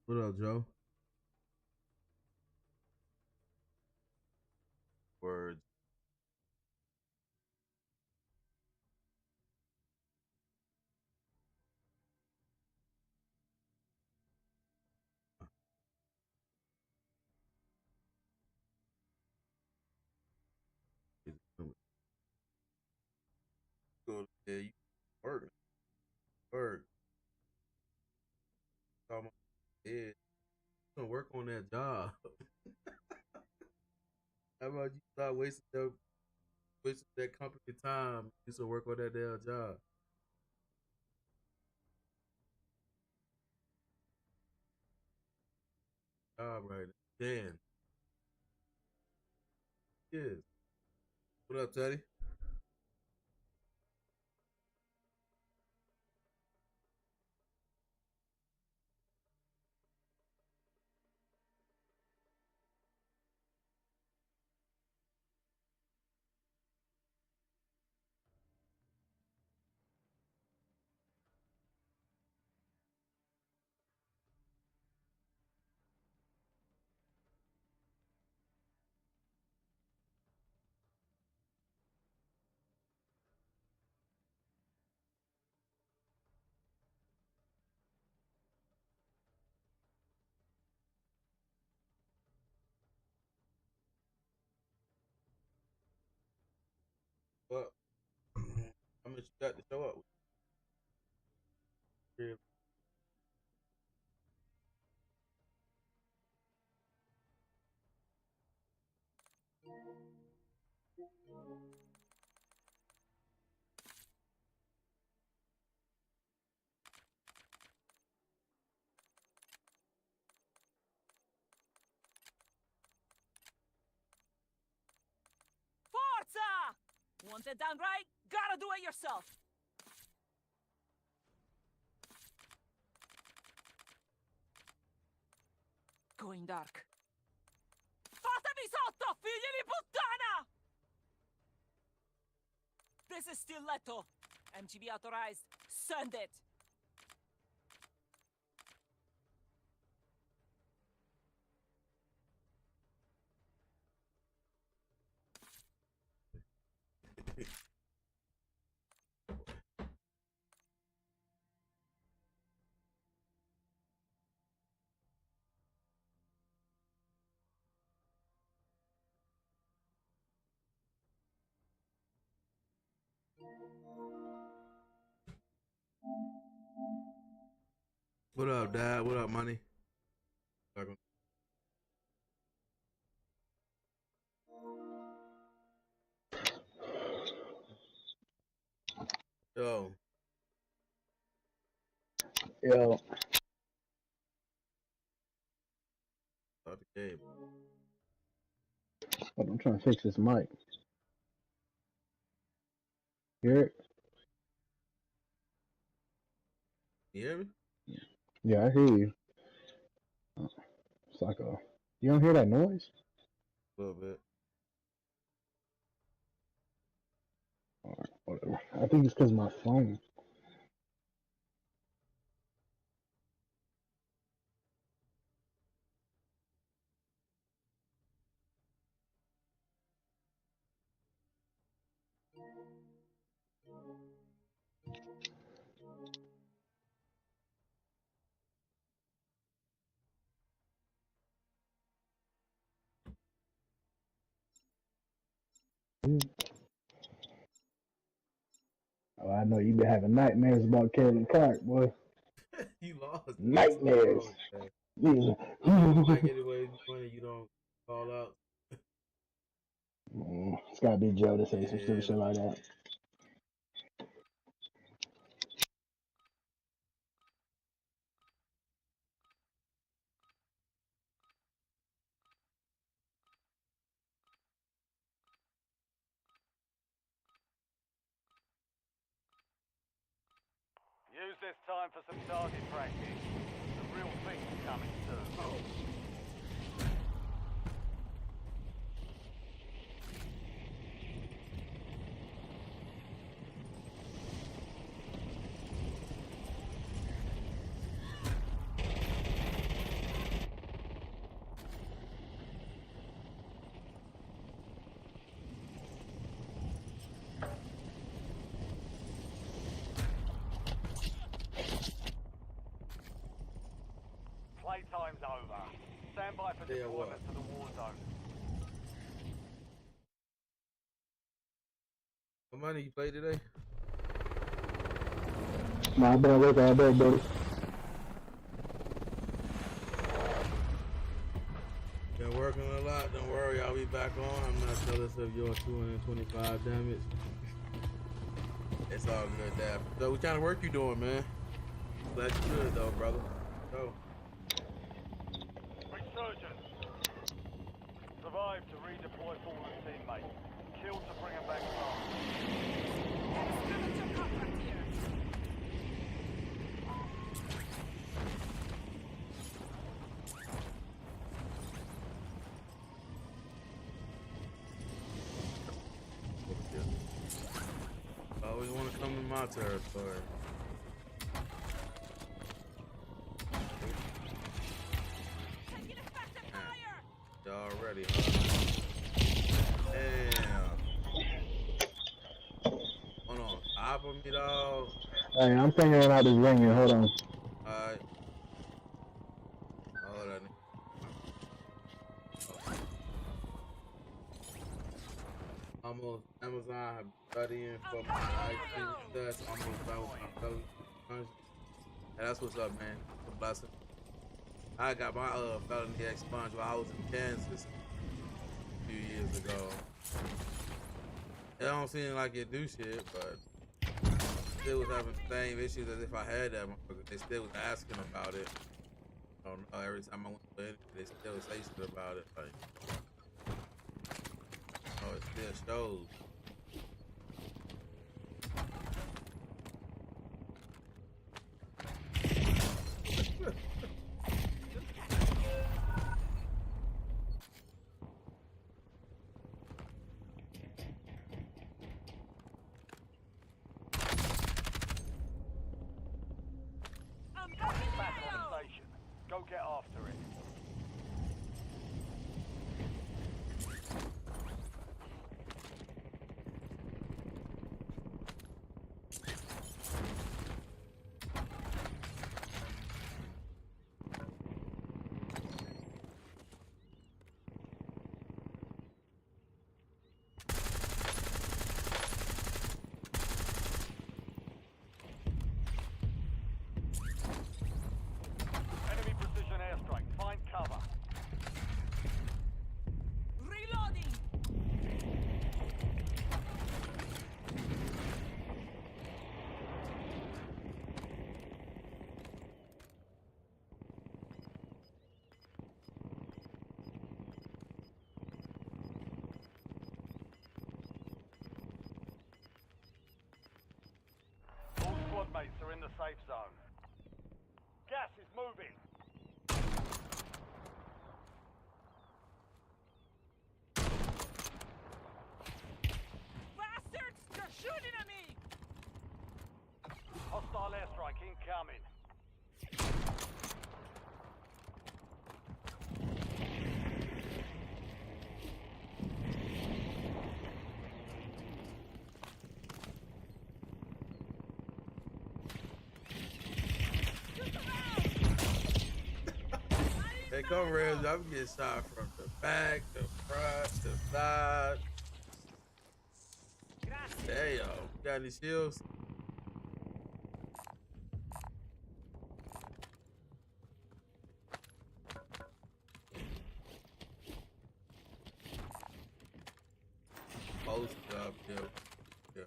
What up, Joe? Words. Go there. You work. Work. Talking about head. You gonna work on that job. How about you stop wasting that company time? You should work on that damn job. Job right. Dan. Yes. What up, Teddy? What? How much you got to show up with? Yeah. Forza! Want it done right? Gotta do it yourself. Going dark. Fatemi sotto, figli di puttana! This is stiletto. MGB authorized. Send it. What up, Dad? What up, money? Yo, Yo, start the game. I'm trying to fix this mic. You hear it? You hear me? Yeah, I hear you. It's like a. You don't hear that noise? A little bit. Alright, whatever. I think it's because my phone. Oh, I know you been having nightmares about Kevin Clark, boy. You lost. What's Nightmares. wrong, man? Like Mm, anyway, money you don't call out. it's gotta be Joe to say some stupid Yeah, shit like that. Use this time for some target practice. The real thing's coming soon. time's over. Stand by for Yeah, deployment what? to the war zone. What money you play today? Nah, I've been at work all day, buddy. Been working a lot. Don't worry, I'll be back on. I'm not jealous of your 225 damage. It's all good, Dad. So what kind of work you doing, man? Glad you good though, brother. Go. Resurgence. Survive to redeploy fallen teammates. Kill to bring them back home. Scavenger contract here. Always want to come to my territory. Taking effective fire. Y'all ready, huh? Damn. Hold on. Top of me, dog. Hey, I'm figuring out this ring here. Hold on. Alright. Hold on. Almost Amazon have studying for my IT stats. Almost done with my felony expungement. And that's what's up, man. It's a blessing. I got my felony expunged while I was in Kansas a few years ago. It don't seem like it do shit, but still was having the same issues as if I had that motherfucker. They still was asking about it. I don't know, every time I went to it, they still say shit about it. Like, oh, it still shows. I'm back in the Back on AO. station. Go get after it. Enemy precision airstrike. Find cover. Reloading. All squad mates are in the safe zone. Gas is moving. Bastards! They're shooting at me. Hostile airstrike incoming. Hey, come Reds, I'm getting shot from the back, the front, the side. Hey, yo, got any shields? Post up, yeah. Yeah.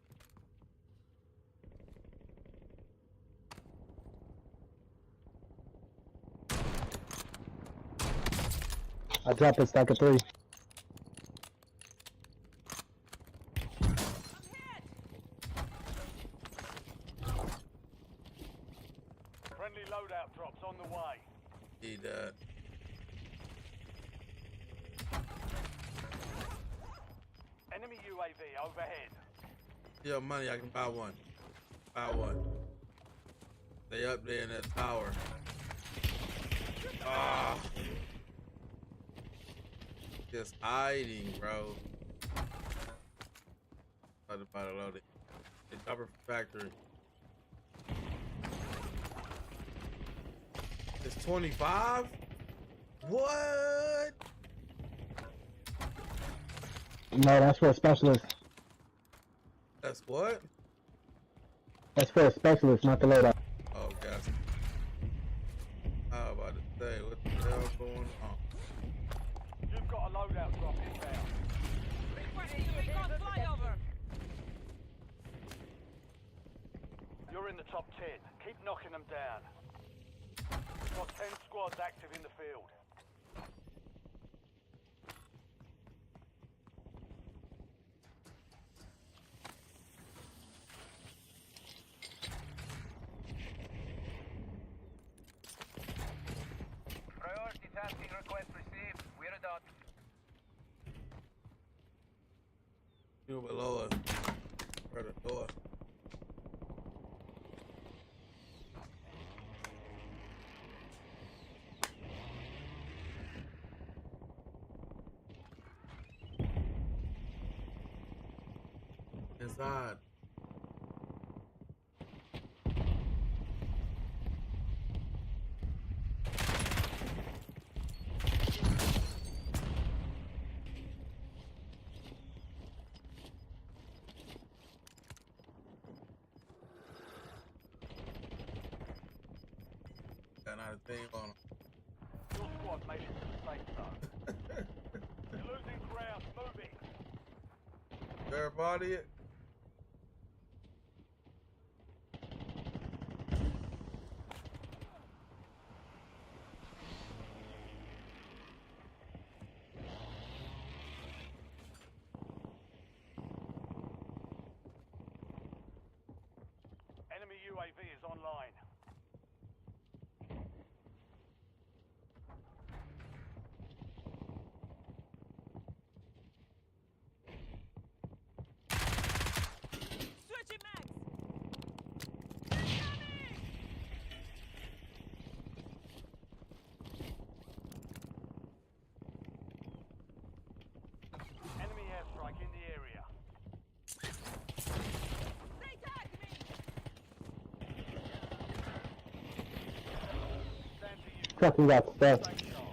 I dropped a stack of 3. I'm hit. Friendly loadout drops on the way. Need that. Enemy UAV overhead. Yo, money, I can buy one. Buy one. They up there in that tower. Ah. Just hiding, bro. About to load it. They drop it from factory. It's 25? What? No, that's for a specialist. That's what? That's for a specialist, not the loadout. Oh, gotcha. I was about to say, what the hell going on? You've got a loadout drop inbound. Requesting recon flyover. You're in the top 10. Keep knocking them down. We've got 10 squads active in the field. Priority tasking request received. We're done. You below us. Or the door. Inside. Got another team on him. Your squad made it to the safe zone. You're losing ground. Moving. Everybody it. Enemy UAV is online. Switching mags. Enemy airstrike in the area. They tagged me. Stand to use Fucking got stuff. safe zone.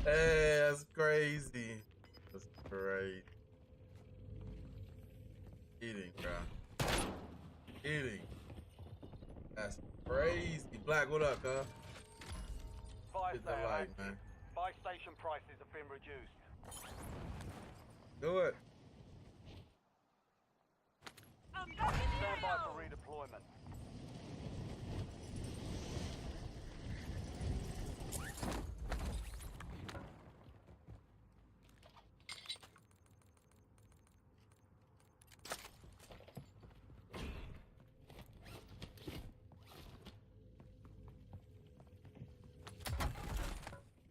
Hey, that's crazy. That's crazy. Eating, bro. Eating. That's crazy. Black, what up, cuz? Fire Get the sale light, active. man. Buy station prices have been reduced. Do it. I'm back in the Stand by air. for redeployment.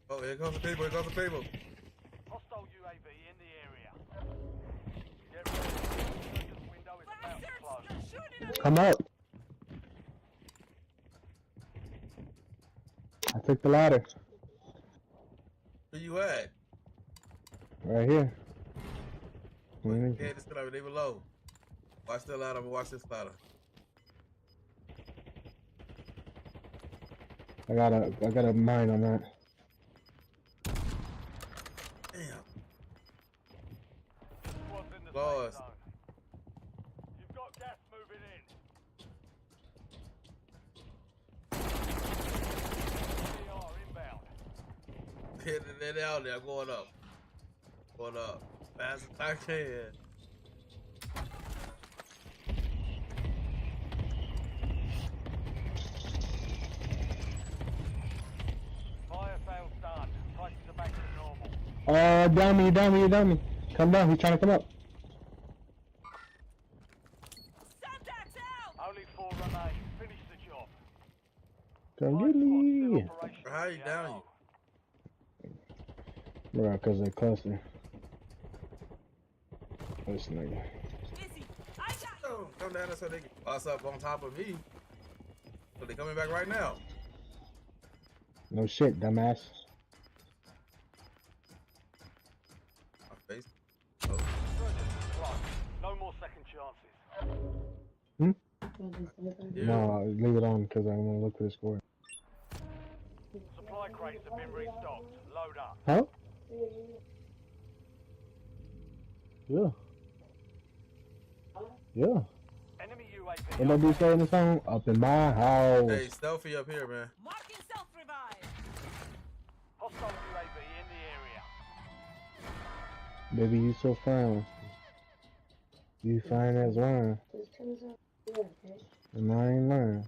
Oh, here comes the people. Here comes the people. Hostile UAV in the area. Get ready. Resurgence window is about to Bastards! close. They're shooting at me. Come up. I took the ladder. Where you at? Right here. Yeah, this ladder. They below. Watch the ladder. Watch this ladder. I got a mine on that. Damn. Squad's in the Lost. safe zone. You've got gas moving in. CR inbound. They're down there. Going up. Going up. Fast as I can. Fire sales done. Prices are back to normal. Down me. Come down, he's trying to come up. Sundax out. Only 4 remain. Finish the job. Come Five get squads me. still operational How you in the down AO. Bro, cause they cluster. This nigga. Busy. I got. Oh, come down there so they can bust up on top of me. So they coming back right now. No shit, dumbass. Face. Insurgents close. No more second chances. No, leave it on because I want to look for the score. Supply crates have been restocked. Load up. Huh? Yeah. Yeah. Enemy UAV. What that dude say in the song? Up in my house. Hey, stealthy up here, man. Marking self-revive. Hostile UAV in the area. Baby, you so fine. You fine as wine. And I ain't lying.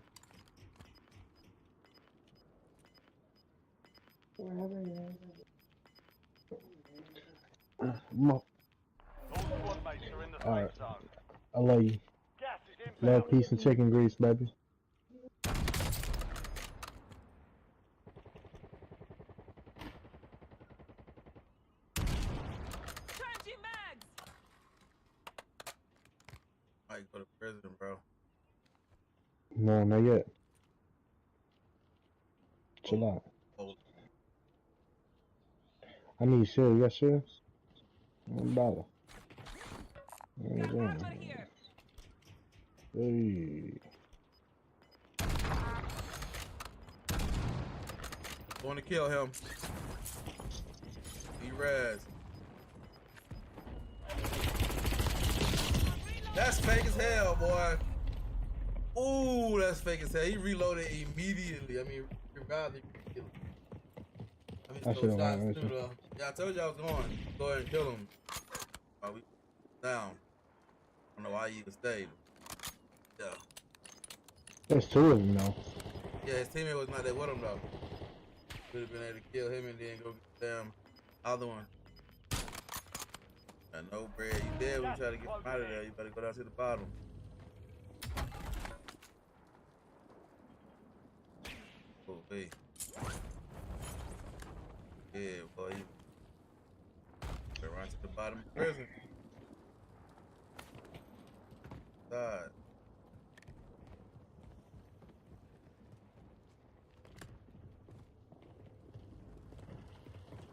All squad mates are in the Alright. safe zone. I love you. Gas is inbound. Love, peace, and chicken grease, baby. Changing mags. Might go to prison, bro. No, not yet. Chill out. Oh, I need shit. You got shit? $1. Got armor here. Hey. going to kill him. He res. That's fake as hell, boy. Ooh, that's fake as hell. He reloaded immediately. I mean, revived immediately. I mean, I so should've shots won, too, though. Yeah, I told you I was going. Go ahead and kill him. Oh, we down. I don't know why he even stayed. Yeah. There's two of them, though. Yeah, his teammate was not there with him, though. Could have been able to kill him and then go get the damn other one. Got no bread. You dead when you try to get him out of there. You better go down to the bottom. Oh, hey. Yeah, boy. You better run to the bottom of the prison. God.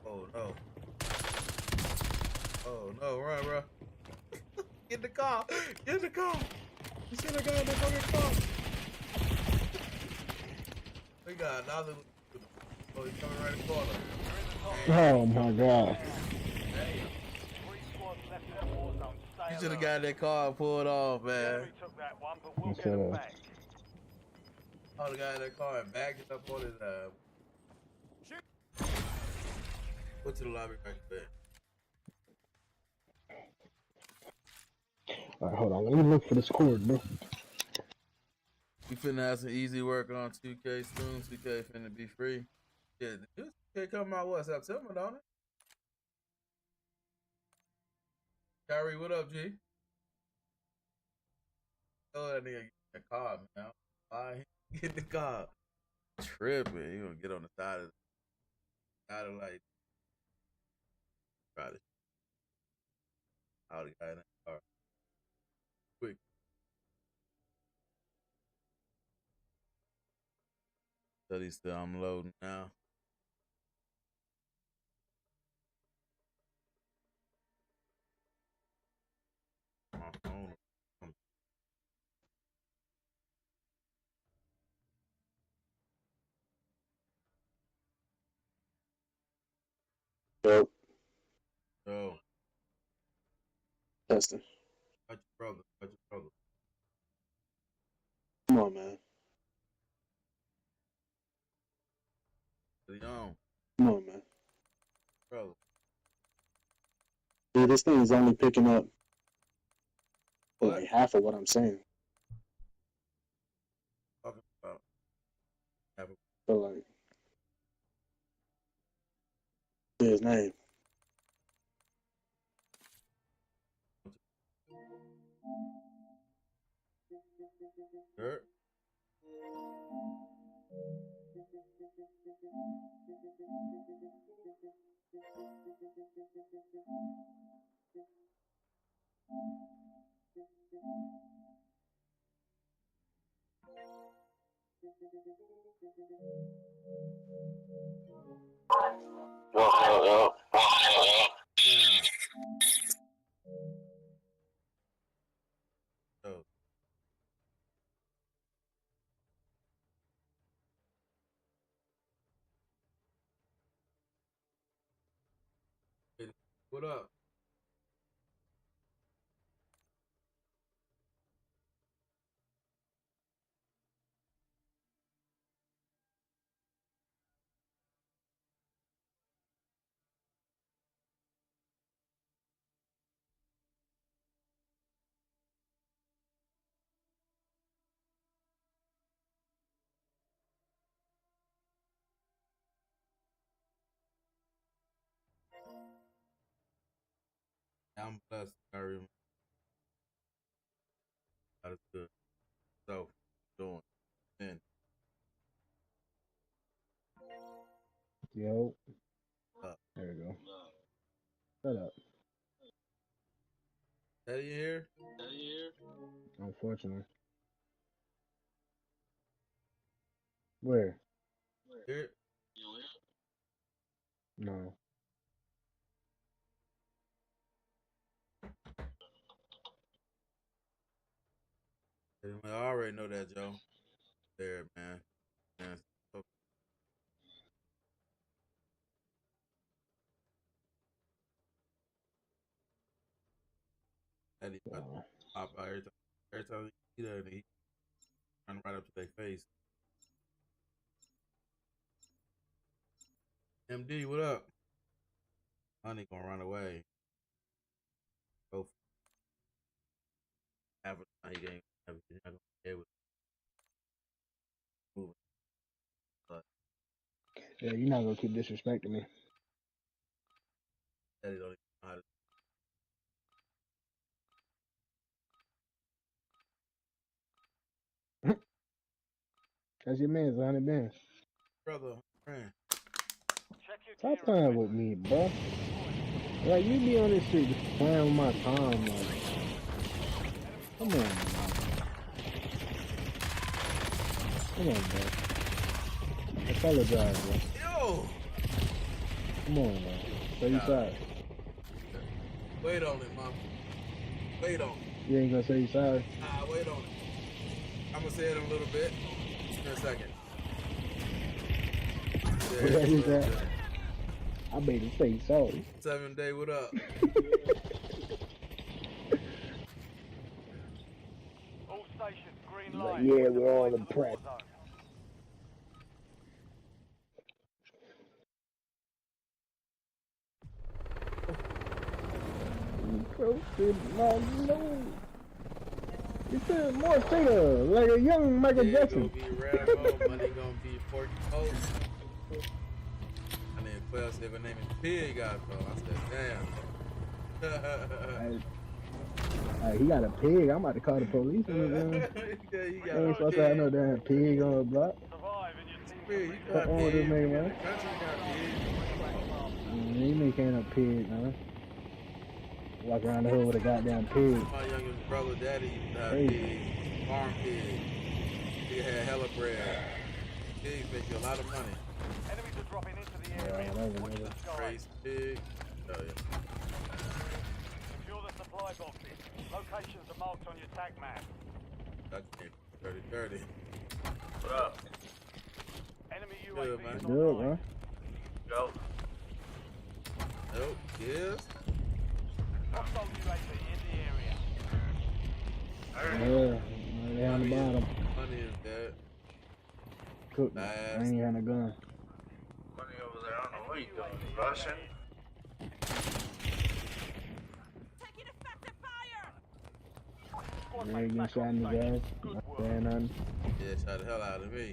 Oh, no. Oh, no. Run, bro. Get in the car. Get in the car. You should have got in the fucking car. We got another. Oh, he's coming right in the corner. Oh, my God. 3 squads left in the war zone. Stay You should have alert. got in that car and pulled off, The man. enemy took that one, but we'll Yes, get them sir. back. Oh, the guy in that car and backed it up on his Go to the lobby right quick. Alright, hold on. Let me look for the score, bro. We finna have some easy work on 2K soon. 2K finna be free. Yeah, the new 2K come out what, September, don't it? Kyrie, what up, G? Oh, that nigga get in the car, man. Why he get in the car? Tripping. He gonna get on the side of like probably out the guy in that car. Quick. So he's still unloading now. My phone. Yo, Oh, testing. got your brother. Got your brother. Come on, man. What he on? Come on, man. Brother. Dude, this thing is only picking up What? like half of what I'm saying. Talking about. Have a So, like, say his name. shirt. Well, Damn. What up? I'm blessed. Very much. That is good. So, doing. Then, Yo. up. There we go. Shut up. Teddy here? Unfortunately. Where? Here? No. I already know that, Joe. There, man. Man, so Teddy about to Wow. pop out every time you see that, and he run right up to their face. MD, what up? Honey gonna run away. Go have a he ain't have he's not gonna be able to move. But Yeah, you're not gonna keep disrespecting me. Teddy don't even know how to. That's your man's 100 bands. Brother, friend. Check your Stop gear playing equipment. with me, bro. Like, you be on this street just playing with my time, like. Come on, man. Come on, bro. I apologize, bro. Yo! Come on, man. So you sorry. Wait on it, mom. Wait on it. You ain't gonna say you sorry? Nah, wait on it. I'm gonna say it in a little bit. In a second. What that is that? I made him say sorry. 7 Day, what up? All stations, green He's light. like, yeah, we're all Deploying to the war impressed. zone. Posted my nose. You said more Cena, like a young Michael Yeah, Jackson. gonna be Rambo, money gonna be Porky Post. And then Quell said her name is Pig out though. I said, damn. He got a pig. I'm about to call the police. Yeah, you got Ain't a supposed to have no pig. damn pig on the block. Survive and your team Pig, you can got What's wrong with this pig. nigga, The man? country got pig. You make ain't no pig, man. Walk around the hood with a goddamn pig. My youngest brother, daddy used to have Crazy. pigs, farm pigs. He had hella bread. Pigs make you a lot of money. Enemies are dropping into the Yeah, area. whatever, Watch nigga. the sky. Race pig. Oh, yeah. Secure the supply boxes. Locations are marked on your tag map. That came dirty. What up? Enemy Good, UAV man. is Good, online. bro. Go. Nope. Yes. Hostile UAV in the area. Yeah, they on the bottom. Money is dead. Cook. I Fast. ain't had no gun. Money over there. I don't know what you doing. Russian? Taking effective fire! Squad You mates ain't getting back shot on in the station. guys. Good Not work. saying nothing. Yeah, shot the hell out of me.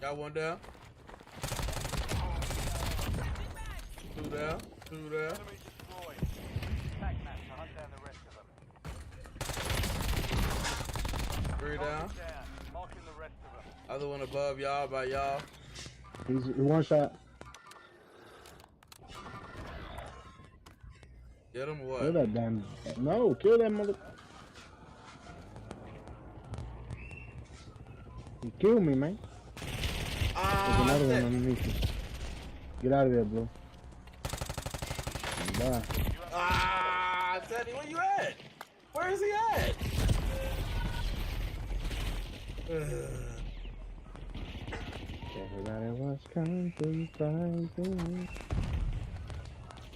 Got one down. Two down. Two down. Enemy destroyed. Tag map to hunt down the rest of them. Three down. Target down. Marking the rest of them. Other one above y'all by y'all. He's one shot. Get him or Kill what? that damn. No, kill that mother. He killed me, man. There's Ah, another one shit. underneath you. Get out of there, Blue. Bye. Ah, Teddy, where you at? Where is he at? Everybody was coming to find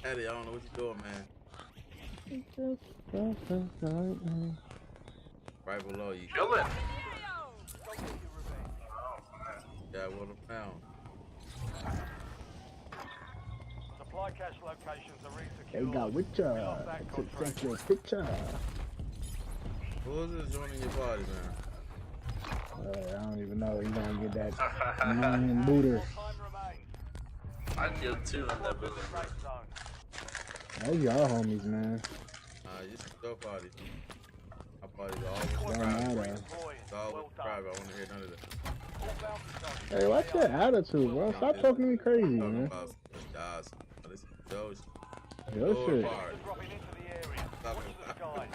Teddy, I don't know what you're doing, man. Right below you. Chillin'. Yeah, what a pound. Supply cache locations are They re-secured. got with ya. Take your picture. Who is this joining your party, man? I don't even know. He's gonna get that million booter. Time remains. I killed 2 in that building. Safe zone. Those y'all homies, man. This is your party. My party's always Don't private. matter. It's always private. I want to hear none of that. All bounty zones. Hey, what's that attitude, bro? Stop talking to me crazy, Talking man. about guys. This is Joe's. Your shit. Dropping into the area. Watch the skies.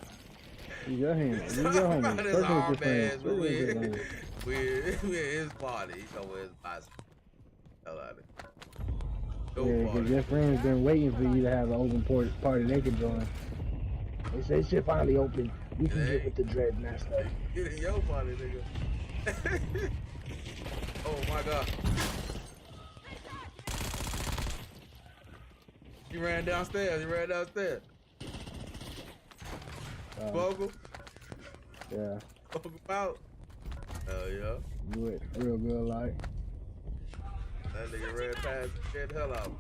Use your hand. Use your homies. This Personal our defense. man, but Personal defense. we're in his party. He know where his boss. Hell out of it. Yeah, Your because party. your friends been waiting for you to have an open party they can join. They say shit finally open. We can get with the dread and that stuff. Get in your party, nigga. Oh my god. You ran downstairs. Bogle? Yeah, Bogle out. Hell yeah. do it real good, like. That nigga ran past and scared the hell out.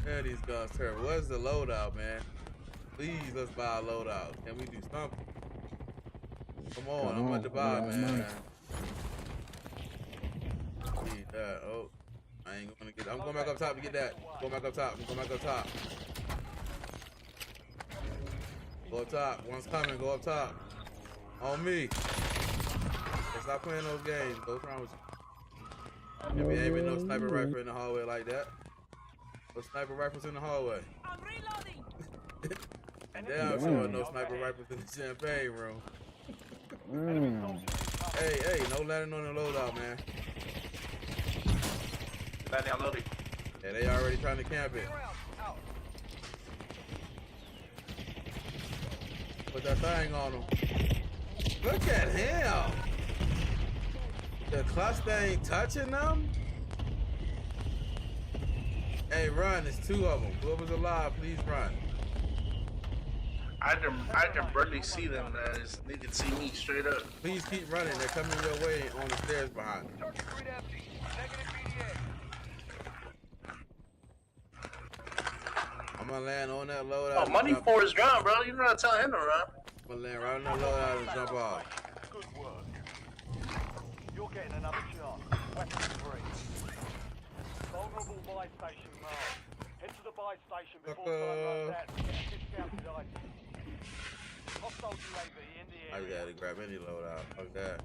Man, these guns terrible. What's the loadout, man? Please, let's buy a loadout. Can we do something? Come on, I'm at the buy, man. Need that. Oh, I ain't gonna get. I'm going back up top to get that. Go back up top. Go back up top. Go up top. One's coming. Go up top. On me. Stop playing those games. What's wrong with you? If you aiming no sniper rifle in the hallway like that. No sniper rifles in the hallway. I'm reloading. Damn sure no sniper rifles in the champagne room. Hey, no landing on the loadout, man. Landing on loading. Yeah, they already trying to camp it. Put that thing on them. Look at him. The cluster ain't touching them. Hey, run! There's 2 of them. Whoever's alive, please run. I can barely see them, man. They can see me straight up. Please keep running. They're coming your way on the stairs behind. Target grid empty. Negative BDA. I'm gonna land on that loadout. Oh, money for his gun, bro. You're not telling him to run. I'm gonna land right on that loadout and jump off. Good work. You're getting another chance. Weapons free. Vulnerable buy station marked. Head to the buy station before time runs out to get a discounted item. Hostile UAV in the I area. gotta grab any loadout. Fuck that.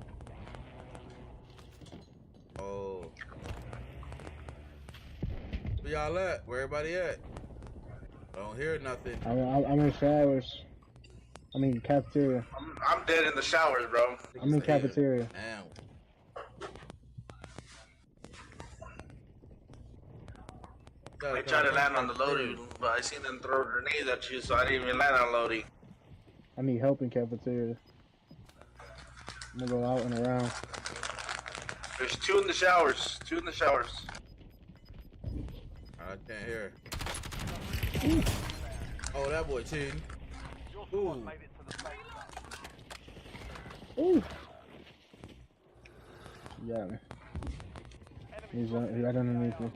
Oh. Where y'all at? Where everybody at? I don't hear nothing. I'm in showers. I mean cafeteria. I'm dead in the showers, bro. I'm in cafeteria. Damn. I tried to land on the loading, but I seen them throw grenades at you, so I didn't even land on loading. I need help in cafeteria. I'm gonna go out and around. There's 2 in the showers. 2 in the showers. I can't hear. Oh, that boy cheating. Your squad Ooh. made it to the safe zone. Ooh. You got me. He's right underneath me.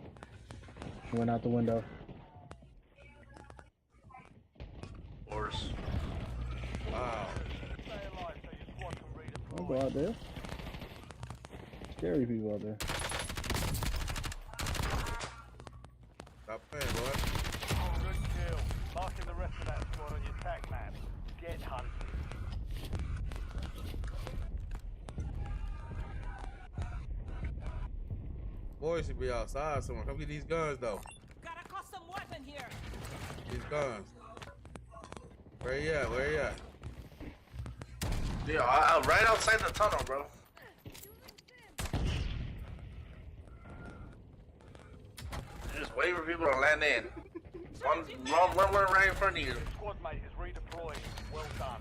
He went out the window. Horse. Wow. Stay alive so your squad can redeploy. Don't go out there. Scary people out there. Stop playing, boy. Good kill. Marking the rest of that squad on your tac map. Get hunted. Boys should be outside somewhere. Come get these guns, though. Got a custom weapon here. These guns. Where you at? Where you at? Yeah, right outside the tunnel, bro. Wait for people to land in. One right in front of you. Squad mate is redeploying. Well done.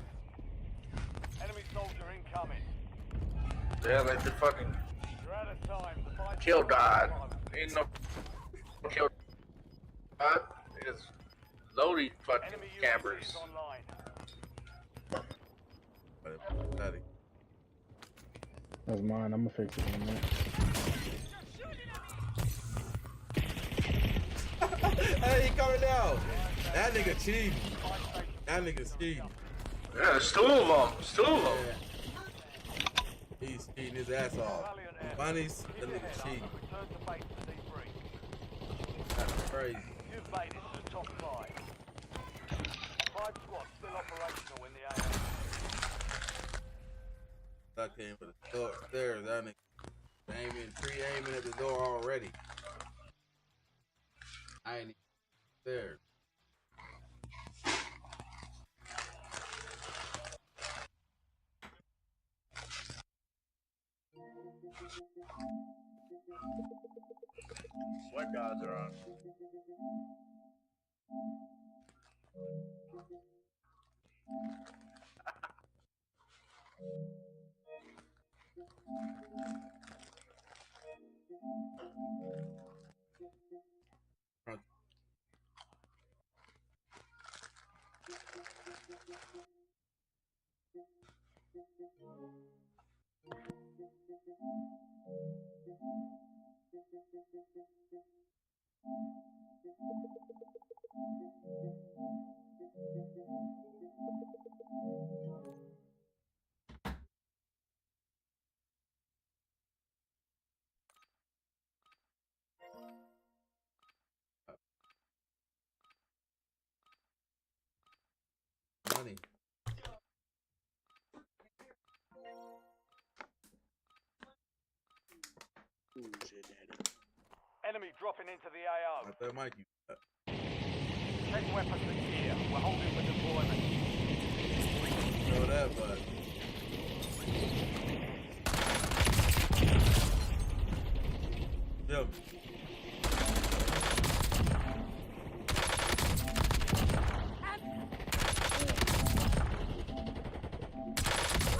Enemy soldier incoming. Yeah, like the fucking You're out of time. The fight kill died. Ain't no kill died. It's loading fucking Enemy UAV campers. is online. That's mine. I'm gonna fix it in a minute. Hey, he coming down. That nigga cheating. That nigga cheating. Yeah, there's two of them. There's two of them. Yeah. He's cheating his ass off. Bunnies, that nigga cheating. Return to base to debrief. That's crazy. You've made it to the top 5. 5 squads still operational in the AO. I came for the door stairs. That nigga pre-aiming at the door already. I ain't even there. What guys are on? Money. Ooh, shit, daddy. Enemy dropping into the AO. Like that mic you. Check weapons and gear. We're holding for deployment. Know that, but. Yep.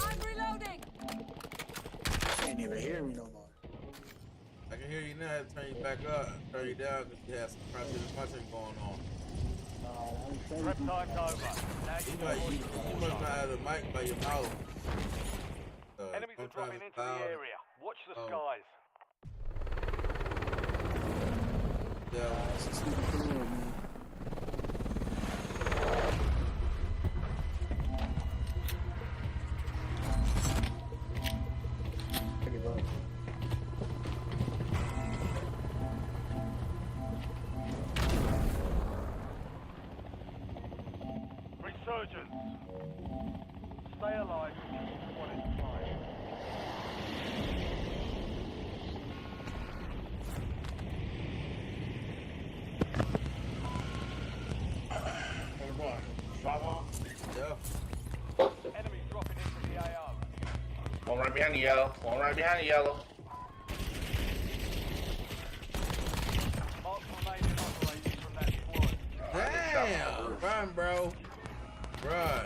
I'm reloading. Can't even hear me no more. I can hear you now. I had to turn you back up, turn you down because you had some punching going on. Prep time's over. Now You you must know not have the mic by your mouth. Enemies are dropping into the area. Watch the Oh. skies. Yeah. It's a stupid thing, man. Pick it up. Resurgence. Stay alive. What is fine. Yeah. Enemy dropping into the AO. One right behind the yellow. One right behind the yellow. Marks remaining operating from that squad. Damn. Run, bro. Run.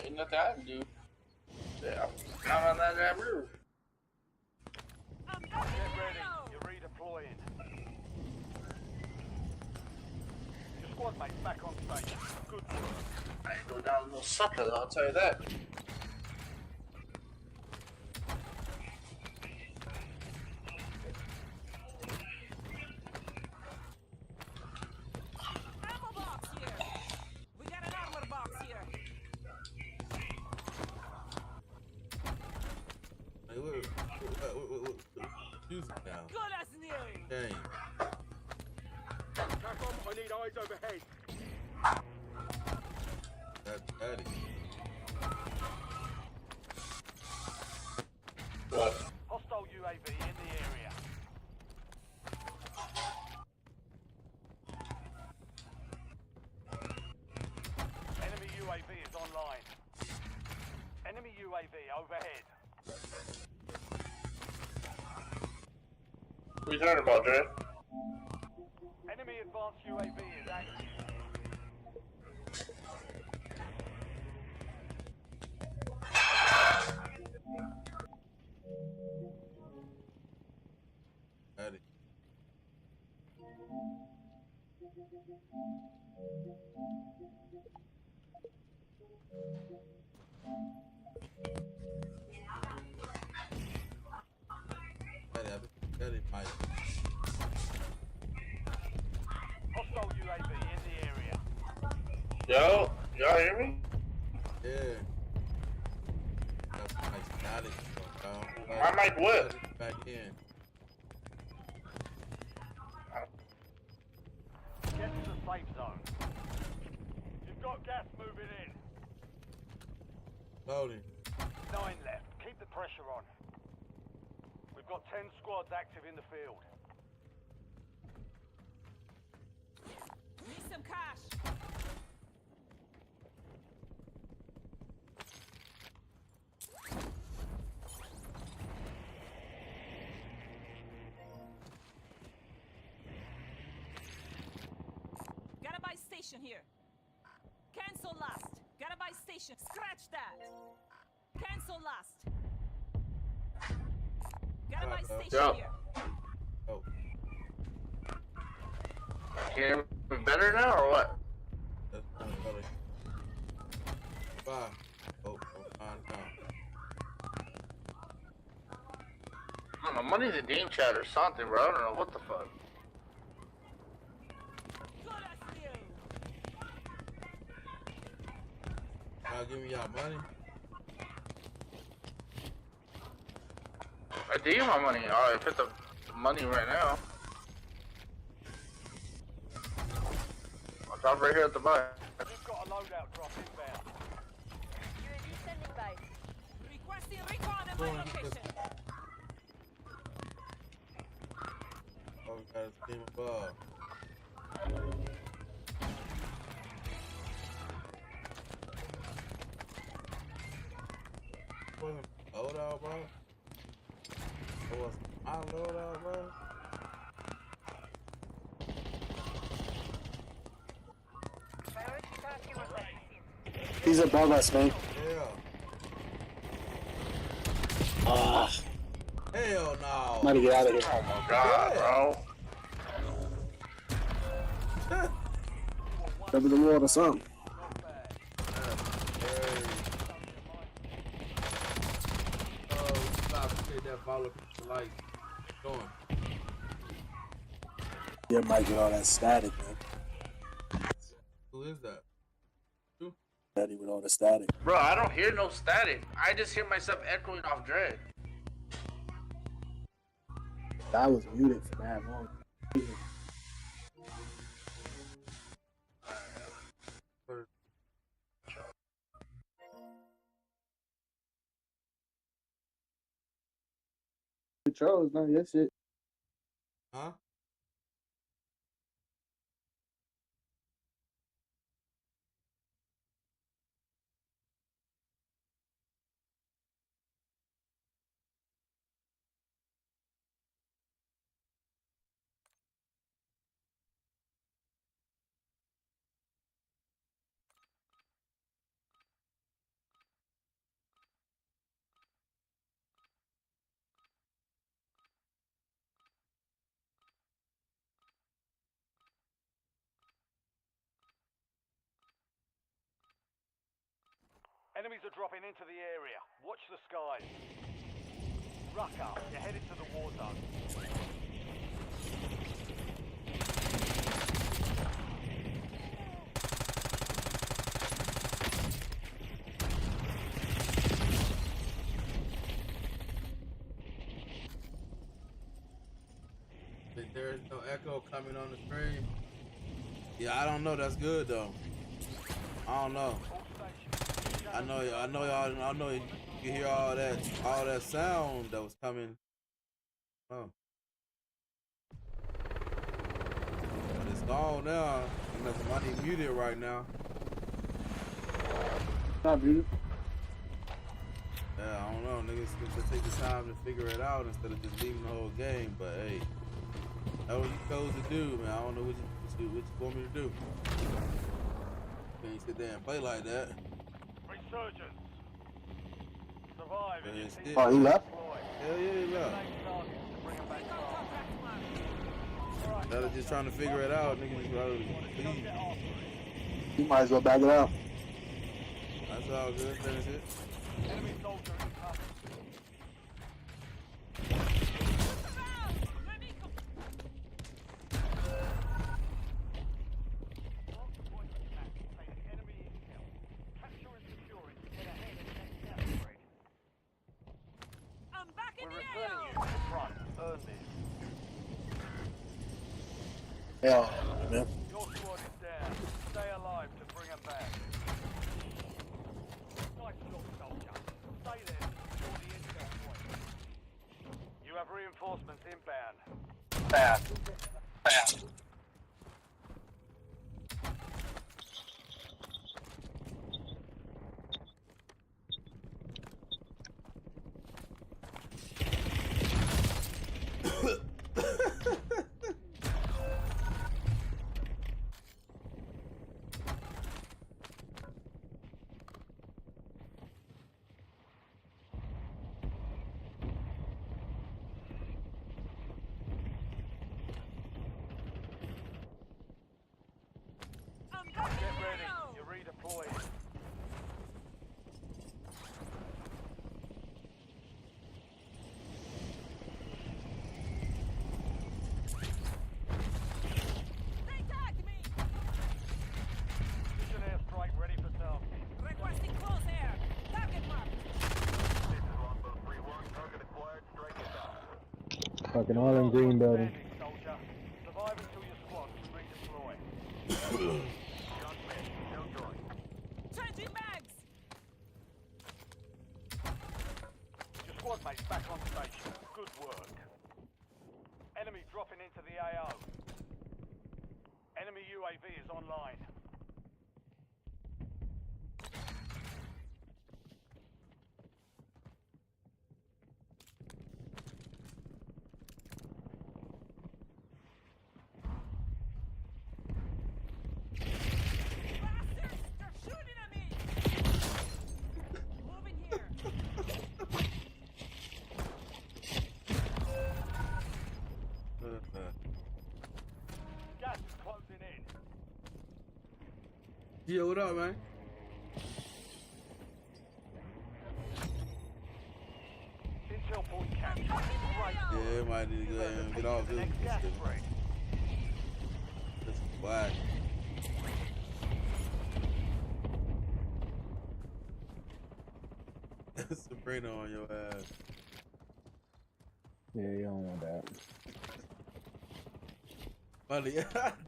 Ain't nothing I can do. Yeah, I'm down on that roof. I'm Get ready. ready. You're redeploying. Your squad mate's back on station. Good work. I ain't go down no sucker, I'll tell you that. Ammo box here. We got an armor box here. Hey, what music now? Good as new. Dang. I need eyes overhead. That's daddy. What? Hostile UAV in the area. UAV overhead. What are you talking about, Dre? Enemy advanced UAV is active. Got it. Got it, Mike. Hostile UAV in the area. Yo, y'all hear me? Yeah. That's nice. Got it. My mic what? Back in. Get to the safe zone. You've got gas moving in. Loading. 9 left. Keep the pressure on. We've got 10 squads active in the field. Need some cash. Got a buy station here. Cancel last. Got a buy station. Scratch that. Cancel last. Got a buy station Yeah. here. Oh. Hear me better now or what? That's kind of better. 5. Oh, 9 down. My money's in game chat or something, bro. I don't know what the fuck. Good as new. Y'all give me y'all money. I do my money. I put the money right now. I'll drop right here at the buy. You've got a loadout drop inbound. UAV standing by. Requesting recon at my location. Oh, we got a team above. Wasn't loadout, bro? It was my loadout, bro? Priority task was received. He's above us, man. Yeah. Hell no. I'm gonna get out of here. Oh my god, bro. Cover the wall or something. Stop saying that follow people like going. Your mic with all that static, man. Who is that? Who? Steady with all the static. Bro, I don't hear no static. I just hear myself echoing off Dread. I was muted for that long. Controls, no, that shit. Huh? Enemies are dropping into the area. Watch the skies. Rucker, you're headed to the war zone. There's no echo coming on the screen. Yeah, I don't know. That's good though. I don't know. I know you can hear all that sound that was coming. Oh. But it's gone now. Unless somebody muted right now. Not muted. Yeah, I don't know. Niggas should take the time to figure it out instead of just leaving the whole game. But hey, that's what you chose to do, man. I don't know what you want me to do. Can't sit there and play like that. Resurgence. Survive and your team Oh, he left? Hell yeah, he left. Instead of just trying to figure it out, niggas just rather leave. You might as well back it up. That's all good. Finish it. Enemy soldier incoming. I'm back in We're the returning AO. you to the front. Earn this. Hell, man. Your squad is down. Stay alive to bring them back. Nice look, soldier. Stay there to secure the intel point. You have reinforcements inbound. Fast. I'm back in Get the ready. AO. You're redeployed. They tagged me. Mission airstrike ready for tasking. Requesting close air. Target marked. Fucking all in green building. Standing, soldier. Survive until your squad can redeploy. Changing bags. Your squad mate's back on station. Good work. Enemy dropping into the AO. Enemy UAV is online. Bastards! They're shooting at me. Moving here. Gas is closing in. Yo, what up, man? Intel point captured. Great. Yeah, might need to go ahead and get off The this. next gas spread. This is black. Sabrina on your ass. Yeah, you don't want that. Buddy,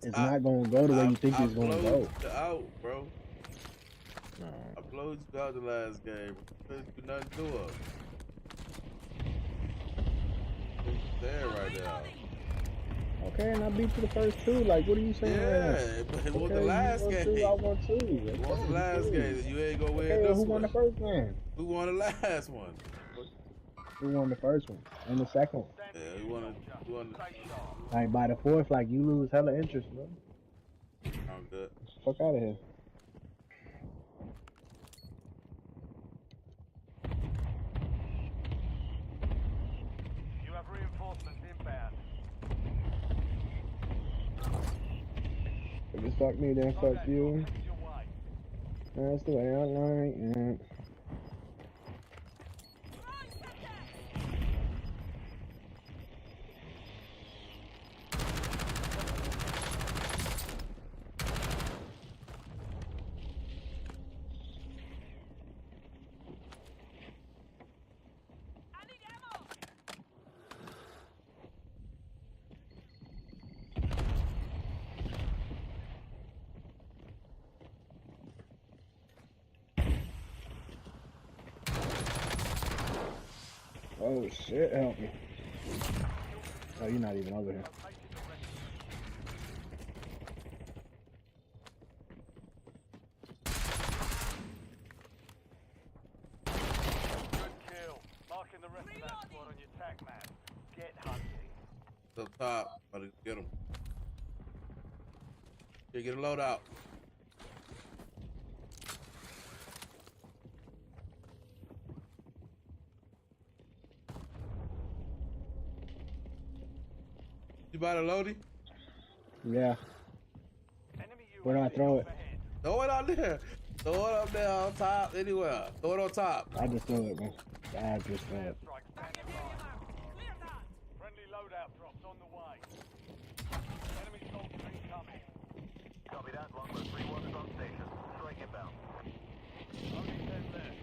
It's not gonna go the way you think it's gonna go. You out, bro. No. I blowed you out the last game. There's nothing to do it. It's there right now. Okay, and I beat you the first two. Like, what are you saying? Yeah, but it was the last game. Two, I won two. It was the last game. You ain't gonna win Okay, this who one. won the first one? Who won the last one? Who won the first one and the second one? Yeah, who won the... Like by the fourth, like you lose hella interest, bro. I'm good. Fuck out of here. You have reinforcements inbound. If you fuck me, then fuck you. Headed your way. That's the way I like it. I need ammo. Oh shit, help me. Oh, you're not even over here. Good Up top. Gotta get him. Here, get a load out. You buy the loadie? Yeah. Enemy Where do I UAV throw it? overhead. Throw it out there. Throw it up there on top, anywhere. Throw it on top. I just throw it, man. I just throw it. Airstrike standing by. Clear that. Friendly loadout drops on the way. Enemy soldier incoming. Copy that. Longbow 3-1 is on station. Strike inbound. Only 10 left.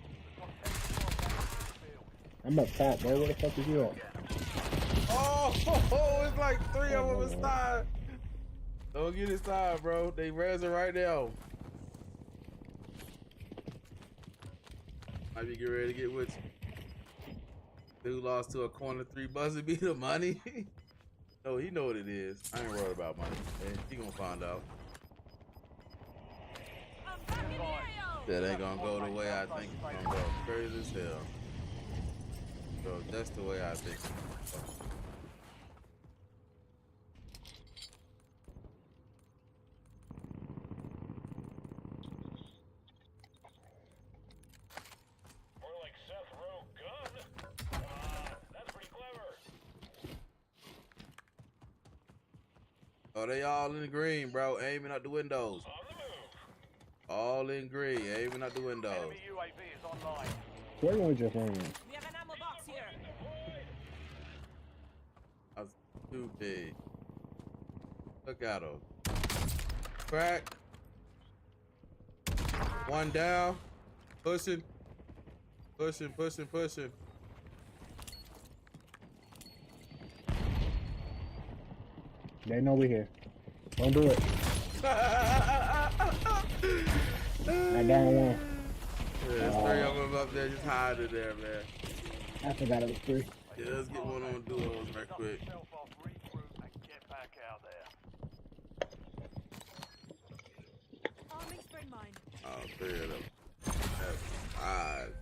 We've got 10 squad down in the field. I'm up top, bro. Where the fuck is you at? Oh, it's like 3 of them inside. Don't get inside, bro. They resin right now. Might be getting ready to get with you. Dude lost to a corner 3 buzzer beater money. No, he know what it is. I ain't worried about money. Hey, he gonna find out. I'm back in here, yo. That ain't gonna go the way I think it's gonna go. Crazy as hell. So that's the way I think it's gonna go. More like Seth Rowe gun. That's pretty clever. Oh, they all in the green, bro. Aiming out the windows. On the move. All in green, aiming out the windows. Enemy UAV is online. Where was your phone? We have an ammo box here. That's too big. Look at him. Crack. One down. Pushing. Pushing, pushing, pushing. They know we here. Don't do it. I down one. Yeah, there's 3 of them up there just hiding there, man. I forgot it was 3. Yeah, let's get one on duos right quick. Yourself off, regroup, and get back out there. Arming spread mine. Oh, 3 of them. That's 5.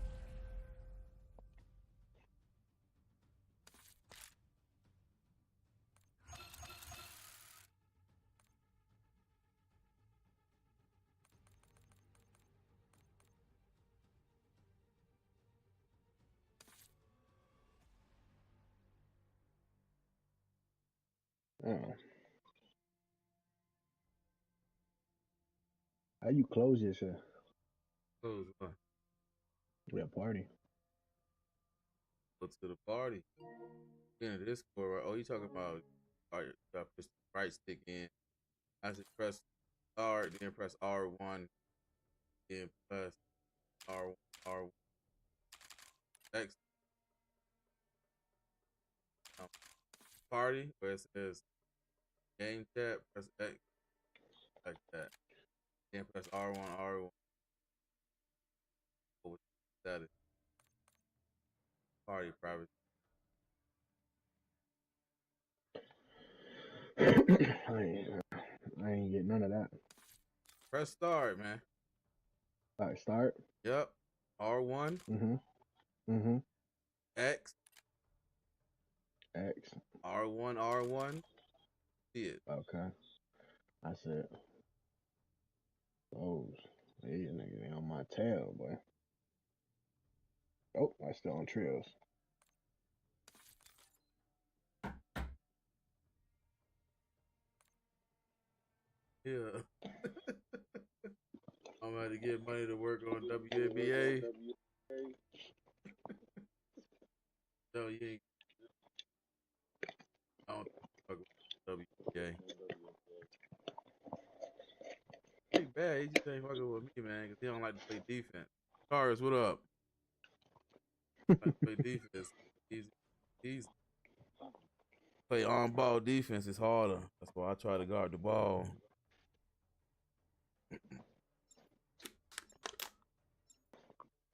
How you close this shit? Close one. We a party. Go to the party. Get into this core, right? Oh, you talking about? All right, you gotta push the right stick in. I just press start, then press R1, then press R1. Next. Party, where it says game chat, press X, like that. Then press R1. Oh, that is party private. I ain't get none of that. Press start, man. All right, start. Yep. R1. X. X. R1. See it. Okay. I said, oh, these niggas ain't on my tail, boy. Oh, I still on trios. Yeah. I'm about to get money to work on WNBA. No, you ain't. I don't fuck with WNBA. He bad. He just ain't fucking with me, man, because he don't like to play defense. Taurus, what up? Like to play defense. He's play on-ball defense is harder. That's why I try to guard the ball.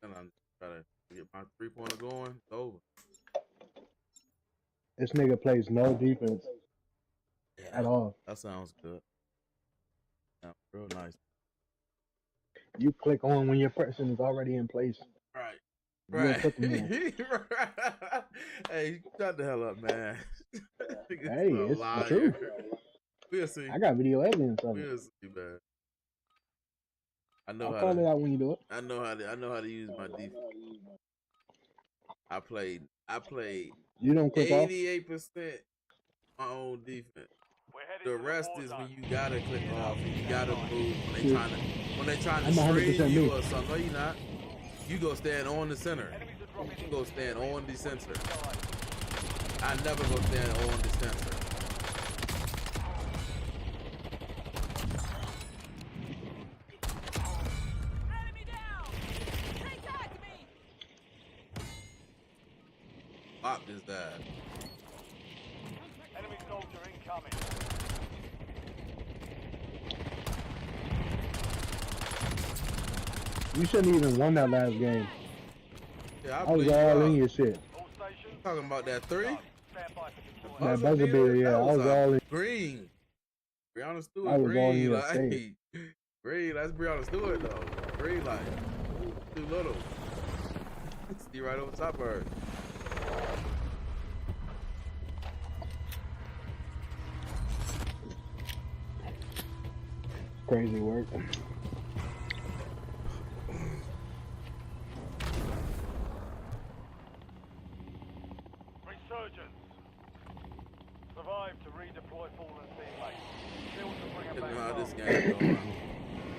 And I'm trying to get my 3-pointer going. It's over. This nigga plays no defense at all. That sounds good. Yeah, real nice. You click on when your person is already in place. Right. You don't Right. put them in. Hey, shut the hell up, man. Nigga's Hey, a it's the liar. truth. We'll see. I got video evidence of it. We'll see, man. I know I'll how call to. it out when you do it. I know how to use my defense. I played You don't click off. 88% my own defense. We're headed The to rest war is zone. when you gotta click off and you gotta move when See, they trying to I'm 100% strain you me. or something. No, you not. You go stand on the center. Enemies are dropping You go stand on the center. inside. I never go stand on the center. Enemy down! They tagged me! Pop this guy. Enemy soldier incoming. You shouldn't even won that last game. Yeah, I I was believe all in you. your shit. All stations. Talking about that 3? Stand by for deployment. That buzzer beater, yeah, I was all in. Green. Brianna Stewart, I was all in green. your Like, state. green, that's Brianna Stewart, though. Green, like, too little. See right over top of her. Crazy work. Resurgence. Survive to redeploy fallen teammates. Kill to bring You them know how back this home. game going.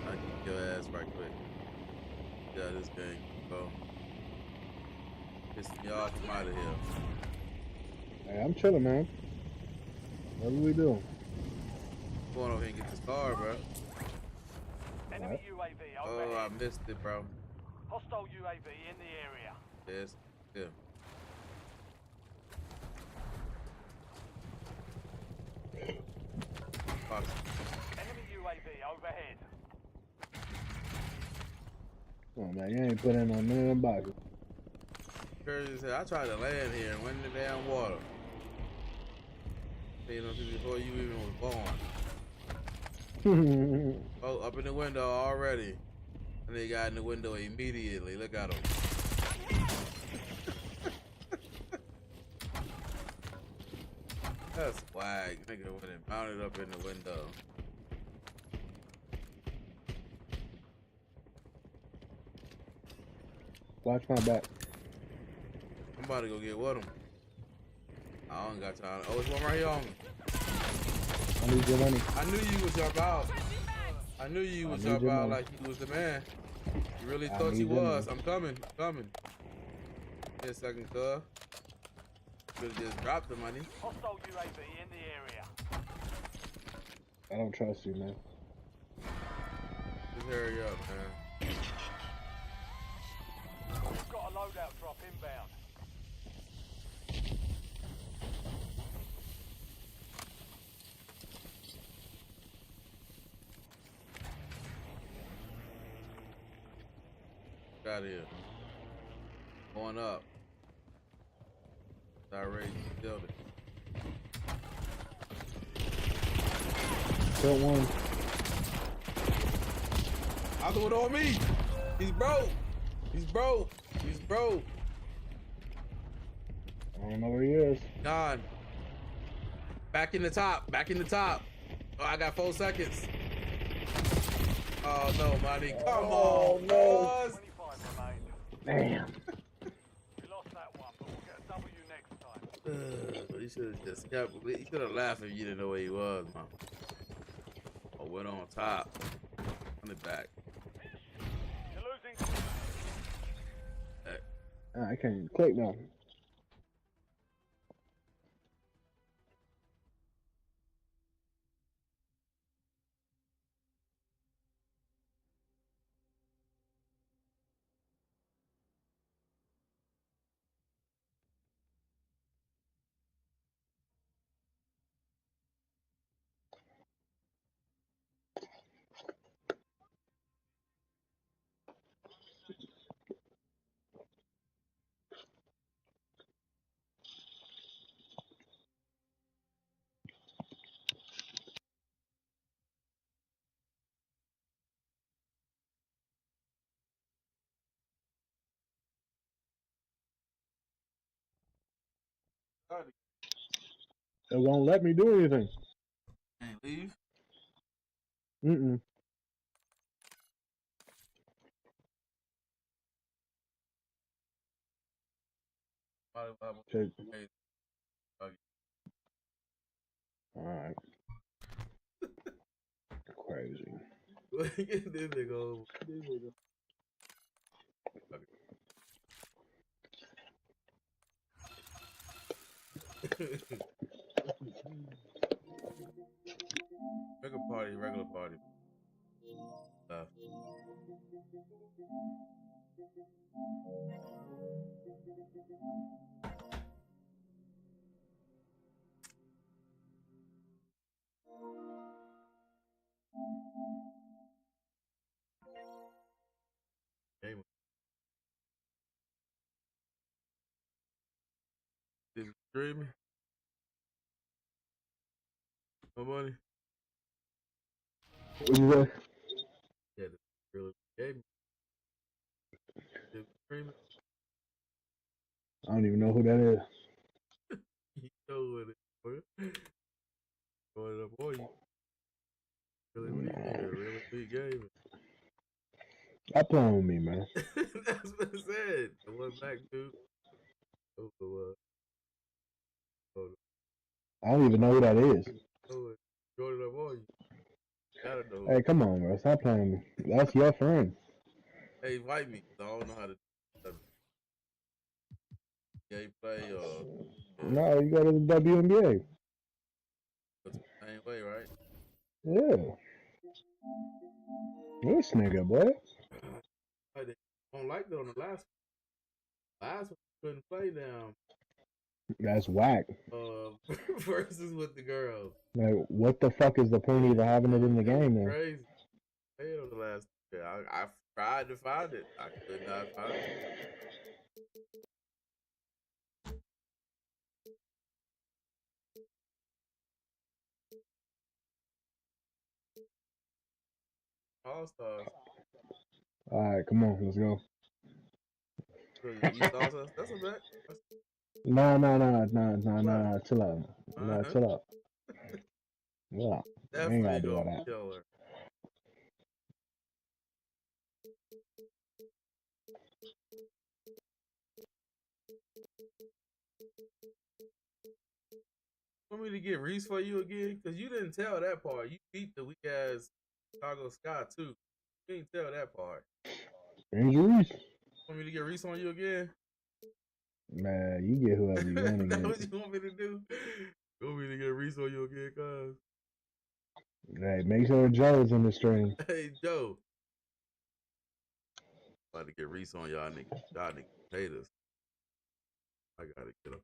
I kick your ass right quick. Yeah, this game go. Pissing me off. I'm out of here. Hey, I'm chilling, man. What do we do? Going over here and get this car, bro. Enemy UAV Oh, overhead. I missed it, bro. Hostile UAV in the area. Yes, yeah. Fox. Enemy UAV overhead. Oh man, you ain't put in on none of them boxes. Crazy said, I tried to land here and went in the damn water. You know, before you even was born. Oh, up in the window already. And they got in the window immediately. Look at him. That's swag. Nigga went and mounted up in the window. Watch my back. I'm about to go get with him. I don't got time. Oh, there's one right here on me. I need your money. I knew you would jump out. I knew you would jump out like you was the man. You really thought you was. I'm coming. I'm coming. Give me a second, cuz. Could've just dropped the money. Hostile UAV in the area. I don't trust you, man. Just hurry up, man. We've got a loadout drop inbound. Got here. Going up. Direct building. Killed one. Other one on me. He's broke. He's broke. He's broke. I don't know where he is. Gone. Back in the top. Back in the top. Oh, I got 4 seconds. Oh no, money. Come on, no. boys. 25 remain. Damn. We lost that one, but we'll get a W next time. You should have just kept. You should have laughed if you didn't know where he was, man. Or went on top. On the back. You're losing. I can't even click now. It won't let me do anything. Can't leave. Mm-mm. Check. Alright. Crazy. Get this nigga over. Regular party, regular party. Left. Game. Is it streaming? Nobody? What you say? Yeah, the really game. Is it streaming? I don't even know who that is. You know what it is. Going up on you. Really weak nigga, really weak game. Stop playing with me, man. That's what I said. The one back dude. I don't even know who that is. Going up on you. Gotta know. Hey, come on, bro. Stop playing with me. That's your friend. Hey, invite me. I don't know how to do that. Yeah, you play No, you go to the WNBA. It's the same way, right? Yeah. This nigga, boy. I don't like that on the last one. Last one couldn't play down. That's whack. Versus with the girls. Like, what the fuck is the point of even having it in the game, then? Crazy. Hey, on the last. Yeah, I tried to find it. I could not find it. All stars. Alright, come on, let's go. East All-Stars? That's a bet. No, chill out. No, chill out. Yeah, I ain't gotta do all that. Killer. Want me to get Reese for you again? Because you didn't tell that part. You beat the weak ass Chicago Sky too. You didn't tell that part. Injuries? Want me to get Reese on you again? Man, you get whoever you want to That's get. what you want me to do? You want me to get Reese on you again, cuz? Hey, make sure Joe's in the stream. Hey, Joe. About to get Reese on y'all niggas. Y'all niggas hate us. I gotta get him.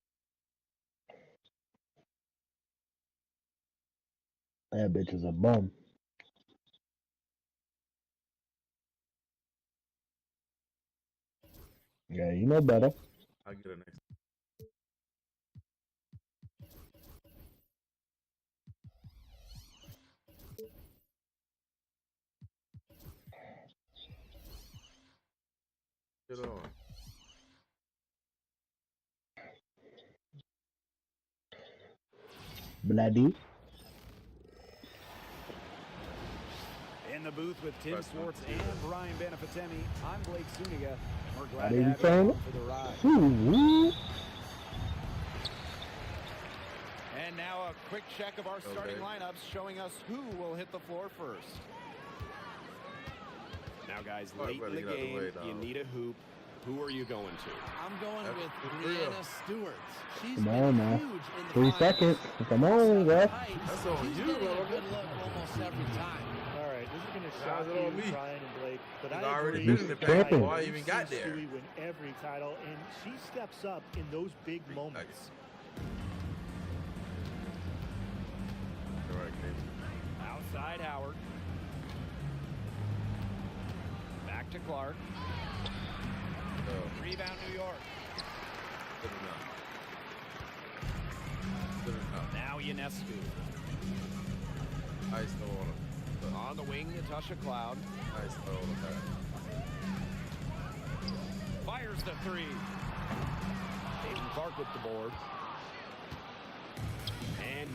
That bitch is a bum. Yeah, you know better. I'll get her next. Get on. Bloody. In the booth with Tim Swartz and Brian Benefitemi, I'm Blake Suniga. We're glad Are to they have saying you it? for the ride. Ooh. And now a quick check of our starting lineups showing us who will hit the floor first. Now, guys, late in the game, you need a hoop. Who are you going to? I'm going with Brianna Stewart. She's Come on, man. huge in the 3 finals. seconds. Come on, bro. That's She's on you, getting a bro. good look almost every time. All right, this is going to Guys, shock it on you, me. Brian and Blake, but He's I already agree. been in the He's paint before I We've even seen got there. Stewie win every title, and she steps up in those big moments. All right, Dave. Outside Howard. Back to Clark. Rebound New York. Good enough. Good enough. Now Ionescu. Nice throw on him. On the wing, Natasha Cloud. Nice throw on him. Fires the three. Aiden Clark with the board.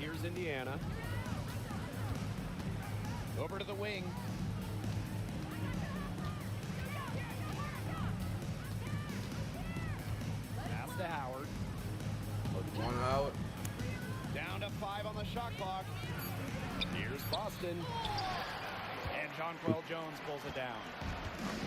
here's Indiana. Over to the wing. Pass to Howard. One Howard. Down to 5 on the shot clock. Here's Boston. And Jonquel Jones pulls it down.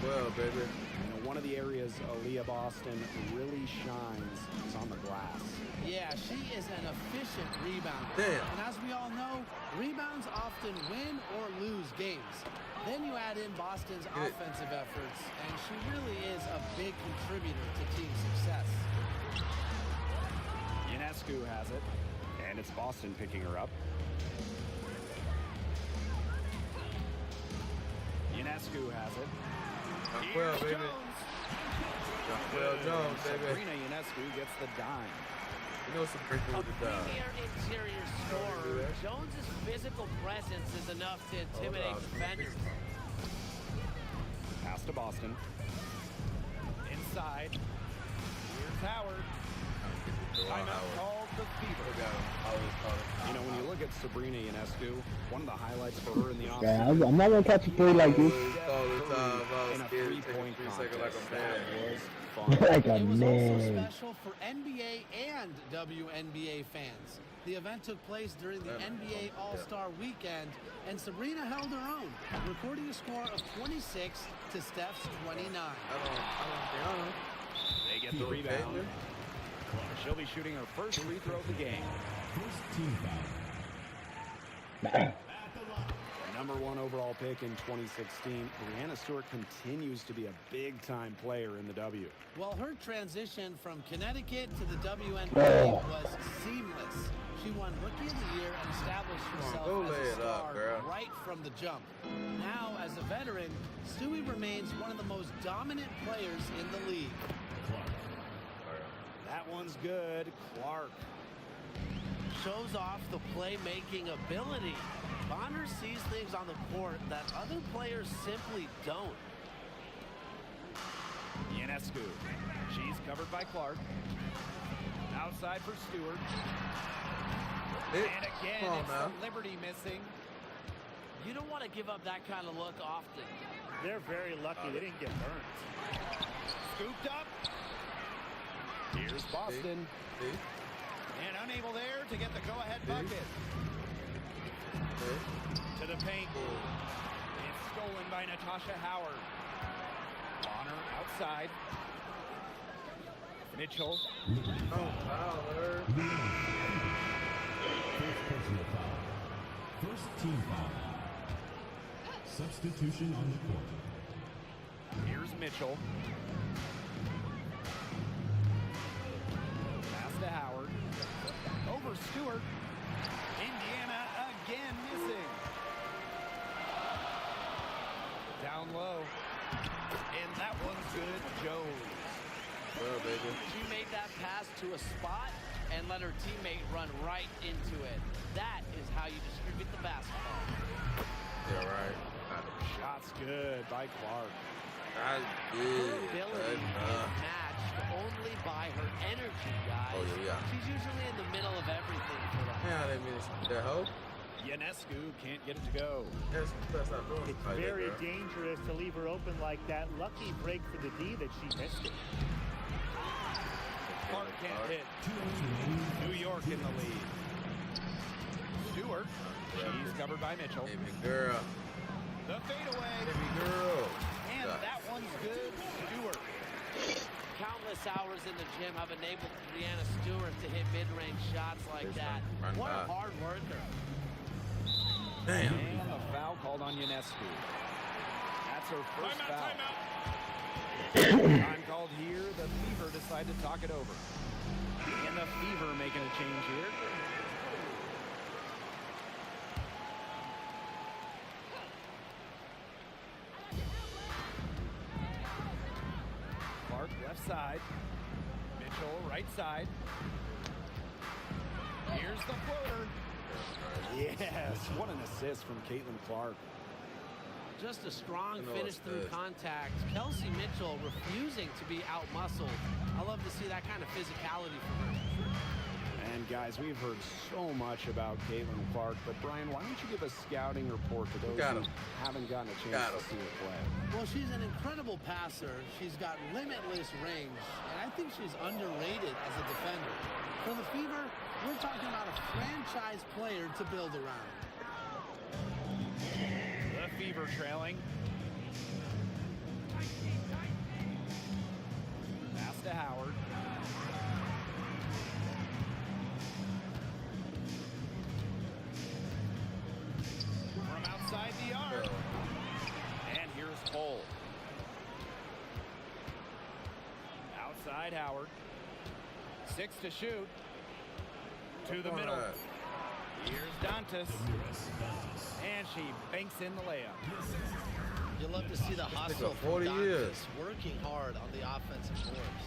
Well, baby. You know, one of the areas Aaliyah Boston really shines is on the glass. Yeah, she is an efficient rebounder. Damn. And as we all know, rebounds often win or lose games. Then you add in Boston's offensive efforts, and she really is a big contributor to team success. Ionescu has it, and it's Boston picking her up. Ionescu has it. Well, baby. Well, Jones, baby. Sabrina Ionescu gets the dime. You know Sabrina A with the dime. premier interior scorer, Jones's physical presence is enough to intimidate defenders. Pass to Boston. Inside. Here's Howard. Timeout called the Fever. You know, when you look at Sabrina Ionescu, one of the highlights for her in the offseason. Yeah, I'm not gonna catch a three like this. In a 3-point contest. Like a It was also man. special for NBA and WNBA fans. The event took place during the NBA All-Star Weekend, and Sabrina held her own, recording a score of 26 to Steph's 29. They get the rebound. She'll be shooting her first free throw of the game. First team foul. Number 1 overall pick in 2016, Breanna Stewart continues to be a big-time player in the W. Well, her transition from Connecticut to the WNBA was seamless. She won Rookie of the Year and established herself as a star right from the jump. Now, as a veteran, Stewie remains one of the most dominant players in the league. That one's good. Clark shows off the playmaking ability. Bonner sees things on the court that other players simply don't. Ionescu. She's covered by Clark. Outside for Stewart. And again, it's the Liberty missing. You don't want to give up that kind of look often. They're very lucky they didn't get burned. Scooped up. Here's Boston. And unable there to get the go-ahead bucket. To the paint. It's stolen by Natasha Howard. Bonner outside. Mitchell. First personal foul. First team foul. Substitution on the court. Here's Mitchell. Pass to Howard. Over Stewart. Indiana again missing. Down low. And that one's good. Jones. Well, baby. She made that pass to a spot and let her teammate run right into it. That is how you distribute the basketball. Yeah, right. Shots good by Clark. Her ability is matched only by her energy, guys. Oh, yeah. She's usually in the middle of everything for them. Yeah, they mean that hoe. Ionescu can't get it to go. It's very dangerous to leave her open like that. Lucky break for the D that she missed it. Clark can't hit. New York in the lead. Stewart. She's covered by Mitchell. Baby girl. The fadeaway. Baby girl. And that one's good. Stewart. Countless hours in the gym have enabled Breanna Stewart to hit mid-range shots like that. What a hard worker. Damn. And a foul called on Ionescu. That's her first foul. Time called here. The Fever decide to talk it over. And the Fever making a change here. Clark left side. Mitchell right side. Here's the floater. Yes, what an assist from Caitlin Clark. Just a strong finish through contact. Kelsey Mitchell refusing to be out-muscled. I love to see that kind of physicality from her. And And guys, we've heard so much about Caitlin Clark, but Brian, why don't you give a scouting report to those who haven't gotten a chance to see her play? Well, she's an incredible passer. She's got limitless range, and I think she's underrated as a defender. For the Fever, we're talking about a franchise player to build around. The Fever trailing. Pass to Howard. From outside the arc. And here's Cole. Outside Howard. 6 to shoot. To the middle. Here's Dantas. And she banks in the layup. You'll love to see the hustle from Dantas working hard on the offensive boards.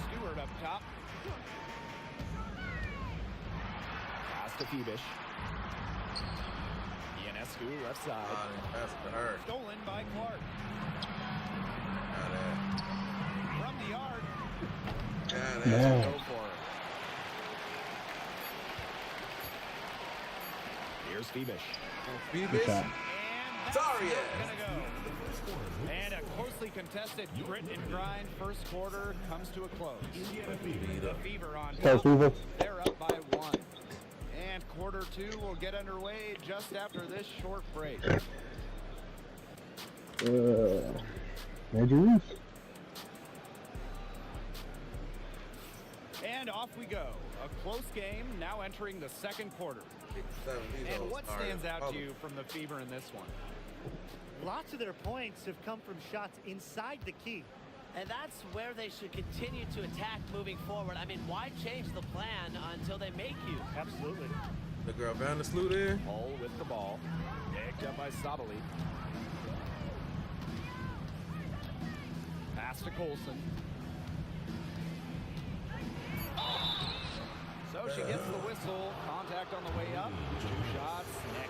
Stewart up top. Pass to Phoebish. Ionescu left side. Pass to her. Stolen by Clark. From the yard. Yeah. Go for it. Here's Phoebish. Phoebish. And that's gonna go. And a closely contested grit and grind first quarter comes to a close. The Fever on top. They're up by 1. And quarter 2 will get underway just after this short break. And off we go. A close game now entering the second quarter. And what stands out to you from the Fever in this one? Lots of their points have come from shots inside the key. And that's where they should continue to attack moving forward. I mean, why change the plan until they make you? Absolutely. The girl Van der Sloot in. Hole with the ball. Picked up by Sabali. Pass to Colson. So she gets the whistle. Contact on the way up. 2 shots. Neck.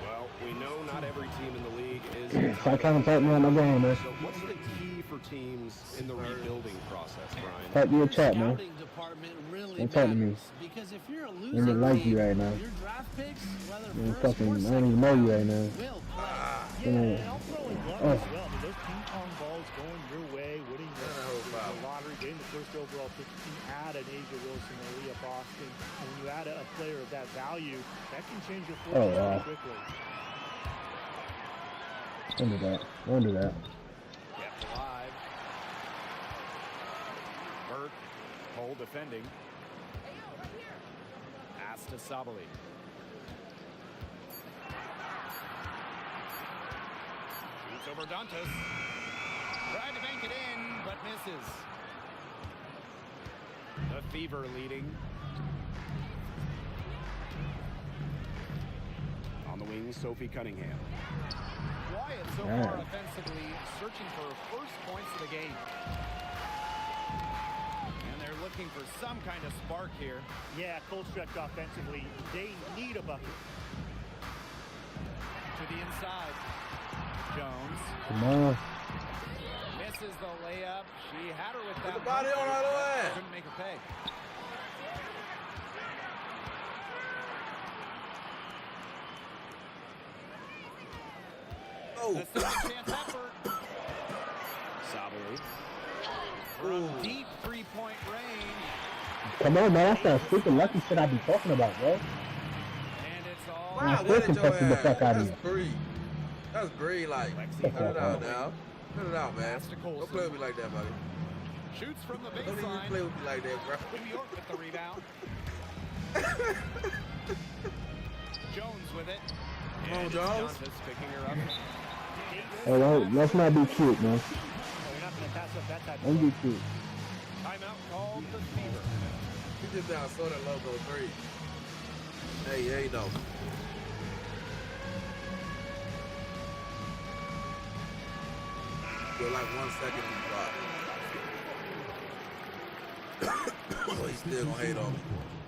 Well, we know not every team in the league is. Stop trying to type me on my game, man. So what's the key for teams in the rebuilding process, Brian? Type me a chat, man. Scouting department really Don't talk to me. matters, because if you're a I don't losing even like team, you right now. your draft picks, whether Man, first fucking, or I don't second even know you round, right now. will play. And I'll throw in one as well. I mean, those ping pong balls going your way, winning the lottery, getting the first overall pick, you can add an Asia Wilson or Leah Boston. And when you add a player of that value, that can change your fortunes pretty quickly. Don't do that. Kept alive. Burt, Cole defending. Pass to Sabali. Shoots over Dantas. Tried to bank it in, but misses. The Fever leading. On the wing, Sophie Cunningham. Wyatt so far offensively searching for first points of the game. And they're looking for some kind of spark here. Yeah, Colstrek offensively, they need a bucket. To the inside. Jones. Come on. Misses the layup. She had her with that. Put the body on out of the way. Couldn't make her pay. Oh. The second chance effort. Sabali. From deep three-point range. Come on, man. That's that stupid lucky shit I be talking about, bro. And it's all. I'm still contesting the fuck out of you. That's great, like, cut it out now. Cut it out, man. Don't play with me like that, buddy. Shoots from the Don't even baseline. play with me like that, bro. New York with the rebound. Jones with it. Come on, And Jones. Dantas picking her up. Hey, let's not be cute, man. We're not going to pass up that type of Don't be cute. Timeout called the Fever. He just down saw that logo 3. Hey, no. Feel like 1 second he dropped. So he's still gonna hate on me.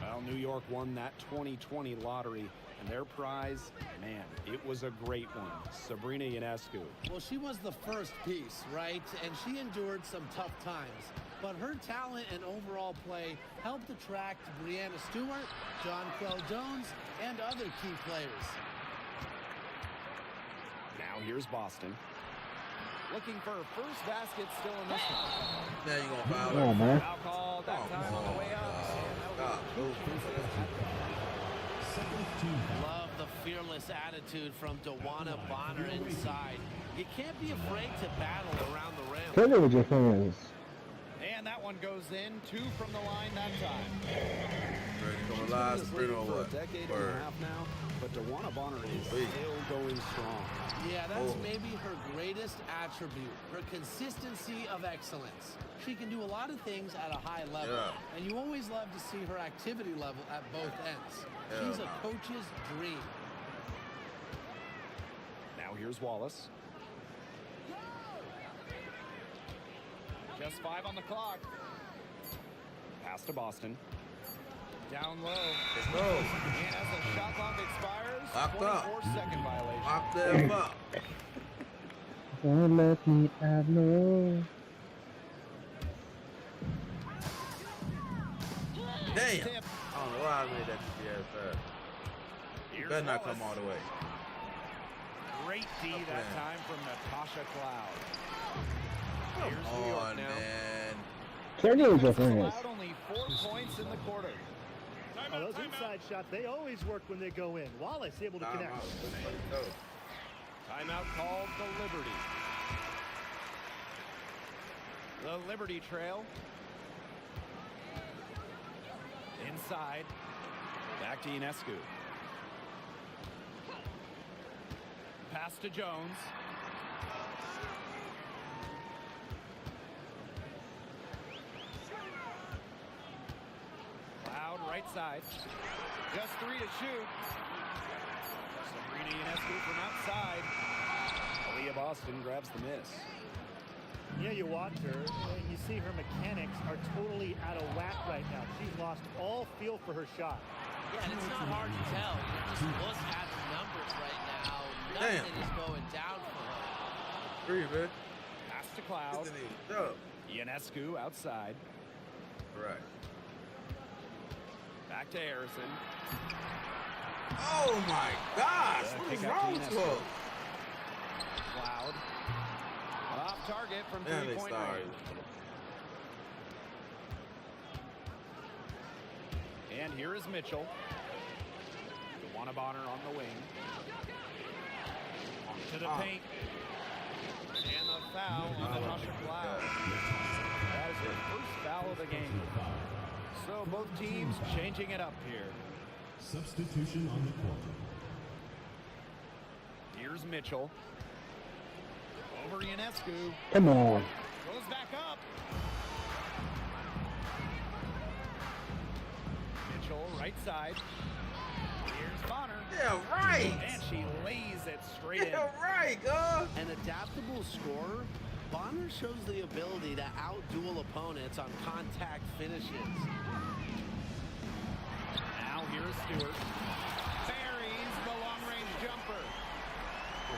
Well, New York won that 2020 lottery, and their prize, man, it was a great one. Sabrina Ionescu. Well, she was the first piece, right? And she endured some tough times. but her talent and overall play helped attract Brianna Stewart, John Quell Jones, and other key players. Now here's Boston. Looking for her first basket still in this one. Now you gonna foul Come on, her. man. Foul call that time on the way up. Second team foul. Love the fearless attitude from DeWanna Bonner inside. You can't be afraid to battle around the rim. Tell me what your friend is. And that one goes in, 2 from the line that time. From the last sprint or For what? a decade and Word. a half now, but DeWanna Bonner is Wait. still going strong. Yeah, that's Oh. maybe her greatest attribute, her consistency of excellence. She can do a lot of things at a high level, Yeah. and you always love to see her activity level at both ends. Yeah. She's a coach's dream. Now here's Wallace. Just 5 on the clock. Pass to Boston. Down low. Let's go. And as the shot clock expires, Locked up. 24-second violation. Lock them up. Don't let me out, no. Damn. Tip. I don't know why I made that GPS pass. You Here's better not come Wallace. all the way. Great D Up that there. time from Natasha Cloud. Come Here's New York on, now. man. Tell me what your Defense friend is. allowed only 4 points in the quarter. Oh, those inside shots, they always work when they go in. Wallace able to connect. Timeout called the Liberty. The Liberty trail. Inside. Back to Ionescu. Pass to Jones. Cloud right side. Just 3 to shoot. Sabrina Ionescu from outside. Aaliyah Boston grabs the miss. Yeah, you watch her, and you see her mechanics are totally out of whack right now. She's lost all feel for her shot. Yeah, and it's not hard to tell. You just look at the numbers right now. Nothing is going down for her. Free, man. Pass to Cloud. Up. Ionescu outside. Right. Back to Harrison. Oh my gosh! What is Pick up wrong to with Ionescu. you? Cloud. Off target from Damn, they 3-point started. range. And here is Mitchell. DeWanna Bonner on the wing. To the paint. And the foul on Natasha Cloud. That is her first foul of the game. So both teams changing it up here. Substitution on the court. Here's Mitchell. Over Ionescu. Come on. Goes back up. Mitchell, right side. Here's Bonner. Yeah, right. And she lays it straight in. Yeah, right, God. An adaptable scorer, Bonner shows the ability to outduel opponents on contact finishes. Now here's Stewart. Buries the long-range jumper.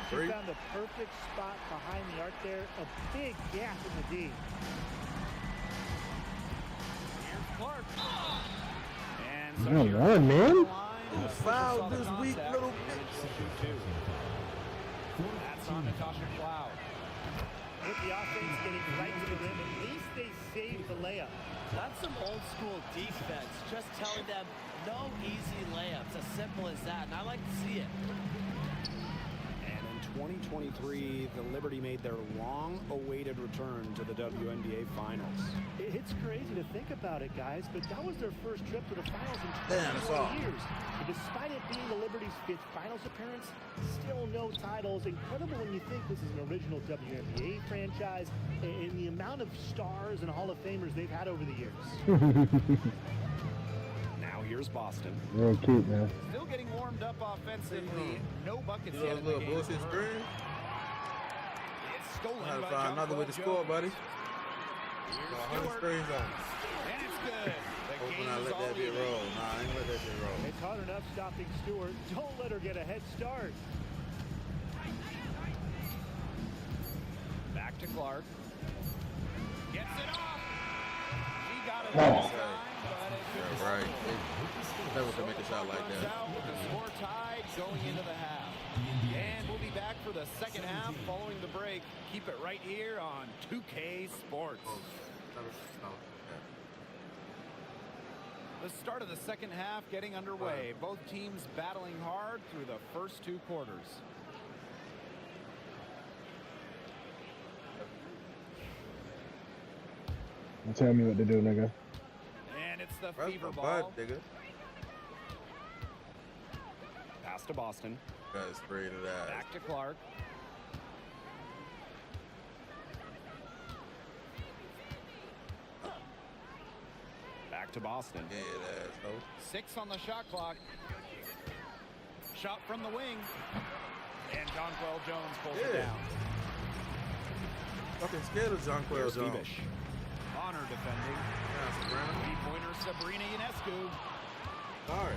She found the perfect spot behind the arc there. A big gap in the D. Here's Clark. And Come on, here's man. the line. Who fouled this weak Contact, little and bitch? she'll shoot 2. That's on Natasha Cloud. With the offense getting right to the rim, at least they saved the layup. That's some old school defense, just telling them no easy layups, as simple as that, and I like to see it. And in 2023, the Liberty made their long-awaited return to the WNBA Finals. It's crazy to think about it, guys, but that was their first trip to the finals in Damn, it's 20 all. years. And despite it being the Liberty's 5th finals appearance, still no titles. Incredible when you think this is an original WNBA franchise and the amount of stars and Hall of Famers they've had over the years. Now here's Boston. Real cute, man. Still getting warmed up offensively. No buckets You yet know, in little the game. bullshit for her. screen. It's stolen Gotta by find John another way to Paul score, Jones. buddy. Here's 100 Stewart. screens on. And it's good. The Hoping game I is let all that bit even. roll. Nah, I ain't let that shit roll. It's hard enough stopping Stewart. Don't let her get a head start. Back to Clark. Gets it off. got it No. this time, but it could Yeah, right. Never can make a shot like Runs that. out with the score tied going into the half. And we'll be back for the second half following the break. Keep it right here on 2K Sports. The start of the second half getting underway. Both teams battling hard through the first two quarters. Tell me what to do, nigga. And it's the That's fever my ball. butt, nigga. Pass to Boston. Guys sprayed it out. Back to Clark. Back to Boston. Yeah, asshole. 6 on the shot clock. Shot from the wing. And Jonquel Jones pulls it down. Fucking scared of Jonquel Jones. Bebish. Honor defending. Three-pointer Sabrina Ionescu. Sorry.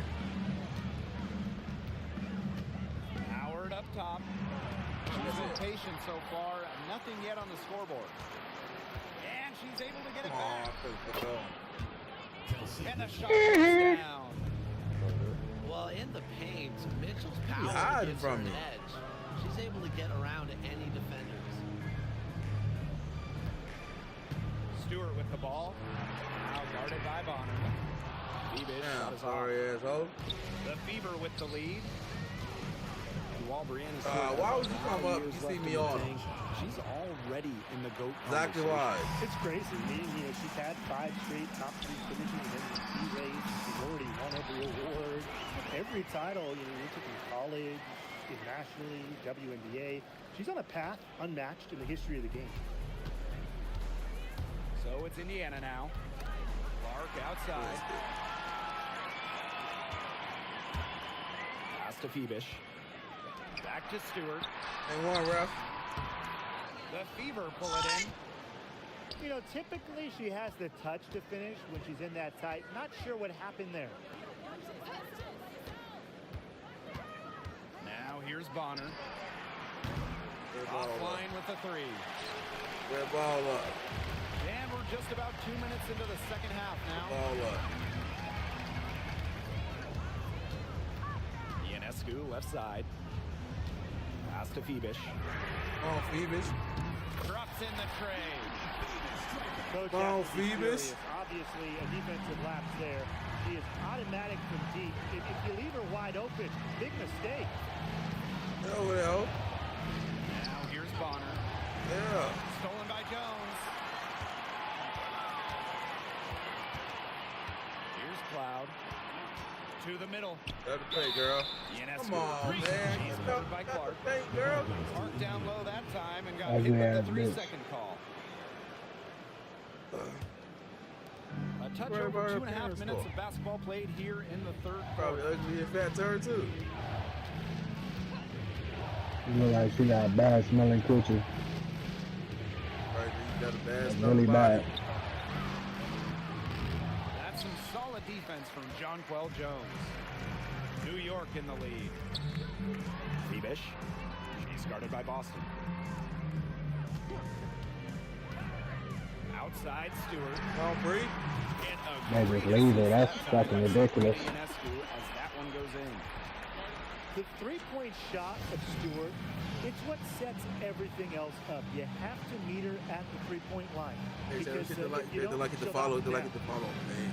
Howard up top. Presentation so far. Nothing yet on the scoreboard. And she's able to get it back. And the shot goes down. Well, in the paint, Mitchell's power hiding gives her from an me. edge. She's able to get around any defenders. Stewart with the ball. Now guarded by Bonner. Bebish shot is off. Sorry, asshole. The Fever with the lead. Why would you come up? You see me on him. She's already in the GOAT Exactly conversation. why. It's crazy. She's had 5 straight top 3 finishes in the MVP race. She's already won every award, every title. You took in college, nationally, WNBA. She's on a path unmatched in the history of the game. So it's Indiana now. Clark outside. Pass to Phoebish. Back to Stewart. And one ref. The Fever pull it in. Typically she has the touch to finish when she's in that tight. Not sure what happened there. Now here's Bonner. Offline with the 3. Red ball up. And we're just about 2 minutes into the second half now. Ball up. Ionescu left side. Pass to Phoebish. Oh, Phoebish. Drops in the tray. Coach Oh, has to be Phoebus. furious. Obviously, a defensive lapse there. She is automatic from deep. If you leave her wide open, big mistake. Oh, well. Now here's Bonner. Yeah. Stolen by Jones. Here's Cloud. To the middle. Got to play, girl. Ionescu. Come on, man. She's covered by Clark. Hey, girl. Clark down low that time and got Oh, hit yeah, with the 3 bitch. second call. A touch Where over are 2.5 parents minutes for? of basketball played here in the third Probably quarter. ugly and fat turd, too. You look like she got a bad smelling coochie. Right, you got a bad That's stomach really body. bad. That's some solid defense from Jonquel Jones. New York in the lead. Phoebish. She's guarded by Boston. Outside Stewart. Oh, free. They just leave her. That's fucking ridiculous. Ionescu as that one goes in. The three-point shot of Stewart, it's what sets everything else up. You have to meet her at the three-point line. They said Because, they like if you it don't, to she'll follow. knock They you like it down. to follow, man.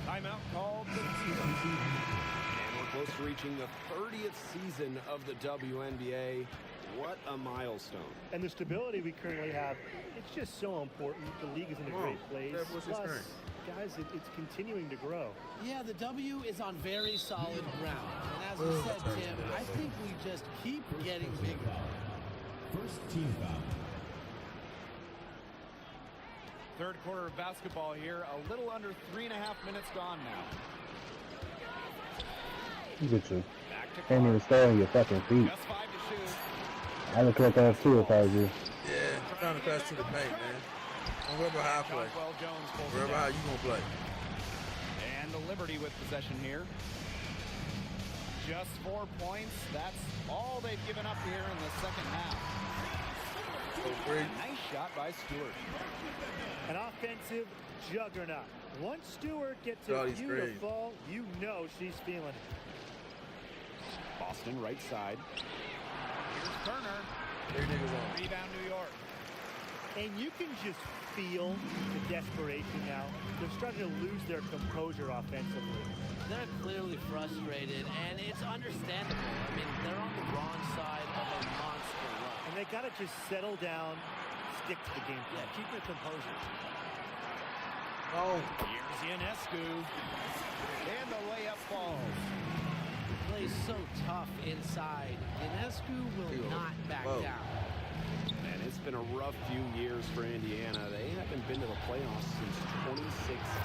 Timeout called for the Fever. And we're close to reaching the 30th season of the WNBA. What a milestone. And the stability we currently have, it's just so important. The league is in a Come on. great place. That was his Plus, turn. guys, it's continuing to grow. Yeah, the W is on very solid ground. And as we said, Tim, I think we just keep getting bigger. First team foul. Third quarter of basketball here. A little under 3.5 minutes gone now. Look at you. Back to Can't even stay on your fucking feet. Just 5 to shoot. I would click off too if I was you. Yeah, I'm trying to pass to the paint, man. Don't worry about how I play. Jonquel Jones pulls Worry it about how down. you gonna play. And the Liberty with possession here. Just 4 points. That's all they've given up here in the second half. So free. Nice shot by Stewart. An offensive juggernaut. Once Stewart gets Charlie a view to fall, you know she's feeling it. Boston right side. Here's Turner. Rebound New York. And you can just feel the desperation now. They're starting to lose their composure offensively. They're clearly frustrated, and it's understandable. I mean, they're on the wrong side of a monster run. And they got to just settle down, stick to the game. Yeah, keep their composure. Oh. Here's Ionescu. And the layup falls. Plays so tough inside. Ionescu will not back down. And it's been a rough few years for Indiana. They haven't been to the playoffs since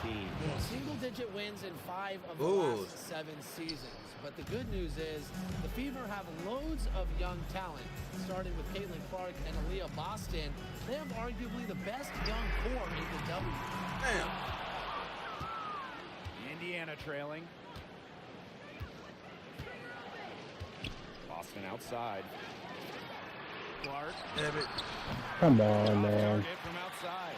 2016. Single-digit wins in 5 of the last 7 seasons. But the good news is the Fever have loads of young talent. Starting with Caitlin Clark and Aaliyah Boston, they have arguably the best young core in the W. Damn. Indiana trailing. Boston outside. Clark. Damn it. Come on, man. From outside.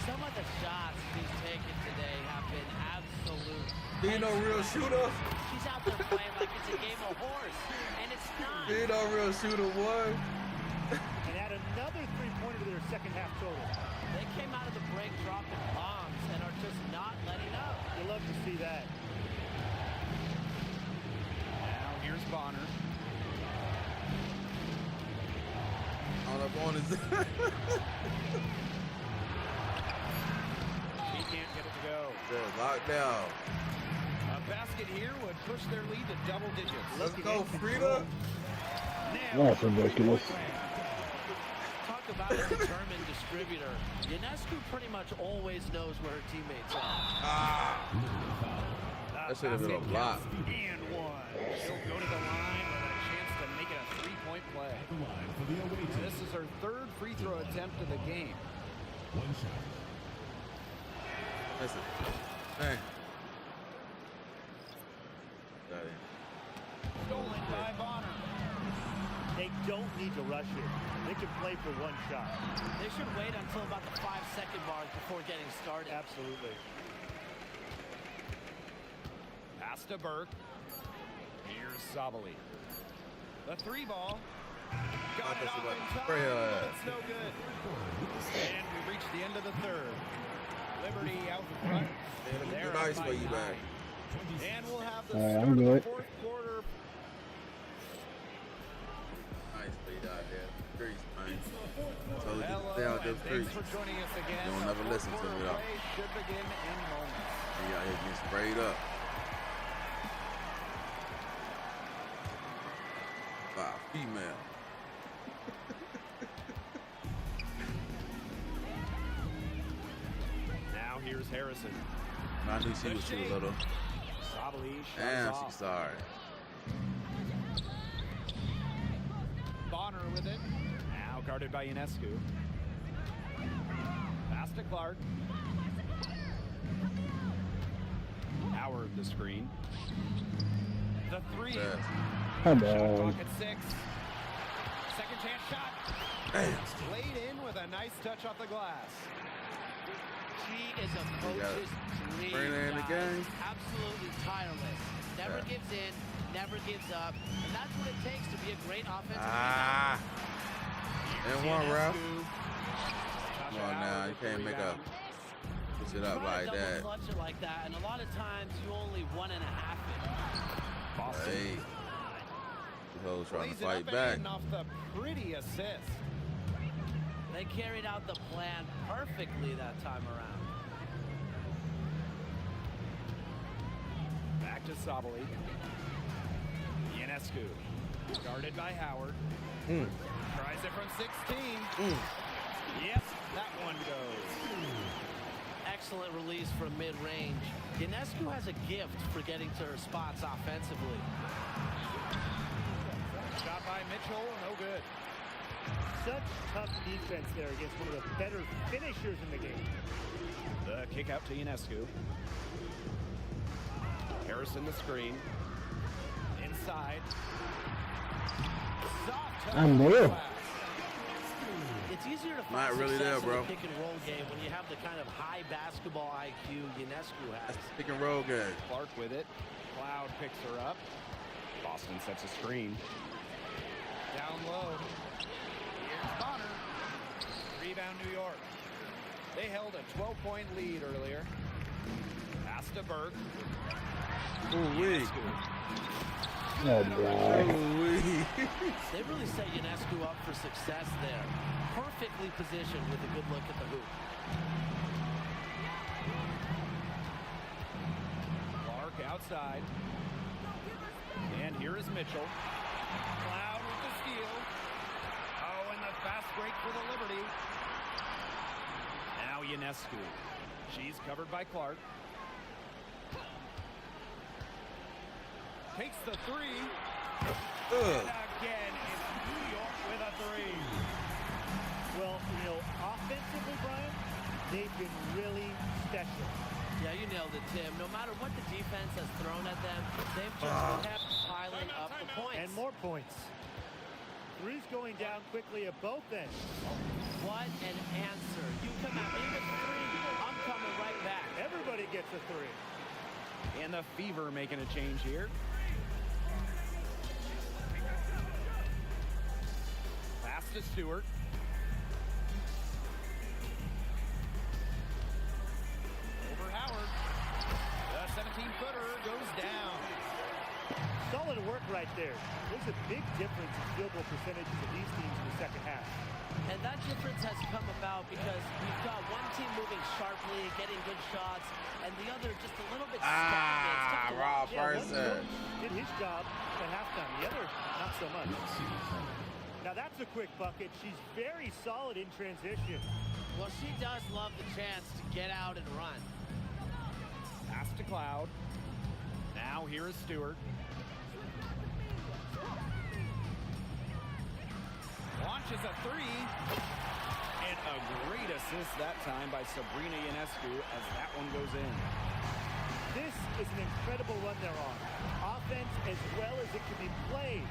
Some of the shots she's taken today have been absolute. He no real shooter. She's out there playing like it's a game of horse, and it's not. He no real shooter, boy. And add another three-pointer to their second half total. They came out of the break dropping bombs and are just not letting up. You love to see that. Now here's Bonner. All up on his. He can't get it to go. Lockdown. A basket here would push their lead to double digits. Let's go, Frida. That's ridiculous. Talk about a determined distributor. Ionescu pretty much always knows where her teammates are. That should have been a block. And one. She'll go to the line with a chance to make it a three-point play. This is her 3rd free throw attempt of the game. One shot. Listen. Hey. Got it. Stolen by Bonner. They don't need to rush it. They can play for one shot. They should wait until about the 5-second mark before getting started. Absolutely. Pass to Burke. Here's Sabali. The 3 ball. Got it off in time, but it's no good. And we reached the end of the 3rd. Liberty out front. They're nice for you, man. And we'll have the Alright, start I'm of the good. 4th quarter. Nice lead out there. Streets, man. So Hello, stay out and them thanks streets. for joining us again. Don't never listen to me, though. Should begin in moments. He out here getting sprayed up. By a female. Now here's Harrison. I knew she was too little. Sabali Damn, shots she's sorry. Bonner with it. Now guarded by Ionescu. Pass to Clark. Howard the screen. The 3. Come Shot on. clock at 6. Second chance shot. Damn. Laid in with a nice touch off the glass. She is a coach's dream. Bring the game. Absolutely tireless. Never gives in, never gives up. And that's what it takes to be a great offensive And one round. Come on now, you can't make a push it up like that. Clutch it like that, and a lot of times you only 1.5 it. Hey. The hoes trying to Plays it fight up back. and in off the pretty assist. They carried out the plan perfectly that time around. Back to Sabali. Ionescu. Guarded by Howard. Tries it from 16. Yep, that one goes. Excellent release from mid-range. Ionescu has a gift for getting to her spots offensively. Shot by Mitchell, no good. Such tough defense there against one of the better finishers in the game. The kick out to Ionescu. Harrison the screen. Inside. Soft touch. I'm there. It's easy easier to Not find really success there, bro. in the pick and roll game when you have the kind of high basketball IQ Ionescu has. Pick and roll game. Clark with it. Cloud picks her up. Boston sets a screen. Down low. Here's Bonner. Rebound New York. They held a 12-point lead earlier. Pass to Burke. Ooh-wee. Oh, boy. They really set Ionescu up for success there. Perfectly positioned with a good look at the hoop. Clark outside. And here is Mitchell. Cloud with the steal. Oh, and the fast break for the Liberty. Now Ionescu. She's covered by Clark. Takes the three. And again, it's New York with a three. Well, you know, offensively, Brian, they've been really special. Yeah, you nailed it, Tim. No matter what the defense has thrown at them, they've just kept piling up the points. And more points. Three's going down quickly at both ends. What an answer. You come at me with a three, I'm coming right back. Everybody gets a three. And the Fever making a change here. Pass to Stewart. Over Howard. The 17-footer goes down. Solid work right there. There's a big difference in field goal percentages of these teams in the second half. And that difference has come about because we've got one team moving sharply, getting good shots, and the other just a little bit stagnant. Raw person. Did his job at halftime. The other, not so much. Now that's a quick bucket. She's very solid in transition. Well, she does love the chance to get out and run. Pass to Cloud. Now here is Stewart. Launches a three. And a great assist that time by Sabrina Ionescu as that one goes in. This is an incredible run they're on. Offense as well as it can be played.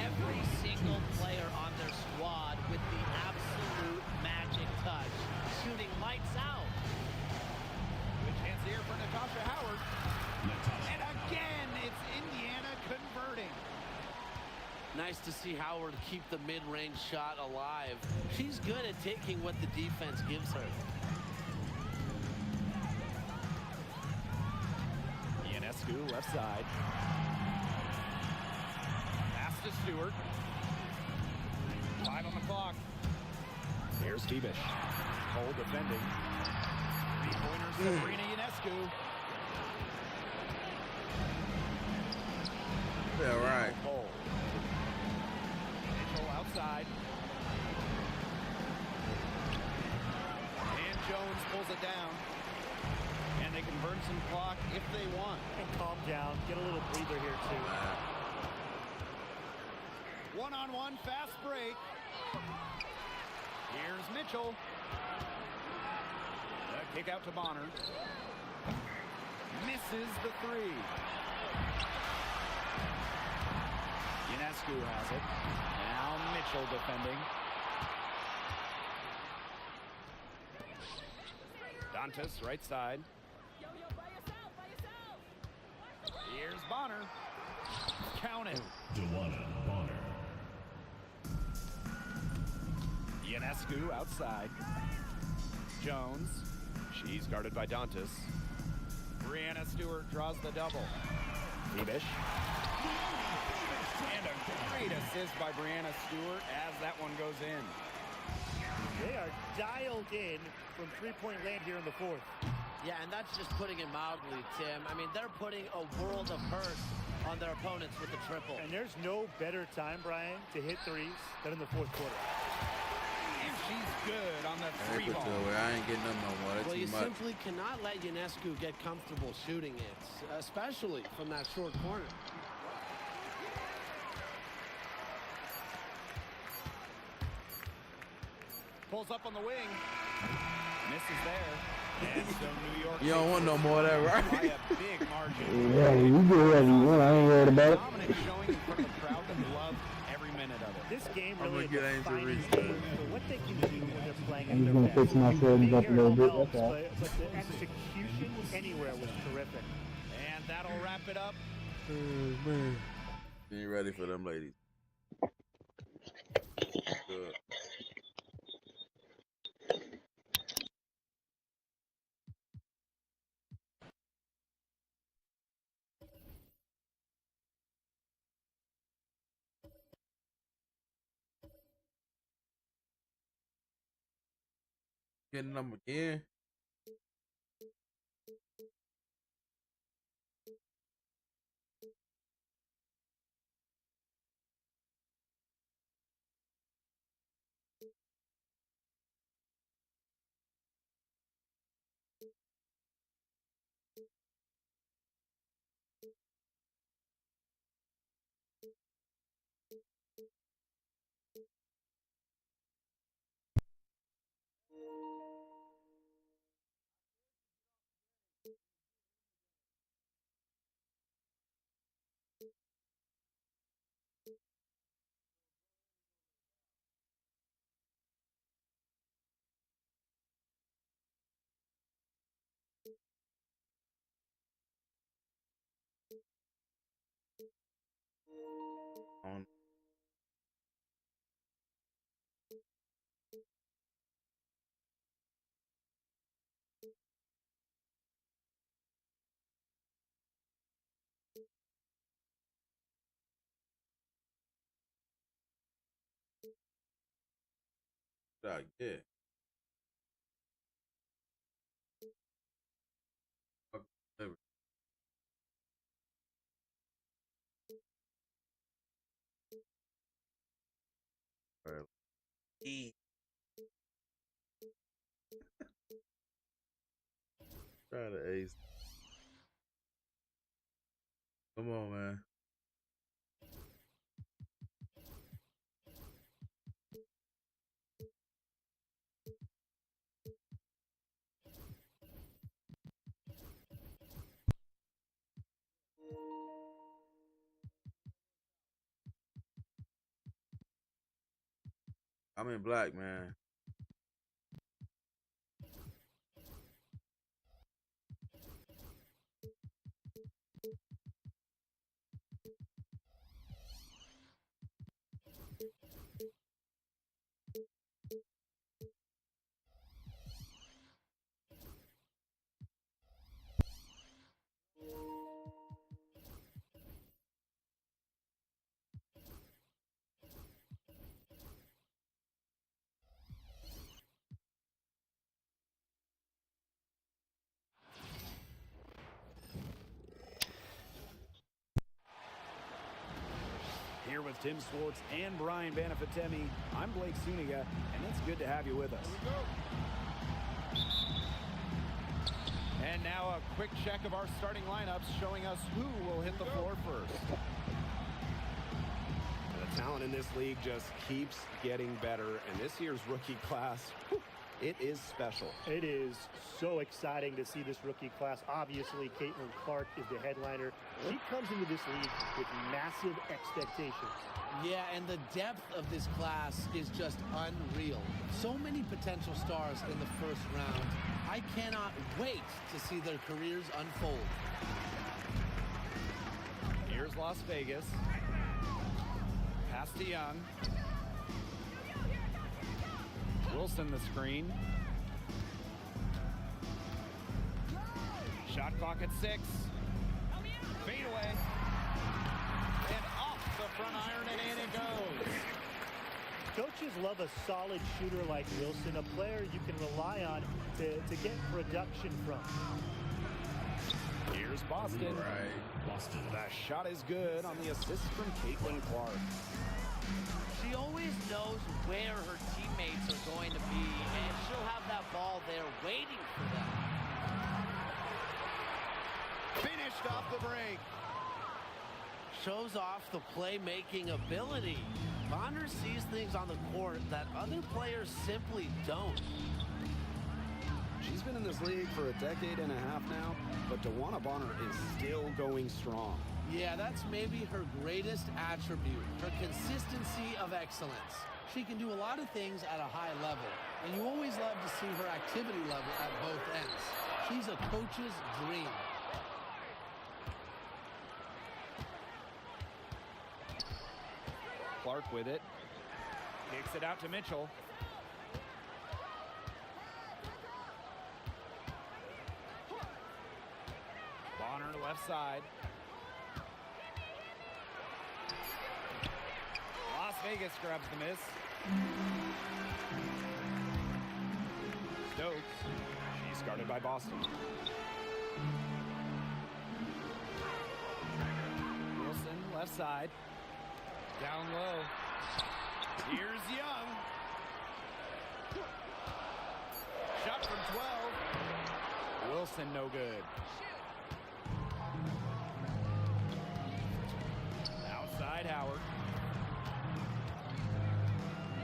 Every single player on their squad with the absolute magic touch. Shooting lights out. Good chance here for Natasha Howard. And again, it's Indiana converting. Nice to see Howard keep the mid-range shot alive. She's good at taking what the defense gives her. Ionescu left side. Pass to Stewart. 5 on the clock. Here's Febish. Cole defending. Three-pointer Sabrina Ionescu. Yeah, right. Cole. Mitchell outside. And Jones pulls it down. And they can burn some clock if they want. And calm down. Get a little breather here, too. One-on-one fast break. Here's Mitchell. The kick out to Bonner. Misses the three. Ionescu has it. Now Mitchell defending. Dantas right side. Here's Bonner. Count it. Joanna Bonner. Ionescu outside. Jones. She's guarded by Dantas. Brianna Stewart draws the double. Febish. And a great assist by Brianna Stewart as that one goes in. They are dialed in from three-point land here in the fourth. Yeah, and that's just putting it mildly, Tim. I mean, they're putting a world of hurt on their opponents with the triple. And there's no better time, Brian, to hit threes than in the fourth quarter. And she's good on the three ball. I ain't getting them no more. That's well, you too much. simply cannot let Ionescu get comfortable shooting it, especially from that short corner. Pulls up on the wing. Misses there. And so New York. You don't want no more of that, right? By a big margin. Yeah, you do whatever you want. I ain't worried about it. Dominant showing in front of a crowd that love every minute of it. This this game I'm really gonna a get Angel defining Reese. game for what they can do when they're playing I'm at gonna their fix best. my settings up a Being little here bit. helps, That's all. but the execution anywhere was terrific. And that'll wrap it up. Man. You ready for them ladies? Good. Getting them again. On. Yeah. Try to ace. Come on, man. I'm in black, man. Here with Tim Swartz and Brian Banafitemi, I'm Blake Suniga, and it's good to have you with us. And now a quick check of our starting lineups showing us who will hit the floor first. The talent in this league just keeps getting better, and this year's rookie class, it is special. It is so exciting to see this rookie class. Obviously, Caitlin Clark is the headliner. She comes into this league with massive expectations. Yeah, and the depth of this class is just unreal. So many potential stars in the first round. I cannot wait to see their careers unfold. Here's Las Vegas. Pass to Young. Wilson the screen. Shot clock at 6. Fade away. And off the front iron and in it goes. Coaches love a solid shooter like Wilson, a player you can rely on to get production from. Here's Boston. Right. Boston. The shot is good on the assist from Caitlin Clark. She always knows where her teammates are going to be, and she'll have that ball there waiting for them. Finished off the break. Shows off the playmaking ability. Bonner sees things on the court that other players simply don't. She's been in this league for a decade and a half now, but DeWanna Bonner is still going strong. Yeah, that's maybe her greatest attribute, her consistency of excellence. She can do a lot of things at a high level, and you always love to see her activity level at both ends. She's a coach's dream. Clark with it. Kicks it out to Mitchell. Bonner left side. Las Vegas grabs the miss. Stokes. She's guarded by Boston. Wilson left side. Down low. Here's Young. Shot from 12. Wilson no good. Outside Howard.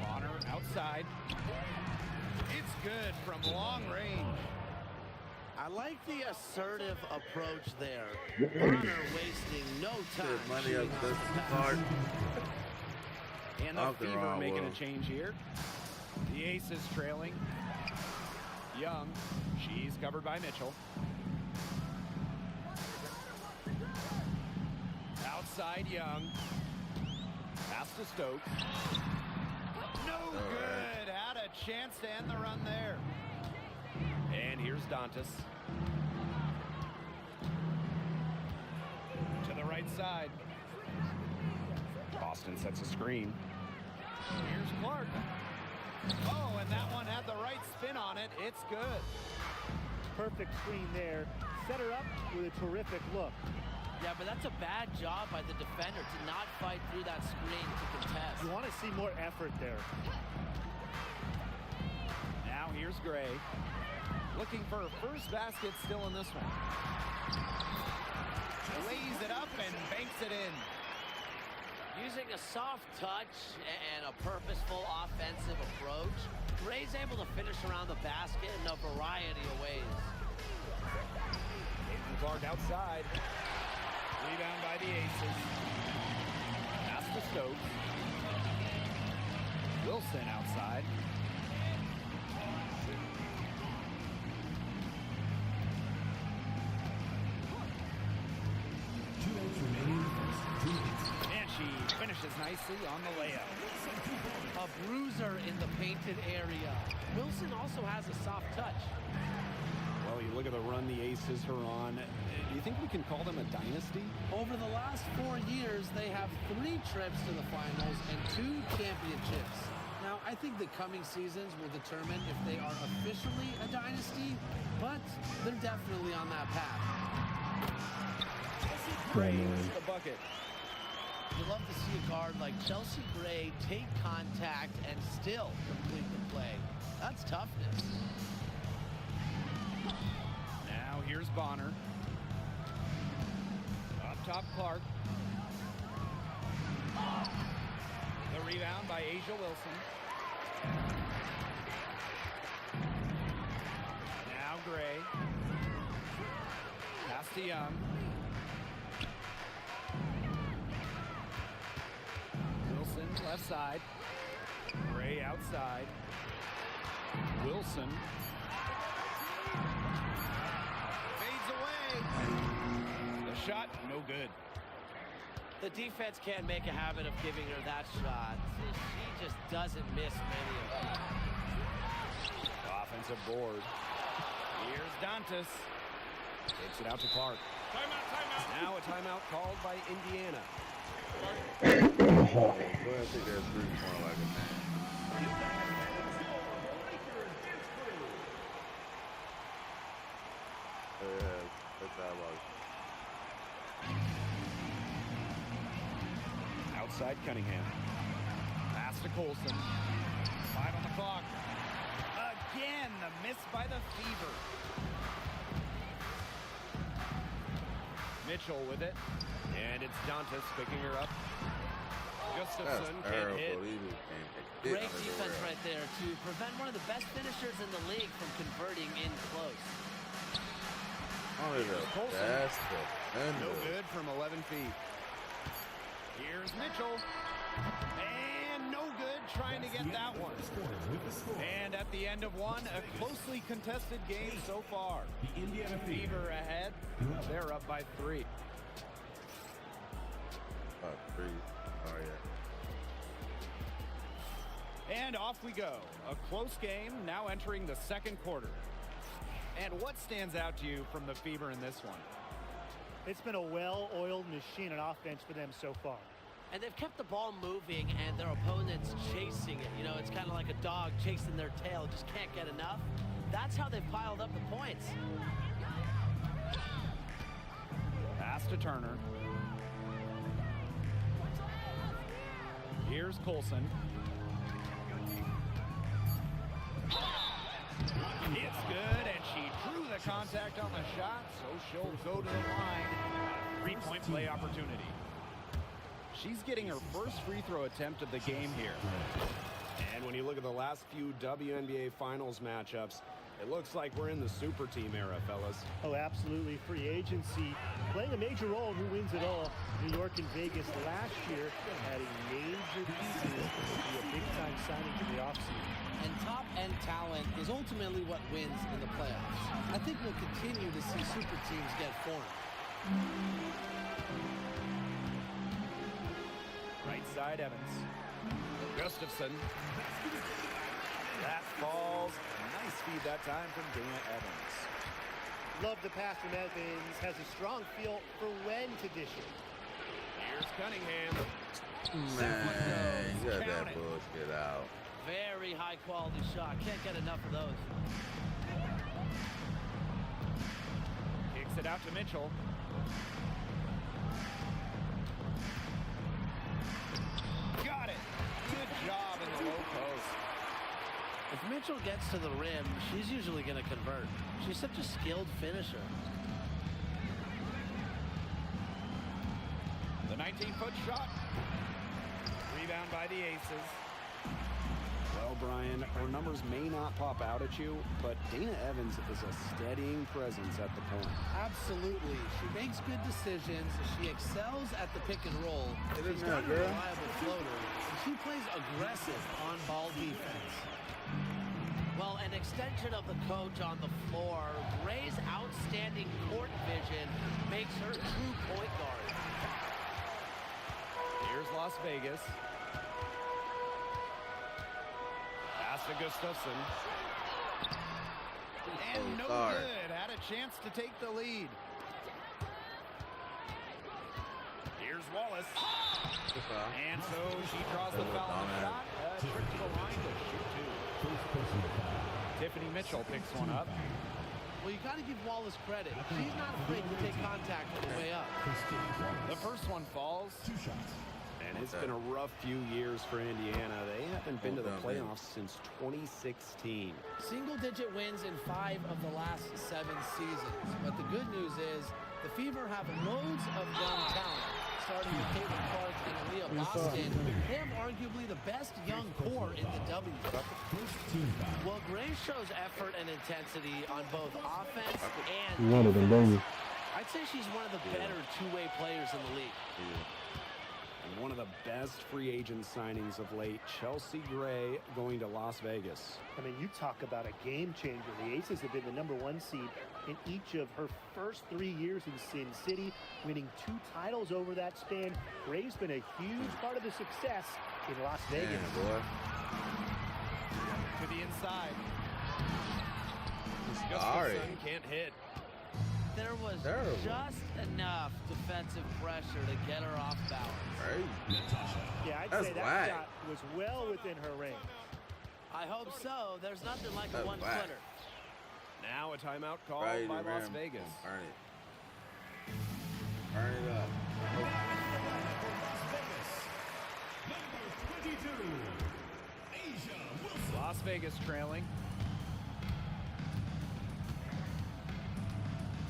Bonner outside. It's good from long range. I like the assertive approach there. Bonner wasting no time. Money up this card. And the Fever making a change here. The Ace is trailing. Young. She's covered by Mitchell. Outside Young. Pass to Stokes. No good. Had a chance to end the run there. And here's Dantas. To the right side. Boston sets a screen. Here's Clark. Oh, and that one had the right spin on it. It's good. Perfect screen there. Set her up with a terrific look. Yeah, but that's a bad job by the defender to not fight through that screen to contest. You want to see more effort there. Now here's Gray. Looking for her first basket still in this one. Lays it up and banks it in. Using a soft touch and a purposeful offensive approach, Gray's able to finish around the basket in a variety of ways. Aiden Clark outside. Rebound by the Aces. Pass to Stokes. Wilson outside. And she finishes nicely on the layup. A bruiser in the painted area. Wilson also has a soft touch. Well, you look at the run the Aces are on. Do you think we can call them a dynasty? Over the last 4 years, they have 3 trips to the finals and 2 championships. Now, I think the coming seasons will determine if they are officially a dynasty, but they're definitely on that path. Gray's the bucket. You love to see a guard like Chelsea Gray take contact and still complete the play. That's toughness. Now here's Bonner. Up top Clark. The rebound by Asia Wilson. Now Gray. Pass to Young. Wilson left side. Gray outside. Wilson. Fades away. The shot, no good. The defense can't make a habit of giving her that shot. She just doesn't miss many of them. Offensive board. Here's Dantas. Takes it out to Clark. Timeout, timeout. Now a timeout called by Indiana. Go ahead and take that 3-point like a man. That's how I like it. Outside Cunningham. Pass to Colson. 5 on the clock. Again, the miss by the Fever. Mitchell with it. And it's Dantas picking her up. Gustafson can't hit. Great defense right there to prevent one of the best finishers in the league from converting in close. Only the best defender. No good from 11 feet. Here's Mitchell. And no good trying to get that one. And at the end of one, a closely contested game so far. The Indiana Fever ahead. They're up by 3. Oh, yeah. And off we go. A close game now entering the second quarter. And what stands out to you from the Fever in this one? It's been a well-oiled machine on offense for them so far. And they've kept the ball moving and their opponents chasing it. You know, it's kind of like a dog chasing their tail, just can't get enough. That's how they've piled up the points. Pass to Turner. Here's Colson. It's good, and she drew the contact on the shot, so she'll go to the line. 3-point play opportunity. She's getting her first free throw attempt of the game here. And when you look at the last few WNBA Finals matchups, it looks like we're in the super team era, fellas. Oh, absolutely. Free agency playing a major role in who wins it all. New York and Vegas last year adding major pieces to be a big-time signing for the offseason. And top-end talent is ultimately what wins in the playoffs. I think we'll continue to see super teams get formed. Right side, Evans. Gustafson. That falls. Nice feed that time from Dana Evans. Love the pass from Evans. Has a strong feel for when to dish it. Here's Cunningham. Man, you got that bullshit out. Very high-quality shot. Can't get enough of those. Kicks it out to Mitchell. Got it. Good job in the low post. If Mitchell gets to the rim, she's usually going to convert. She's such a skilled finisher. The 19-foot shot. Rebound by the Aces. Well, Brian, her numbers may not pop out at you, but Dana Evans is a steadying presence at the point. Absolutely. She makes good decisions. She excels at the pick and roll. She's got a girl. reliable floater. And she plays aggressive on-ball defense. Well, an extension of the coach on the floor, Gray's outstanding court vision makes her true point guard. Here's Las Vegas. Pass to Gustafson. And no good. Had a chance to take the lead. Here's Wallace. And so she draws the foul on the shot. Trip to the line to shoot 2. Tiffany Mitchell picks one up. Well, you got to give Wallace credit. She's not afraid to take contact on the way up. The first one falls. 2 shots. And it's been a rough few years for Indiana. They haven't been to the playoffs since 2016. Single-digit wins in 5 of the last 7 seasons. But the good news is the Fever have loads of young talent. Starting with Caitlin Clark and Aaliyah Boston, they have arguably the best young core in the W. Well, Gray shows effort and intensity on both offense and one of them, baby. I'd say she's one of the better two-way players in the league. And one of the best free agent signings of late, Chelsea Gray going to Las Vegas. I mean, you talk about a game changer. The Aces have been the #1 seed in each of her first 3 years in Sin City, winning 2 titles over that span. Gray's been a huge part of the success in Las Vegas. Yeah, boy. To the inside. Sorry. Gustafson can't hit. There was just enough defensive pressure to get her off balance. Right. Yeah, I'd That's say that whack. shot was well within her range. I hope so. There's nothing like That's a one whack. footer. Now a timeout called Right, by Las rim. Vegas. Burn it. Burn it up. Las Vegas trailing.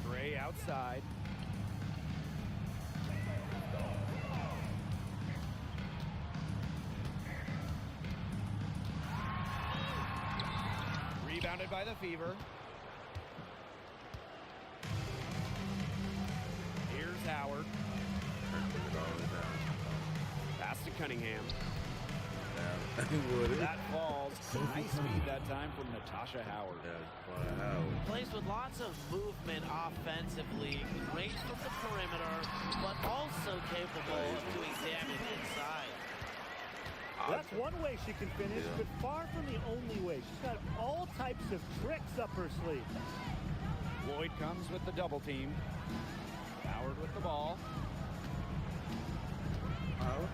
Gray outside. Rebounded by the Fever. pass to Cunningham. That falls. Nice speed that time from Natasha Howard. Plays with lots of movement offensively, great from the perimeter, but also capable of doing damage inside. That's one way she can finish, but far from the only way. She's got all types of tricks up her sleeve. Lloyd comes with the double team. Howard with the ball. Her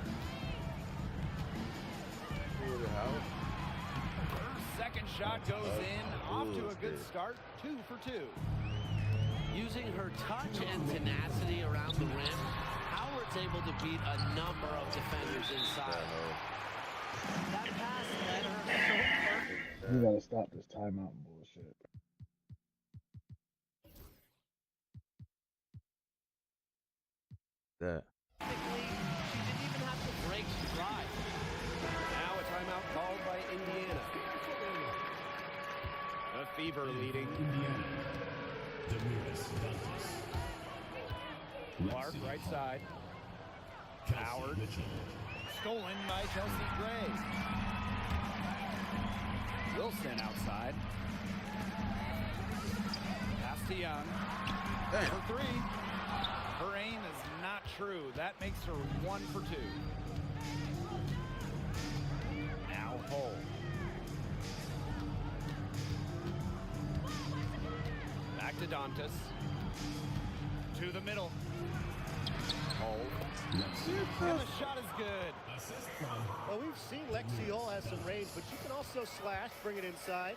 second shot goes in, off to a good start, 2 for 2. Using her touch and tenacity around the rim, Howard's able to beat a number of defenders inside. That pass led her so perfect. You gotta stop this timeout bullshit. That. She didn't even have to break stride. Now a timeout called by Indiana. The Fever leading. Indiana. Damiris Dantas. Clark right side. Howard. Stolen by Chelsea Gray. Wilson outside. Pass to Young. For 3. Her aim is not true. That makes her 1 for 2. Now Hull. Back to Dantas. To the middle. Hull. And the shot is good. Well, we've seen Lexi Hull has some range, but she can also slash, bring it inside.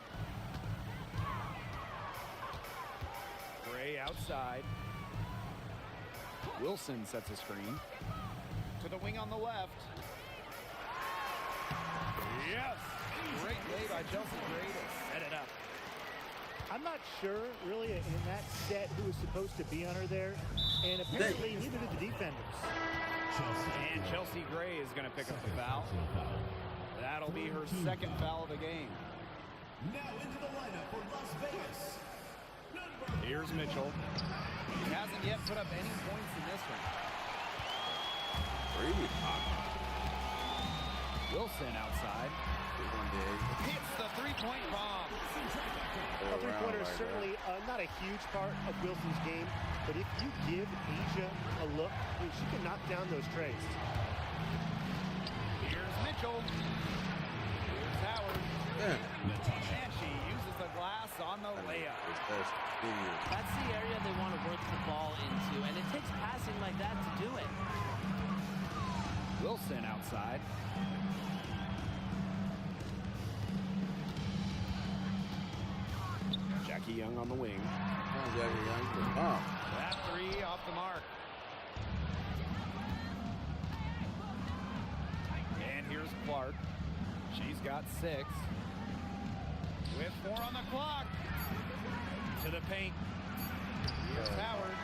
Gray outside. Wilson sets a screen. To the wing on the left. Yes! Great play by Chelsea Gray to set it up. I'm not sure, really, in that set who was supposed to be on her there, and apparently neither did the defenders. And Chelsea Gray is going to pick up the foul. That'll be her second foul of the game. Now into the lineup for Las Vegas. Here's Mitchell. He hasn't yet put up any points in this one. Wilson outside. Hits the three-point bomb. A three-pointer is certainly not a huge part of Wilson's game, but if you give Asia a look, she can knock down those trays. Here's Mitchell. Here's Howard. And she uses the glass on the layup. That's the area they want to work the ball into, and it takes passing like that to do it. Wilson outside. Jackie Young on the wing. That 3 off the mark. And here's Clark. She's got 6. With 4 on the clock. To the paint. Here's Howard.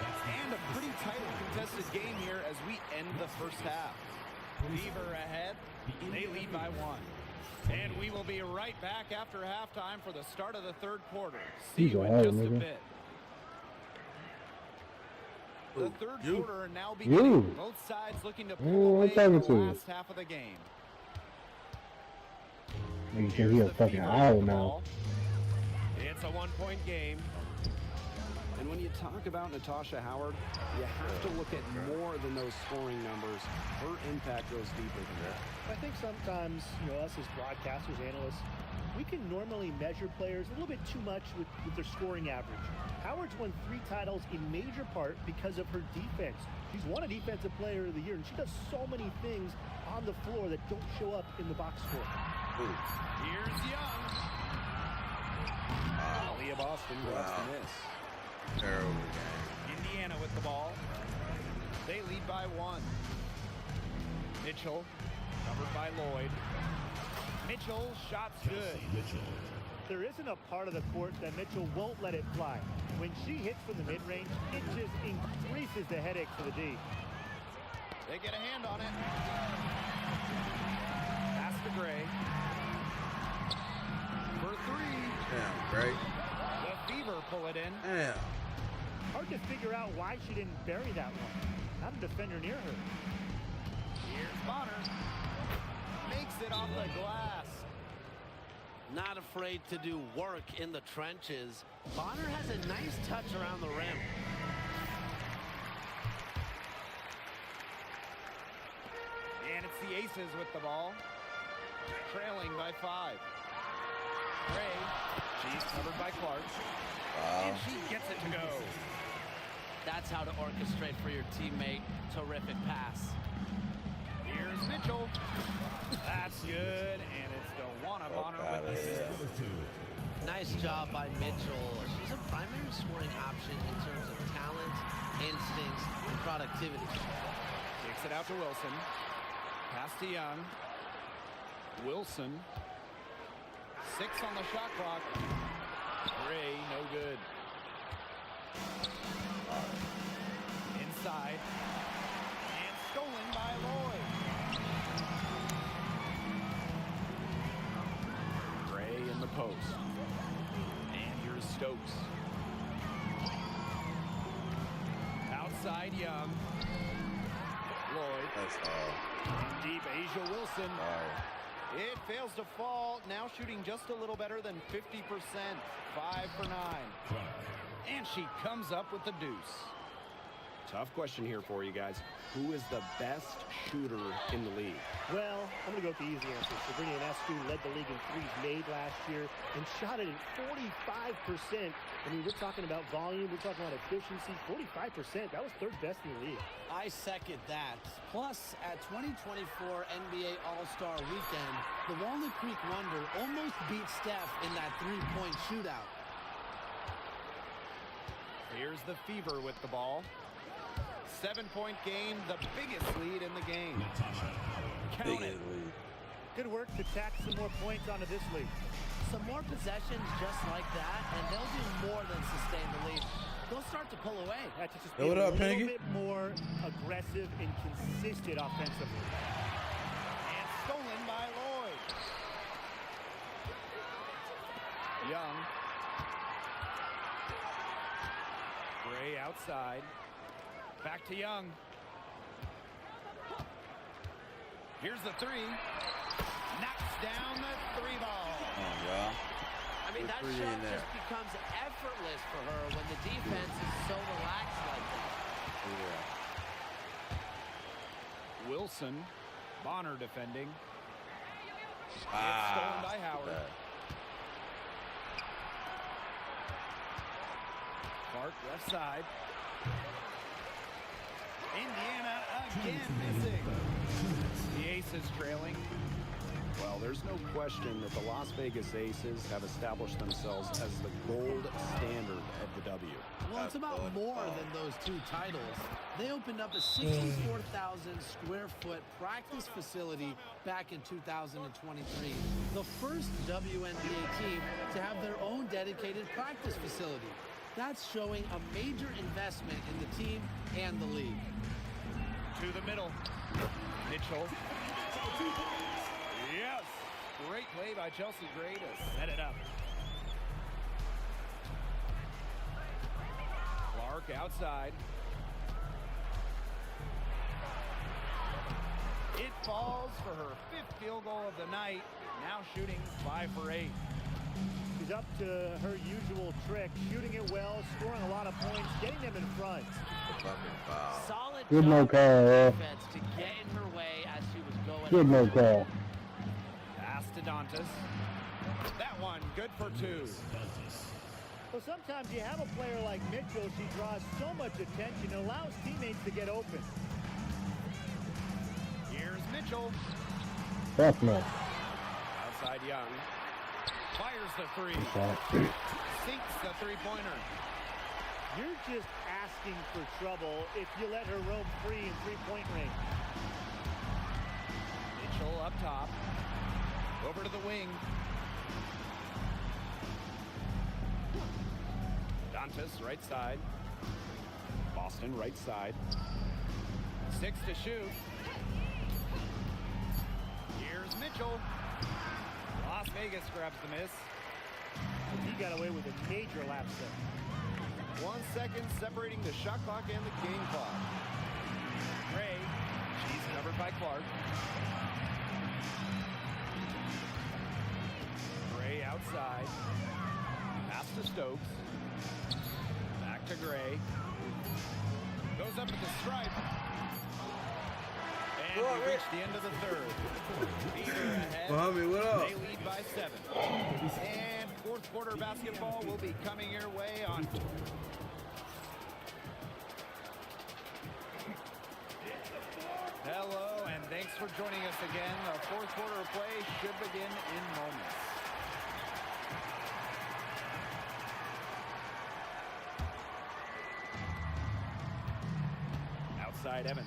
And a pretty tightly contested game here as we end the first half. Fever ahead. They lead by 1. And we will be right back after halftime for the start of the third quarter. See you in just a bit. The third quarter now beginning. Both sides looking to pull away in the last half of the game. You can hear a fucking owl now. It's a 1-point game. And when you talk about Natasha Howard, you have to look at more than those scoring numbers. Her impact goes deeper than that. I think sometimes, us as broadcasters, analysts, we can normally measure players a little bit too much with their scoring average. Howard's won 3 titles in major part because of her defense. She's won a Defensive Player of the Year, and she does so many things on the floor that don't show up in the box score. Here's Young. Leah Boston drops the miss. Terrible game. Indiana with the ball. They lead by 1. Mitchell, covered by Lloyd. Mitchell, shots good. There isn't a part of the court that Mitchell won't let it fly. When she hits from the mid-range, it just increases the headache for the D. They get a hand on it. Pass to Gray. For 3. Damn, Gray. The Fever pull it in. Damn. Hard to figure out why she didn't bury that one. Not a defender near her. Here's off the glass. Not afraid to do work in the trenches. Bonner has a nice touch around the rim. And it's the Aces with the ball. Trailing by 5. Gray. She's covered by Clark. And she gets it to go. That's how to orchestrate for your teammate. Terrific pass. Here's Mitchell. That's good, and it's DeWanna Bonner with the assist. Nice job by Mitchell. She's a primary scoring option in terms of talent, instincts, and productivity. Kicks it out to Wilson. Pass to Young. Wilson. 6 on the shot clock. Gray, no good. Inside. And stolen by Lloyd. Gray in the post. And here's Stokes. Outside Young. Lloyd. That's Deep Asia Wilson. It fails to fall. Now shooting just a little better than 50%. 5 for 9. And she comes up with the deuce. Tough question here for you guys. Who is the best shooter in the league? Well, I'm going to go with the easy answer. Sabrina Ionescu led the league in threes made last year and shot it at 45%. I mean, we're talking about volume. We're talking about efficiency. 45%. That was third best in the league. I second that. Plus, at 2024 NBA All-Star Weekend, the Walnut Creek Wonder almost beat Steph in that three-point shootout. Here's the Fever with the ball. 7-point game, the biggest lead in the game. Count it. Good work to tack some more points onto this lead. Some more possessions just like that, and they'll do more than sustain the lead. They'll start to pull away. That's just Hey, what up, a little Pinky? bit more aggressive and consistent offensively. And stolen by Lloyd. Young. Gray outside. Back to Young. Here's the 3. Knocks down the 3 ball. Oh, yeah. I mean, that shot just becomes effortless for her when the defense is so relaxed like that. Wilson. Bonner defending. It's Ah, stolen by Howard. Clark left side. Indiana again missing. The Aces trailing. Well, there's no question that the Las Vegas Aces have established themselves as the gold standard of the W. Well, it's about more than those 2 titles. They opened up a 64,000 square foot practice facility back in 2023. The first WNBA team to have their own dedicated practice facility. That's showing a major investment in the team and the league. To the middle. Mitchell. Yes! Great play by Chelsea Gray to set it up. Clark outside. It falls for her 5th field goal of the night. Now shooting 5 for 8. She's up to her usual trick, shooting it well, scoring a lot of points, getting them in front. Solid Good no job call, defense to get in her way as she was going. Good no call. Pass to Dantas. That one good for 2. Well, sometimes you have a player like Mitchell, she draws so much attention, and allows teammates to get open. Here's Mitchell. That's no. Outside Young. Fires the 3. Sinks the 3-pointer. You're just asking for trouble if you let her roam free in 3-point range. Mitchell up top. Over to the wing. Dantas right side. Boston right side. 6 to shoot. Here's Mitchell. Las Vegas grabs the miss. He got away with a major lapse there. 1 second separating the shot clock and the game clock. Gray, she's covered by Clark. to Stokes. Back to Gray. Goes up at the stripe. And we reach the end of the third. Fever ahead. Muhammad, what up? They lead by 7. And fourth quarter basketball will be coming your way on. Hello, and thanks for joining us again. The fourth quarter of play should begin in moments. Outside Evans.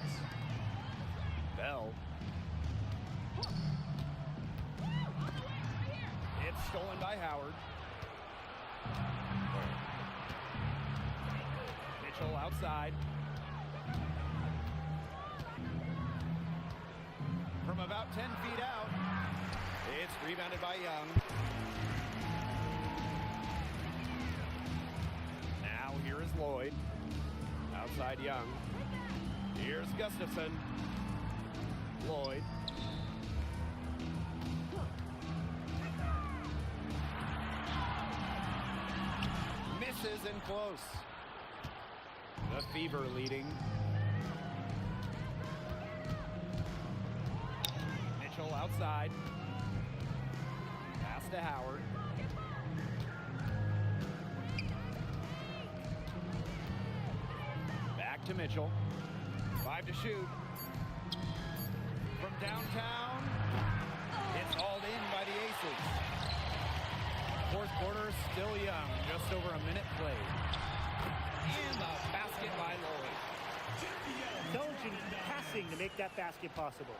Bell. It's stolen by Howard. Mitchell outside. From about 10 feet out, it's rebounded by Young. Now here is Lloyd. Outside Young. Here's Gustafson. Lloyd. Misses and close. The Fever leading. Mitchell outside. Pass to Howard. Back to Mitchell. 5 to shoot. From downtown, it's hauled in by the Aces. Fourth quarter, still young, just over a minute played. And the basket by Lloyd. Intelligent passing to make that basket possible.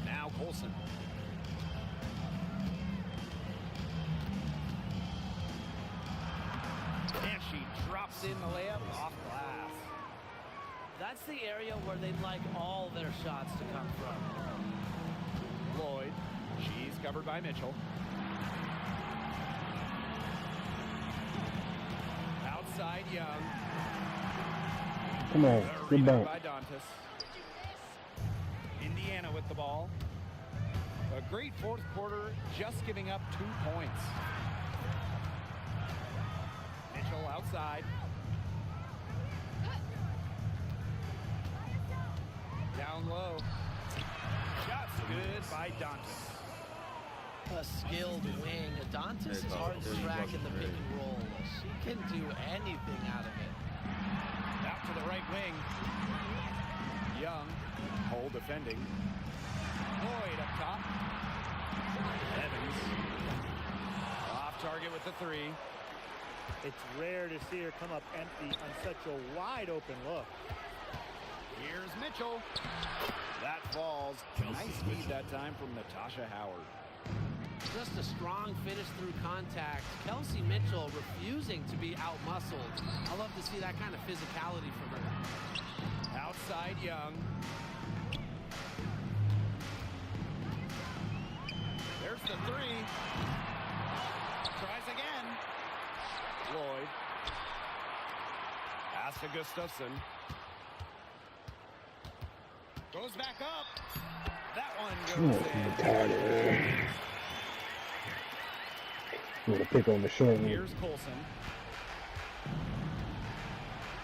Now Colson. And she drops in the layup off glass. That's the area where they'd like all their shots to come from. Lloyd. She's covered by Mitchell. Outside Young. Come on, good Rebound ball. by Dantas. Indiana with the ball. A great fourth quarter, just giving up 2 points. Mitchell outside. Down low. Shots good by Dantas. A skilled wing. Dantas is hard to track in the pick and roll. She can do anything out of it. Out to the right wing. Young. Hole defending. Lloyd up top. Evans. Off target with the 3. It's rare to see her come up empty on such a wide open look. Here's Mitchell. That falls. Nice feed that time from Natasha Howard. Just a strong finish through contact. Kelsey Mitchell refusing to be out-muscled. I love to see that kind of physicality from her. Outside Young. There's the 3. Tries again. Lloyd. Pass to Gustafson. Goes back up. That one goes in. I'm gonna pick on the short one. Here's Colson.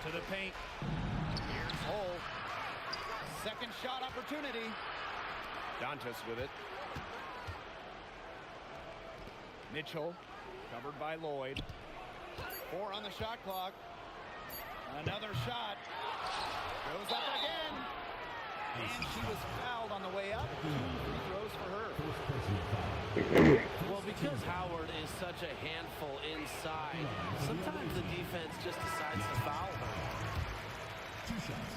To the paint. Here's Hole. Second shot opportunity. Dantas with it. Mitchell, covered by Lloyd. 4 on the shot clock. Another shot. Goes up again. And she was fouled on the way up. 2 free throws for her. Well, because Howard is such a handful inside, sometimes the defense just decides to foul her. 2 shots.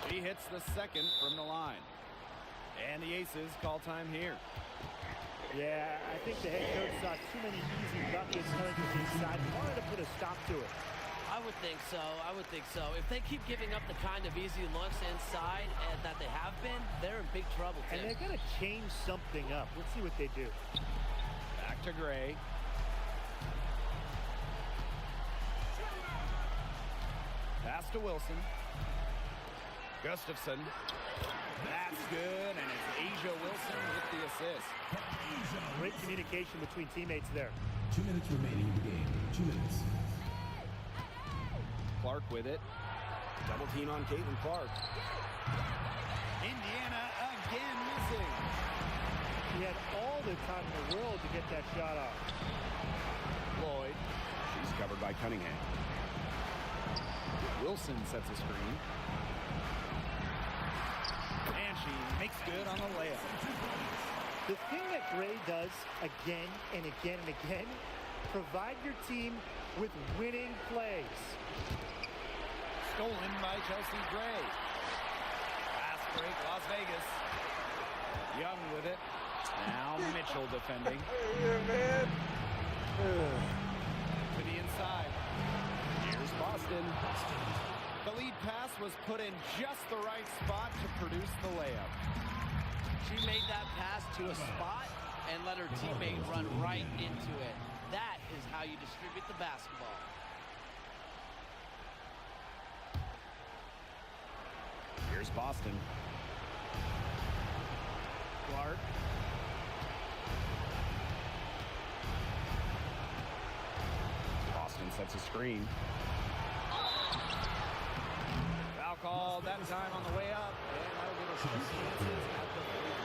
She hits the second from the line. And the Aces call time here. Yeah, I think the head coach saw too many easy buckets coming from inside. He wanted to put a stop to it. I would think so. I would think so. If they keep giving up the kind of easy looks inside that they have been, they're in big trouble, Tim. And they're going to change something up. Let's see what they do. Back to Gray. Pass to Wilson. Gustafson. That's good, and it's Asia Wilson with the assist. Great communication between teammates there. 2 minutes remaining in the game. 2 minutes. Clark with it. Double team on Caitlin Clark. Indiana again missing. He had all the time in the world to get that shot off. Lloyd. She's covered by Cunningham. Wilson sets a screen. And she makes good on the layup. The thing that Gray does again and again and again, provide your team with winning plays. Stolen by Chelsea Gray. Fast break, Las Vegas. Young with it. Now Mitchell defending. Yeah, man. To the inside. Here's Boston. The lead pass was put in just the right spot to produce the layup. She made that pass to a spot and let her teammate run right into it. That is how you distribute the basketball. Here's Boston. Clark. Boston sets a screen. Foul called that time on the way up. And that'll give us two chances at the free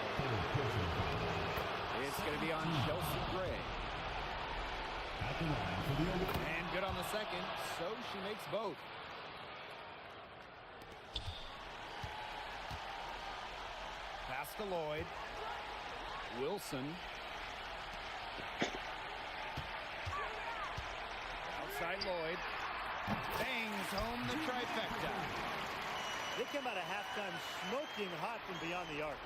throw. It's going to be on Chelsea Gray. And good on the second, so she makes both. Pass to Lloyd. Wilson. Outside Lloyd. Bangs home the trifecta. They come out of halftime smoking hot from beyond the arc.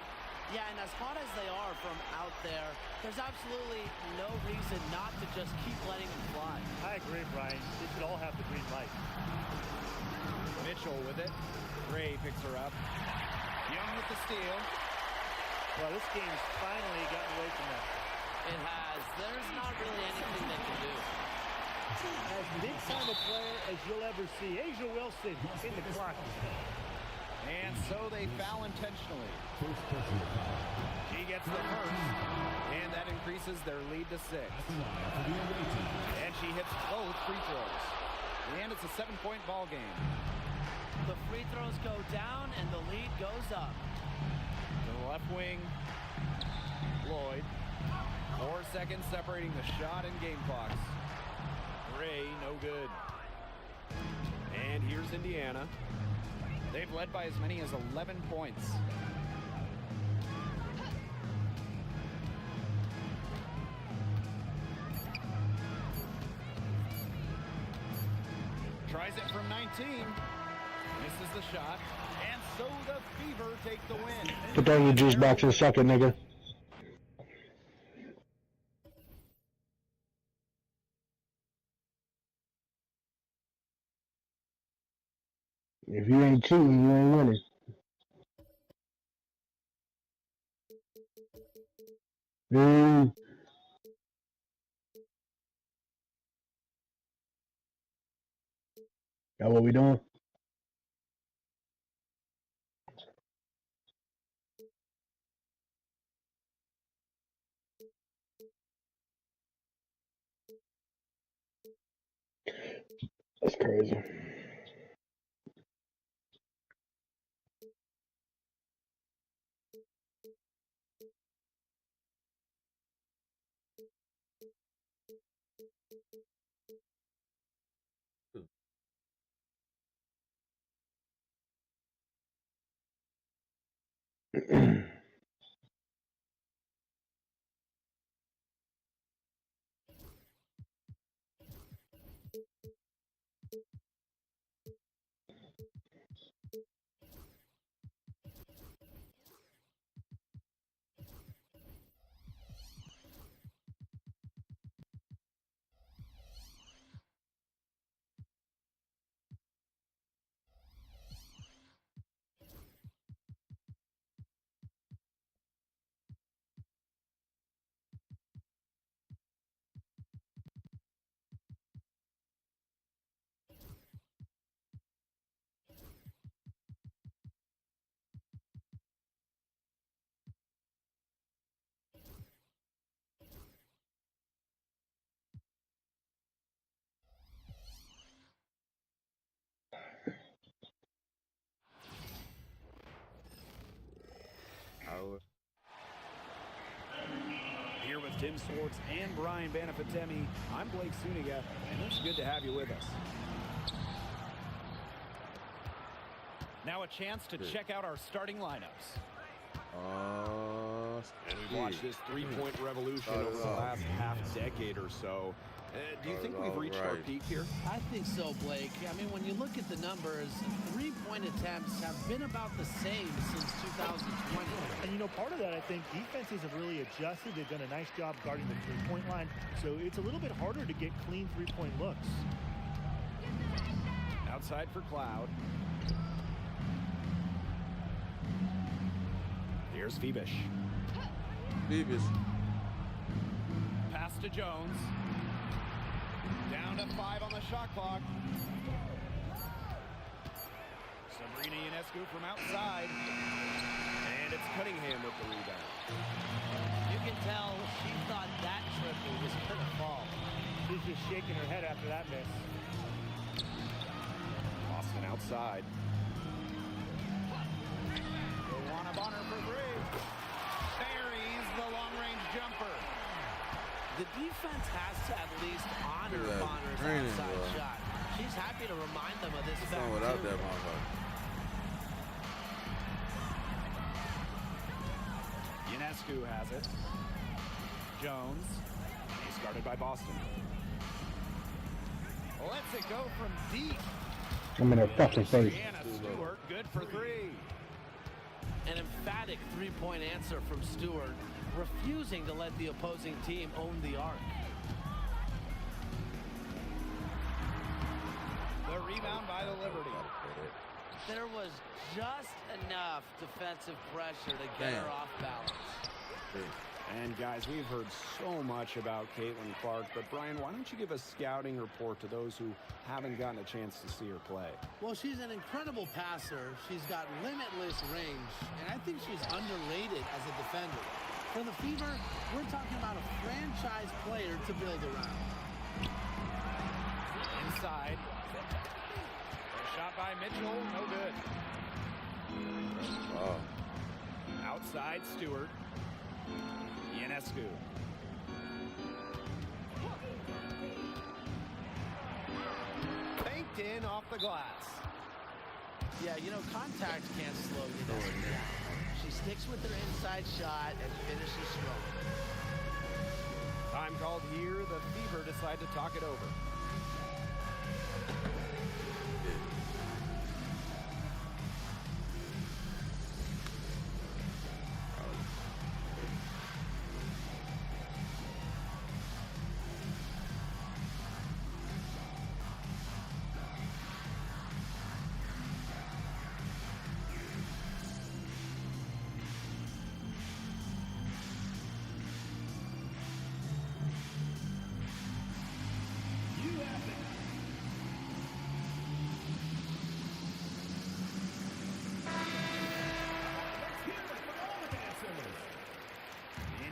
Yeah, and as hot as they are from out there, there's absolutely no reason not to just keep letting them fly. I agree, Brian. They should all have the green light. Mitchell with it. Gray picks her up. Young with the steal. Well, this game's finally gotten away from them. It has. There's not really anything they can do. As big-time a player as you'll ever see. Asia Wilson in the clock. And so they foul intentionally. She gets the first, and that increases their lead to 6. And she hits both free throws. And it's a 7-point ball game. The free throws go down, and the lead goes up. To the left wing, Lloyd. 4 seconds separating the shot and game clocks. Gray, no good. And here's Indiana. They've led by as many as 11 points. Tries it from 19. Misses the shot. And so the Fever take the win. Put down your juice box in a second, nigga. If you ain't cheating, you ain't winning. That what we doing? That's crazy. Brooks and Brian Banafatemi. I'm Blake Suniga, and it's good to have you with us. Now a chance to check out our starting lineups. And we've watched this three-point revolution over the last half-decade or so. Do you think we've reached our peak here? I think so, Blake. I mean, when you look at the numbers, three-point attempts have been about the same since 2020. And, you know, part of that, I think, defenses have really adjusted. They've done a nice job guarding the three-point line, so it's a little bit harder to get clean three-point looks. Outside for Cloud. Here's Phoebish. Pass to Jones. Down to 5 on the shot clock. Sabrina Ionescu from outside. And it's Cunningham with the rebound. You can tell she thought that triple was going to fall. She's just shaking her head after that miss. Boston outside. Joanna Bonner for 3. Buries the long-range jumper. The defense has to at least honor Bonner's outside shot. She's happy to remind them of this fact, without too. that motherfucker. Ionescu has it. Jones. He's guarded by Boston. Lets it go from deep. I'm in her fucking face. Brianna Stewart, good for 3. An emphatic three-point answer from Stewart, refusing to let the opposing team own the arc. The rebound by the Liberty. There was just enough defensive pressure to get her off balance. And guys, we've heard so much about Caitlin Clark, but Brian, why don't you give a scouting report to those who haven't gotten a chance to see her play? Well, she's an incredible passer. She's got limitless range, and I think she's underrated as a defender. For the Fever, we're talking about a franchise player to build around. Inside. A shot by Mitchell, no good. Outside, Stewart. Ionescu. Banked in off the glass. Yeah, you know, contact can't slow you down. She sticks with her inside shot and finishes strong. Time called here. The Fever decide to talk it over.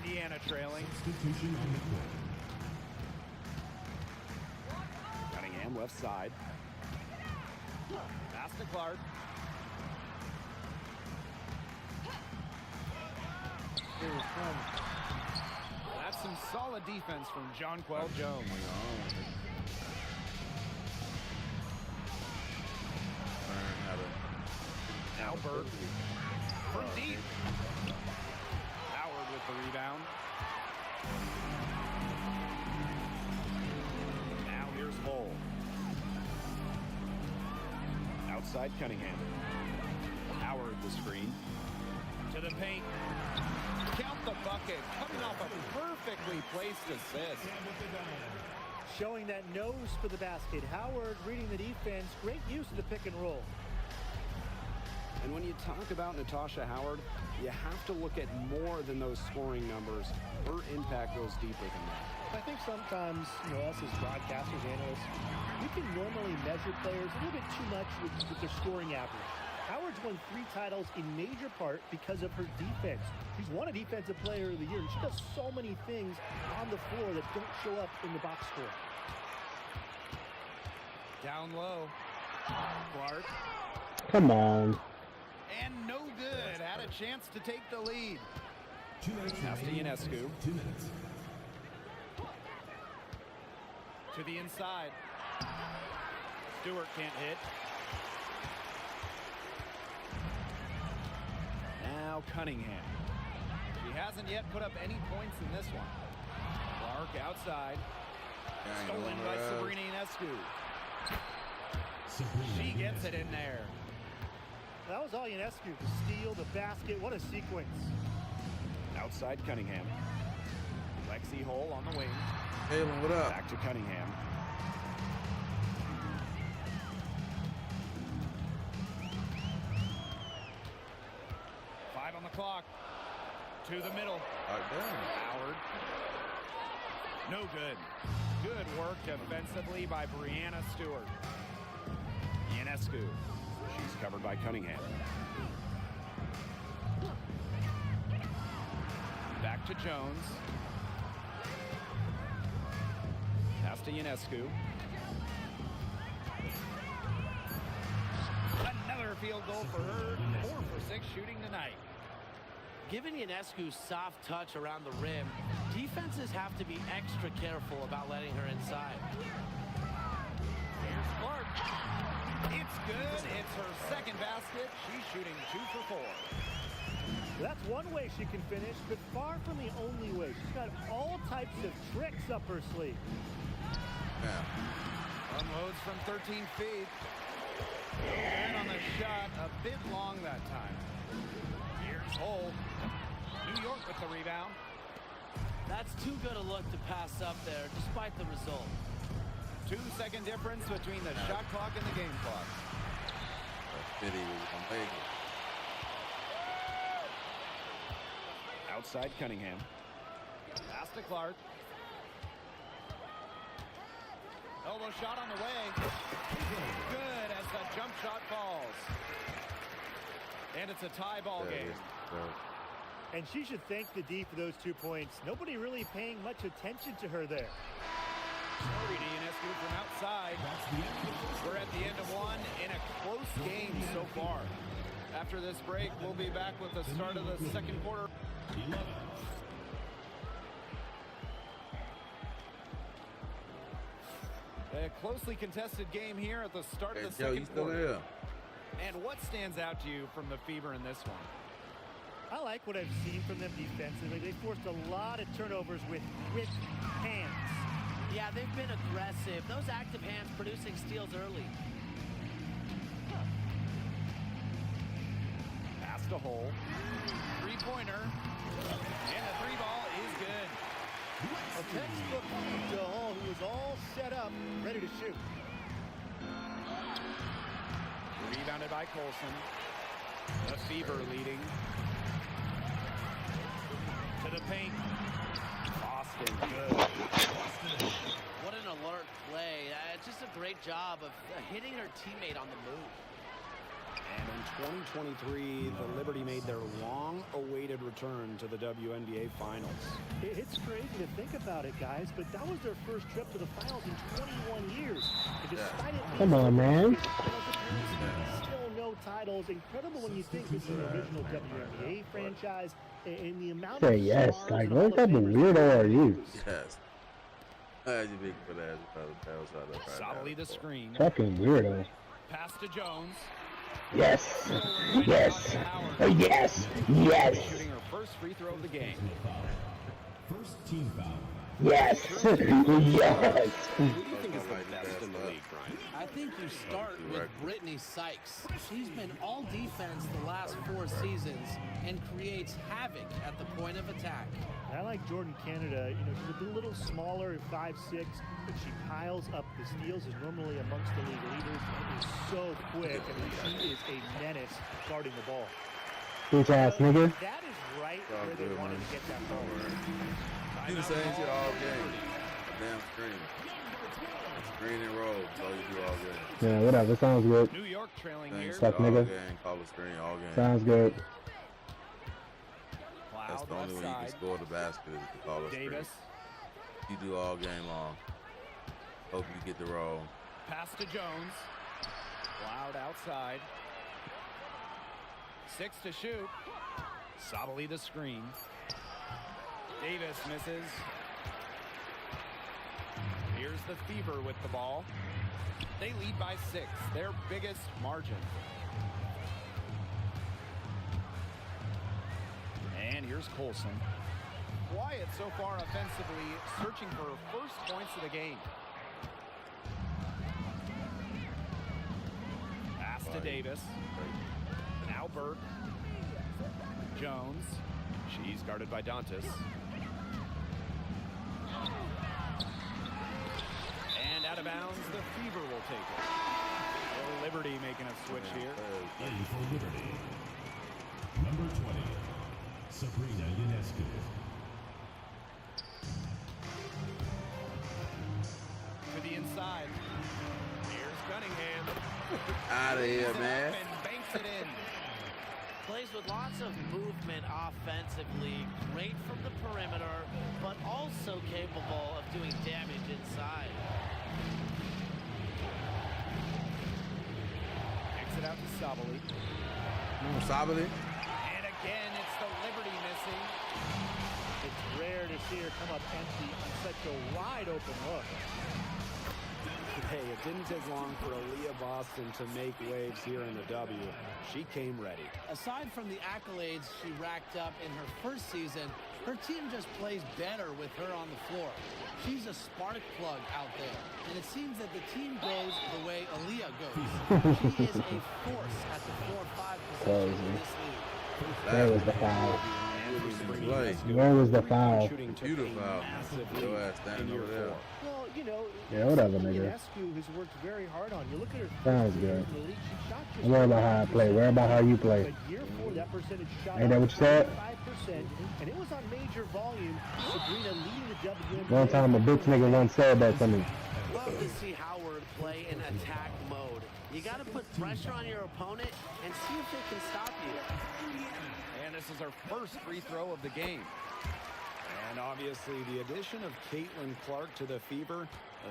Indiana trailing. Substitution on the court. Cunningham left side. Pass to Clark. That's some solid defense from Jonquel Jones. Now Burke from deep. Howard with the rebound. Now here's Hull. Outside Cunningham. Howard the screen. To the paint. Count the bucket. Coming off a perfectly placed assist. Showing that nose for the basket. Howard reading the defense. Great use of the pick and roll. And when you talk about Natasha Howard, you have to look at more than those scoring numbers. Her impact goes deeper than that. I think sometimes, you know, us as broadcasters, analysts, we can normally measure players a little bit too much with their scoring average. Howard's won 3 titles in major part because of her defense. She's won a Defensive Player of the Year, and she does so many things on the floor that don't show up in the box score. Down low. Clark. Come on. And no good. Had a chance to take the lead. 2 minutes Pass to remaining. Ionescu. 2 minutes. To the inside. Stewart can't hit. Now Cunningham. He hasn't yet put up any points in this one. Clark outside. Stolen by Sabrina Ionescu. She gets it in there. That was all Ionescu. The steal, the basket. What a sequence. Outside Cunningham. Lexi Hole on the wing. Halen, what up? Back to Cunningham. On the clock. To the middle. Howard. No good. Good work defensively by Brianna Stewart. Ionescu. She's covered by Cunningham. Back to Jones. Pass to Ionescu. Another field goal for her. 4 for 6 shooting tonight. Given Ionescu's soft touch around the rim, defenses have to be extra careful about letting her inside. Here's Clark. It's good. It's her second basket. She's shooting 2 for 4. That's one way she can finish, but far from the only way. She's got all types of tricks up her sleeve. Unloads from 13 feet. And on the shot, a bit long that time. Here's Hole. New York with the rebound. That's too good a look to pass up there, despite the result. 2-second difference between the shot clock and the game clock. Outside Cunningham. Pass to Clark. Elbow shot on the way. Good as the jump shot falls. And it's a tie ball game. And she should thank the D for those 2 points. Nobody really paying much attention to her there. Sabrina Ionescu from outside. We're at the end of one in a close game so far. After this break, we'll be back with the start of the second quarter. A closely contested game here at the start of the second quarter. And what stands out to you from the Fever in this one? I like what I've seen from them defensively. They forced a lot of turnovers with quick hands. Yeah, they've been aggressive. Those active hands producing steals early. Pass to Hole. Three-pointer. And the 3-ball is good. A textbook to Hall, who was all set up, ready to shoot. Rebounded by Colson. The Fever leading. To the paint. Boston, good. What an alert play. Just a great job of hitting her teammate on the move. And in 2023, the Liberty made their long-awaited return to the WNBA Finals. It's crazy to think about it, guys, but that was their first trip to the finals in 21 years. And despite it Come on, man. Still no titles. Incredible when you think this is an original WNBA franchise and the amount Say of yes. stars Like, and what type of weirdo are you? Yes. You big for that. Solidly the screen. Fucking weirdo. Pass to Jones. Yes. Yes. Oh, yes. Yes. Shooting her first free throw of the game. First team foul. Yes. Yes. Who do you think is the best in the league, Brian? I think you start with Brittany Sykes. She's been all defense the last 4 seasons and creates havoc at the point of attack. I like Jordan Canada. You know, she's a little smaller, 5'6", but she piles up the steals, is normally amongst the league leaders, and is so quick. I mean, she is a menace guarding the ball. Bitch ass nigga. That is right where they wanted to get that ball. Do the same shit all game. Damn screen. Screen and roll. That's all you do all game. Yeah, whatever. Sounds good. New York trailing here. Suck, nigga. Call the screen all game. Sounds good. That's the only way you can score the basket is to call a screen. Davis. You do all game long. Hope you get the roll. Pass to Jones. Loud outside. 6 to shoot. Solidly the screen. Davis misses. Here's the Fever with the ball. They lead by 6, their biggest margin. And here's Colson. Quiet so far offensively, searching for first points of the game. Pass to Davis. Now Burke. Jones. She's guarded by Dantas. And out of bounds, the Fever will take it. Oh, Liberty making a switch here. In for Liberty. Number 20, Sabrina Ionescu. To the inside. Here's Cunningham. Out of here, man. And banks it in. Plays with lots of movement offensively, great from the perimeter, but also capable of doing damage inside. Kicks it out to Sabali. Sabali. And again, it's the Liberty missing. It's rare to see her come up empty on such a wide open look. Hey, it didn't take long for Aaliyah Boston to make waves here in the W. She came ready. Aside from the accolades she racked up in her first season, her team just plays better with her on the floor. She's a spark plug out there, and it seems that the team goes the way Aaliyah goes. She is a force at the 4-5 position in this league. Where was the foul? Where was the foul? Beautiful foul. Your ass standing over there. Well, you know, Yeah, whatever, nigga. Ionescu has worked very hard on. You look at her. Sounds good. in the league, she shot just I'm worried about how I play. Worry about how you play. But year 4, that percentage shot Ain't that what you said? 5%, and it was on major volume. Sabrina leading the WNBA. One time a bitch nigga once said that to me. Love to see Howard play in attack mode. You got to put pressure on your opponent and see if they can stop you. And this is her first free throw of the game. And obviously the addition of Caitlin Clark to the Fever,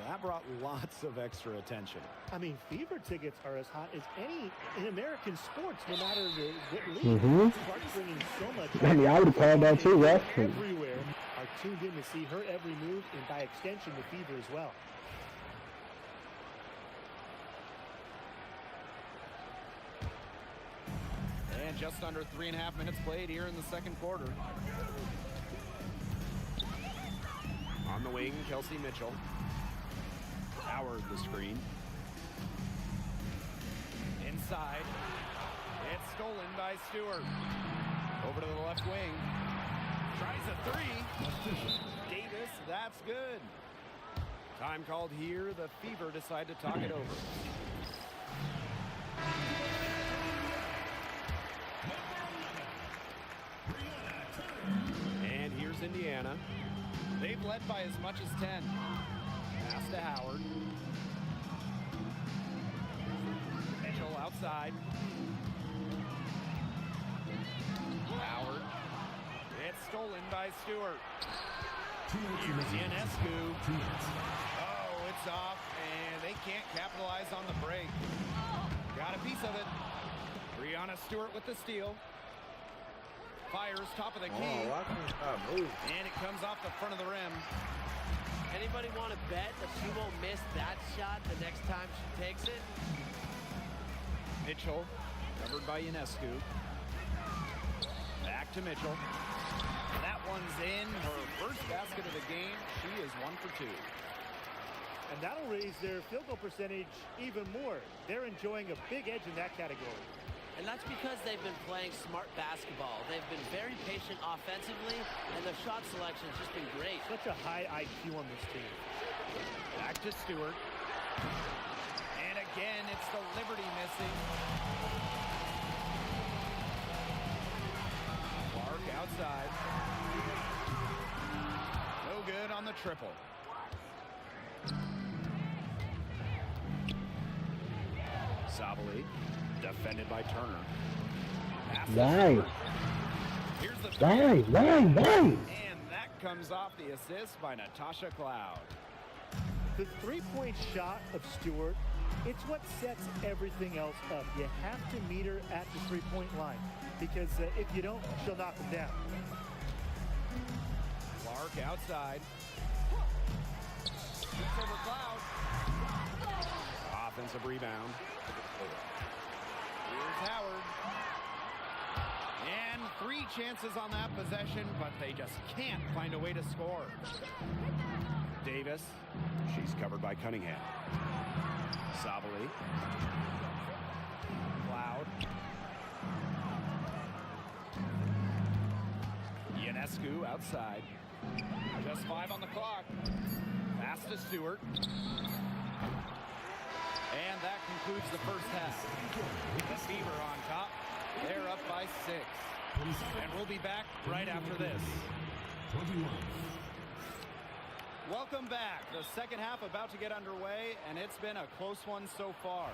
that brought lots of extra attention. I mean, Fever tickets are as hot as any in American sports, no matter what league. Mm-hmm. Clark's bringing so much. I mean, I would have called that too, Russ. Everywhere are tuned in to see her every move, and by extension, the Fever as well. And just under 3.5 minutes played here in the second quarter. On the wing, Kelsey Mitchell. Howard the screen. Inside. It's stolen by Stewart. Over to the left wing. Tries a three. Davis, that's good. Time called here. The Fever decide to talk it over. And here's Indiana. They've led by as much as 10. Pass to Howard. Mitchell outside. Howard. It's stolen by Stewart. Here's Ionescu. Oh, it's off, and they can't capitalize on the break. Got a piece of it. Breonna Stewart with the steal. Fires top of the key. And it comes off the front of the rim. Anybody want to bet that she won't miss that shot the next time she takes it? Mitchell, covered by Ionescu. Back to Mitchell. That one's in. Her first basket of the game. She is 1 for 2. And that'll raise their field goal percentage even more. They're enjoying a big edge in that category. And that's because they've been playing smart basketball. They've been very patient offensively, and their shot selection's just been great. Such a high IQ on this team. Back to Stewart. And again, it's the Liberty missing. Clark outside. No good on the triple. Sabali. Defended by Turner. Why? Here's the Why? And that comes off the assist by Natasha Cloud. The three-point shot of Stewart, it's what sets everything else up. You have to meet her at the three-point line because if you don't, she'll knock them down. Clark outside. Shoots over Cloud. Offensive rebound. Here's Howard. And 3 chances on that possession, but they just can't find a way to score. Davis. She's covered by Cunningham. Sabali. Cloud. Ionescu outside. Just 5 on the clock. Pass to Stewart. And that concludes the first half. The Fever on top. They're up by 6. And we'll be back right after this. Welcome back. The second half about to get underway, and it's been a close one so far.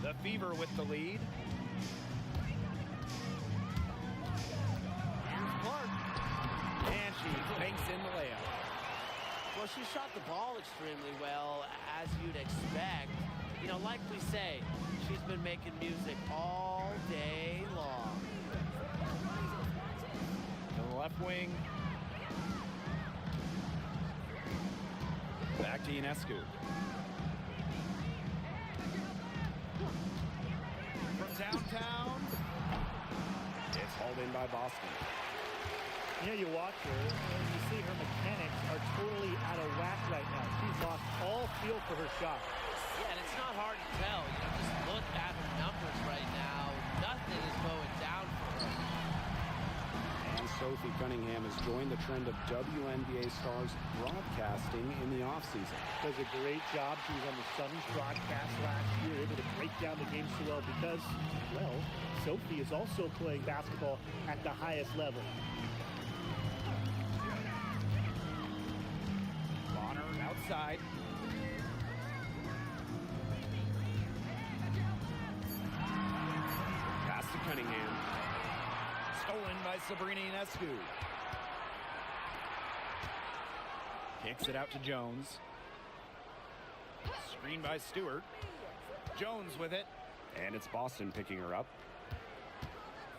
The Fever with the lead. Here's Clark. And she banks in the layup. Well, she shot the ball extremely well, as you'd expect. You know, like we say, she's been making music all day long. To the left wing. Back to Ionescu. From downtown. It's hauled in by Boston. You know, you watch her, and you see her mechanics are totally out of whack right now. She's lost all feel for her shot. Yeah, and it's not hard to tell. You know, just look at her numbers right now. Nothing is going down for her. And Sophie Cunningham has joined the trend of WNBA stars broadcasting in the offseason. Does a great job. She was on the Suns broadcast last year, able to break down the game so well because, well, Sophie is also playing basketball at the highest level. Bonner outside. Pass to Cunningham. Stolen by Sabrina Ionescu. Kicks it out to Jones. Screen by Stewart. Jones with it. And it's Boston picking her up.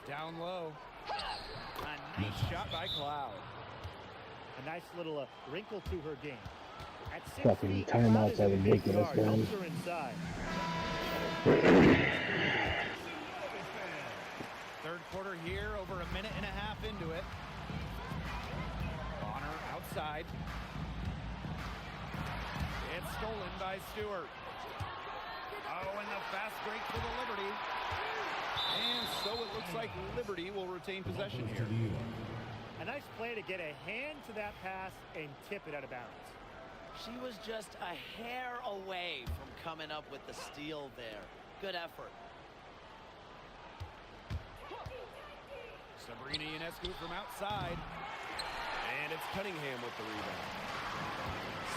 Down low. A nice shot by Cloud. A nice little wrinkle to her game. At 6 Fucking feet, timeouts Cloud are is a big ridiculous, guard. man. Helps her inside. Third quarter here, over a minute and a half into it. Bonner outside. It's stolen by Stewart. Oh, and the fast break for the Liberty. And so it looks like Liberty will retain possession here. A nice play to get a hand to that pass and tip it out of bounds. She was just a hair away from coming up with the steal there. Good effort. Sabrina Ionescu from outside. And it's Cunningham with the rebound.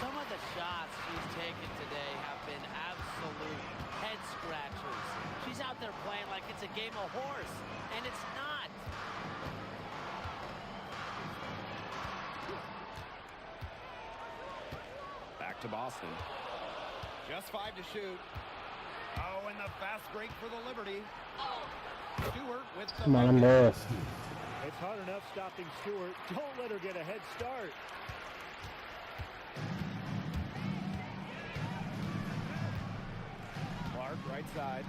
Some of the shots she's taken today have been absolute head scratchers. She's out there playing like it's a game of horse, and it's not. Back to Boston. Just 5 to shoot. Oh, and the fast break for the Liberty. Stewart with the... Come on, Morris. It's hard enough stopping Stewart. Don't let her get a head start. Clark, right side.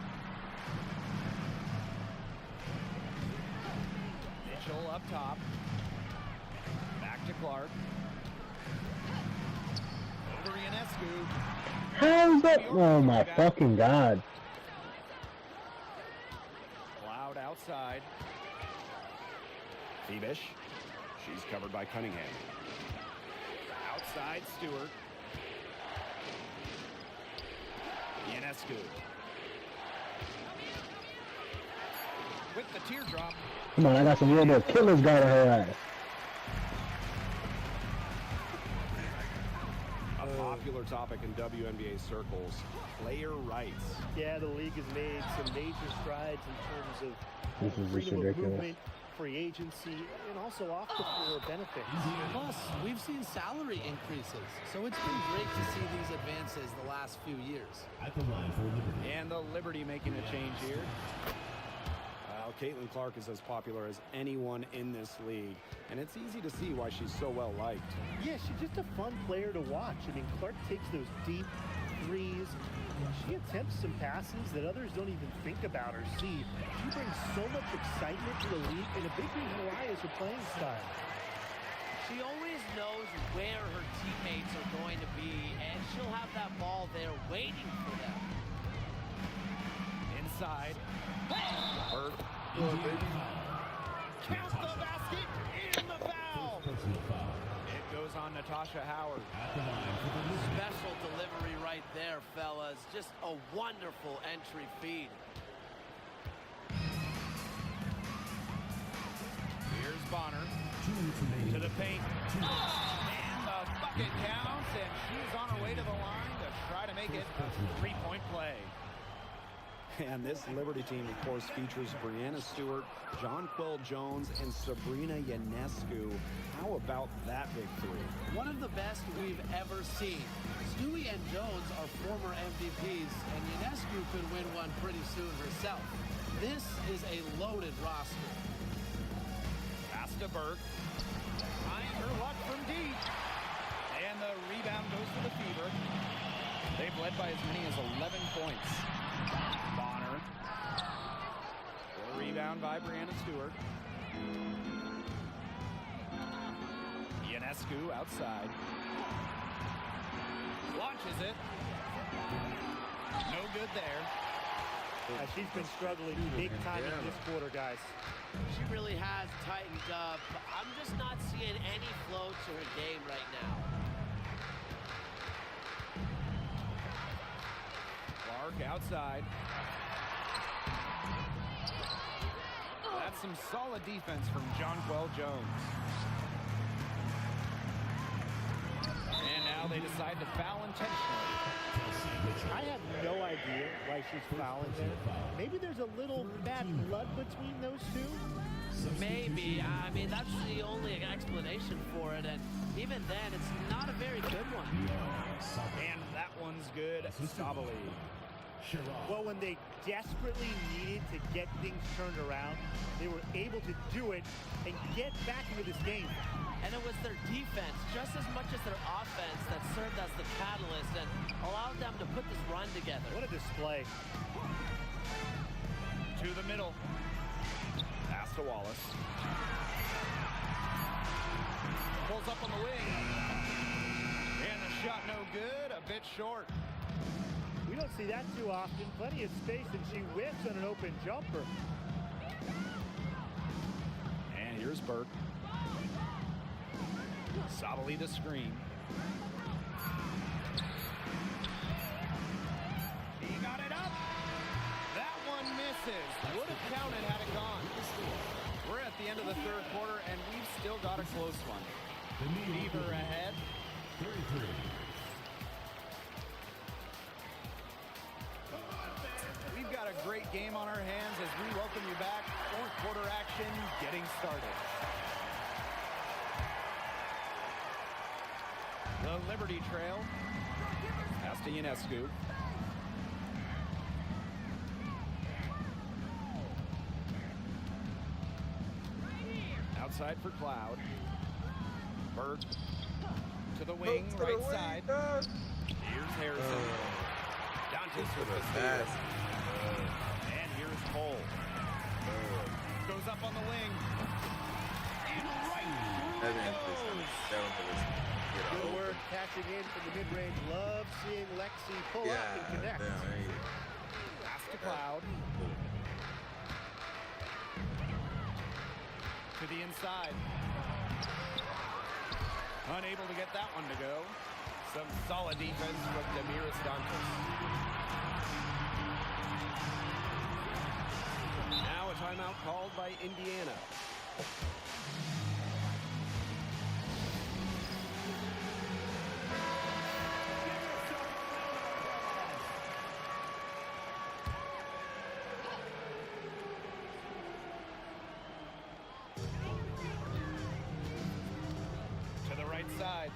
Mitchell up top. Back to Clark. Over Ionescu. How's that? Oh my fucking god. Cloud outside. Phoebish. She's covered by Cunningham. Outside Stewart. Ionescu. With the teardrop. Come on, I got some real deal killers guarding her ass. A popular topic in WNBA circles, player rights. Yeah, the league has made some major strides in terms This of is just freedom of ridiculous. movement, free agency, and also off the floor benefits. Plus, we've seen salary increases, so it's been great to see these advances the last few years. At the line for Liberty. And the Liberty making a change here. Well, Caitlin Clark is as popular as anyone in this league, and it's easy to see why she's so well liked. Yeah, she's just a fun player to watch. I mean, Clark takes those deep threes. She attempts some passes that others don't even think about or see. She brings so much excitement to the league, and a big reason why is her playing style. She always knows where her teammates are going to be, and she'll have that ball there waiting for them. Inside. Bird. Count the basket in the foul. It goes on Natasha Howard. Special delivery right there, fellas. Just a wonderful entry feed. Here's Bonner. To the paint. And the bucket counts, and she's on her way to the line to try to make it a three-point play. And this Liberty team, of course, features Brianna Stewart, Jonquel Jones, and Sabrina Ionescu. How about that big three? One of the best we've ever seen. Stewie and Jones are former MVPs, and Ionescu could win one pretty soon herself. This is a loaded roster. Pass to Burke. Trying her luck from deep. And the rebound goes to the Fever. They've led by as many as 11 points. Bonner. For a rebound by Brianna Stewart. Ionescu outside. Launches it. No good there. She's been struggling big time in this quarter, guys. She really has tightened up. I'm just not seeing any flow to her game right now. Clark outside. That's some solid defense from Jonquel Jones. And now they decide to foul intentionally. I have no idea why she's fouling there. Maybe there's a little bad blood between those two. Maybe. I mean, that's the only explanation for it, and even then, it's not a very good one. And that one's good. Stabile. Well, when they desperately needed to get things turned around, they were able to do it and get back into this game. And it was their defense, just as much as their offense, that served as the catalyst and allowed them to put this run together. What a display. To the middle. Pass to Wallace. Pulls up on the wing. And the shot no good, a bit short. We don't see that too often. Plenty of space, and she whiffs on an open jumper. And here's Burke. Stabile to screen. He got it up. That one misses. Would have counted had it gone. We're at the end of the third quarter, and we've still got a close one. Fever ahead. 33. We've got a great game on our hands as we welcome you back. Fourth quarter action getting started. The Liberty Trail. Pass to Ionescu. Outside for Cloud. Berg to the wing, right side. Here's Harrison. Dantes with the steal. And here's Cole. Goes up on the wing. And right through it goes. Good work catching in from the mid-range. Love seeing Lexi pull up and connect. Pass to Cloud. To the inside. Unable to get that one to go. Some solid defense from Demiris Dantes. Now a timeout called by Indiana. Side.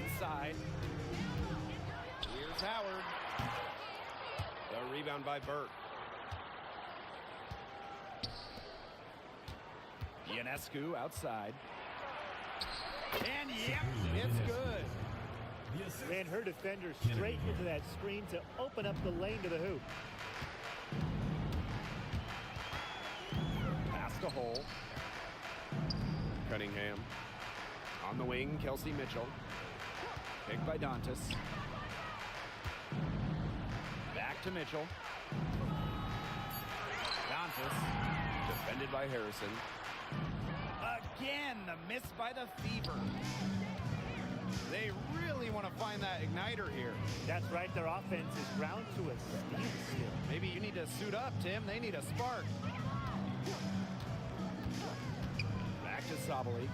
Inside. Here's Howard. The rebound by Burke. Ionescu outside. And yep, it's good. Ran her defender straight into that screen to open up the lane to the hoop. Pass to Hole. Cunningham. On the wing, Kelsey Mitchell. Picked by Dantas. Back to Mitchell. Dantas. Defended by Harrison. Again, the miss by the Fever. They really want to find that igniter here. That's right, their offense is ground to a standstill. Maybe you need to suit up, Tim. They need a spark. Back to Sabali.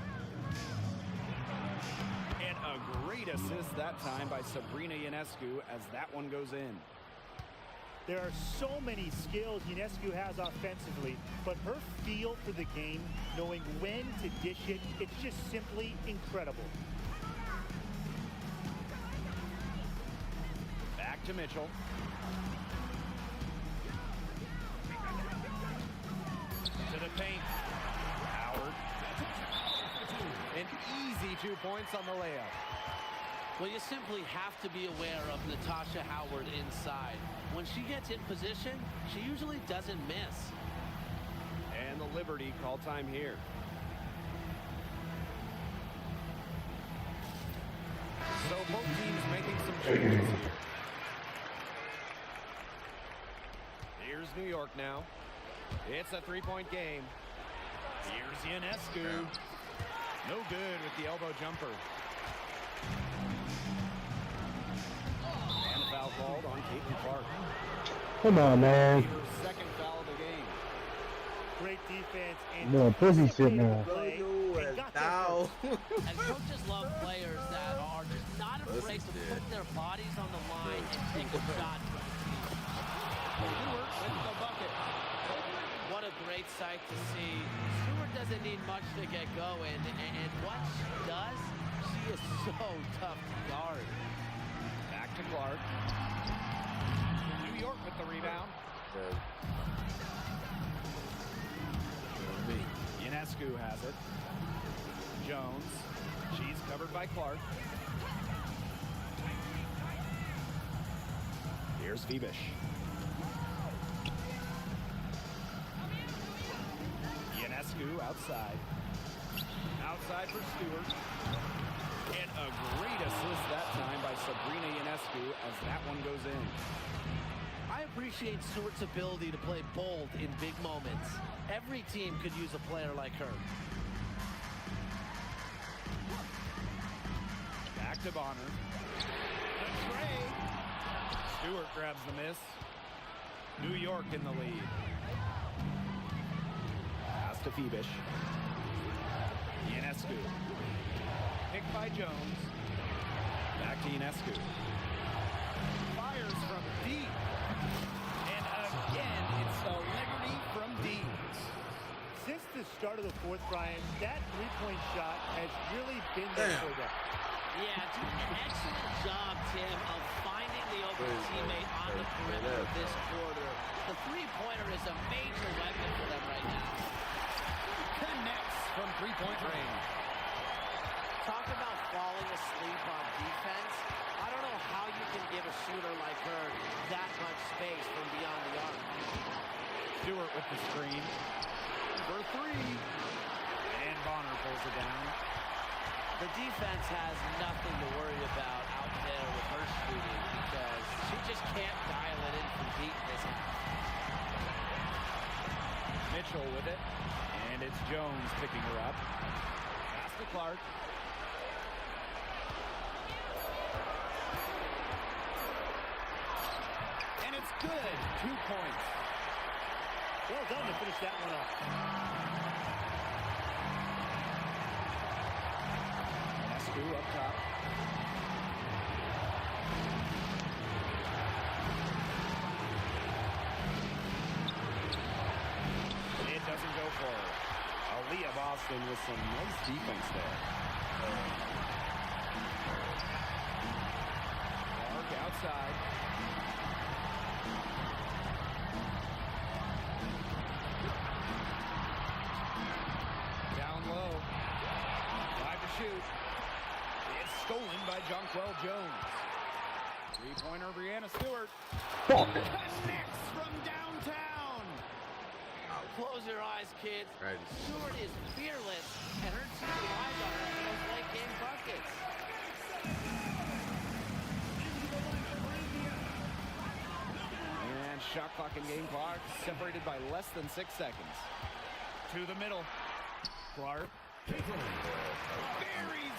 And a great assist that time by Sabrina Ionescu as that one goes in. There are so many skills Ionescu has offensively, but her feel for the game, knowing when to dish it, it's just simply incredible. Back to Mitchell. To the paint. Howard. An easy 2 points on the layup. Well, you simply have to be aware of Natasha Howard inside. When she gets in position, she usually doesn't miss. And the Liberty call time here. So both teams making some changes here. Here's New York now. It's a three-point game. Here's Ionescu. No good with the elbow jumper. And a foul called on Caitlin Clark. Come on, man. Second foul of the game. Great defense and No, pussy shit now. play. And coaches love players that are just not afraid to put their bodies on the line and take a shot for the team. Stewart with the bucket. What a great sight to see. Stewart doesn't need much to get going, and what she does, she is so tough to guard. Back to Clark. New York with the rebound. Ionescu has it. Jones. She's covered by Clark. Here's Phoebish. Ionescu outside. Outside for Stewart. And a great assist that time by Sabrina Ionescu as that one goes in. I appreciate Stewart's ability to play bold in big moments. Every team could use a player like her. Back to Bonner. The trade. Stewart grabs the miss. New York in the lead. Pass to Phoebish. Ionescu. Picked by Jones. Back to Ionescu. Fires from deep. And again, it's a Liberty from deep. Since the start of the fourth, Brian, that three-point shot has really been there for them. Yeah, doing an excellent job, Tim, of finding the open teammate on the perimeter this quarter. The three-pointer is a major weapon for them right now. Connects from three-point range. Talk about falling asleep on defense. I don't know how you can give a shooter like her that much space from beyond the arc. Stewart with the screen. For three. And Bonner pulls it down. The defense has nothing to worry about out there with her shooting because she just can't dial it in from deep this half. Mitchell with it. And it's Jones picking her up. Pass to Clark. And it's good. 2 points. Well done to finish that one off. Ionescu up top. It doesn't go for her. Aaliyah Boston with some nice defense there. Clark outside. Jonquel Jones. Three-pointer, Brianna Stewart. Fuck. Connects from downtown. Close your eyes, kids. Right. Stewart is fearless, and her team relies on her for those late game buckets. And shot clock and game clock separated by less than 6 seconds. To the middle. Clark. Buries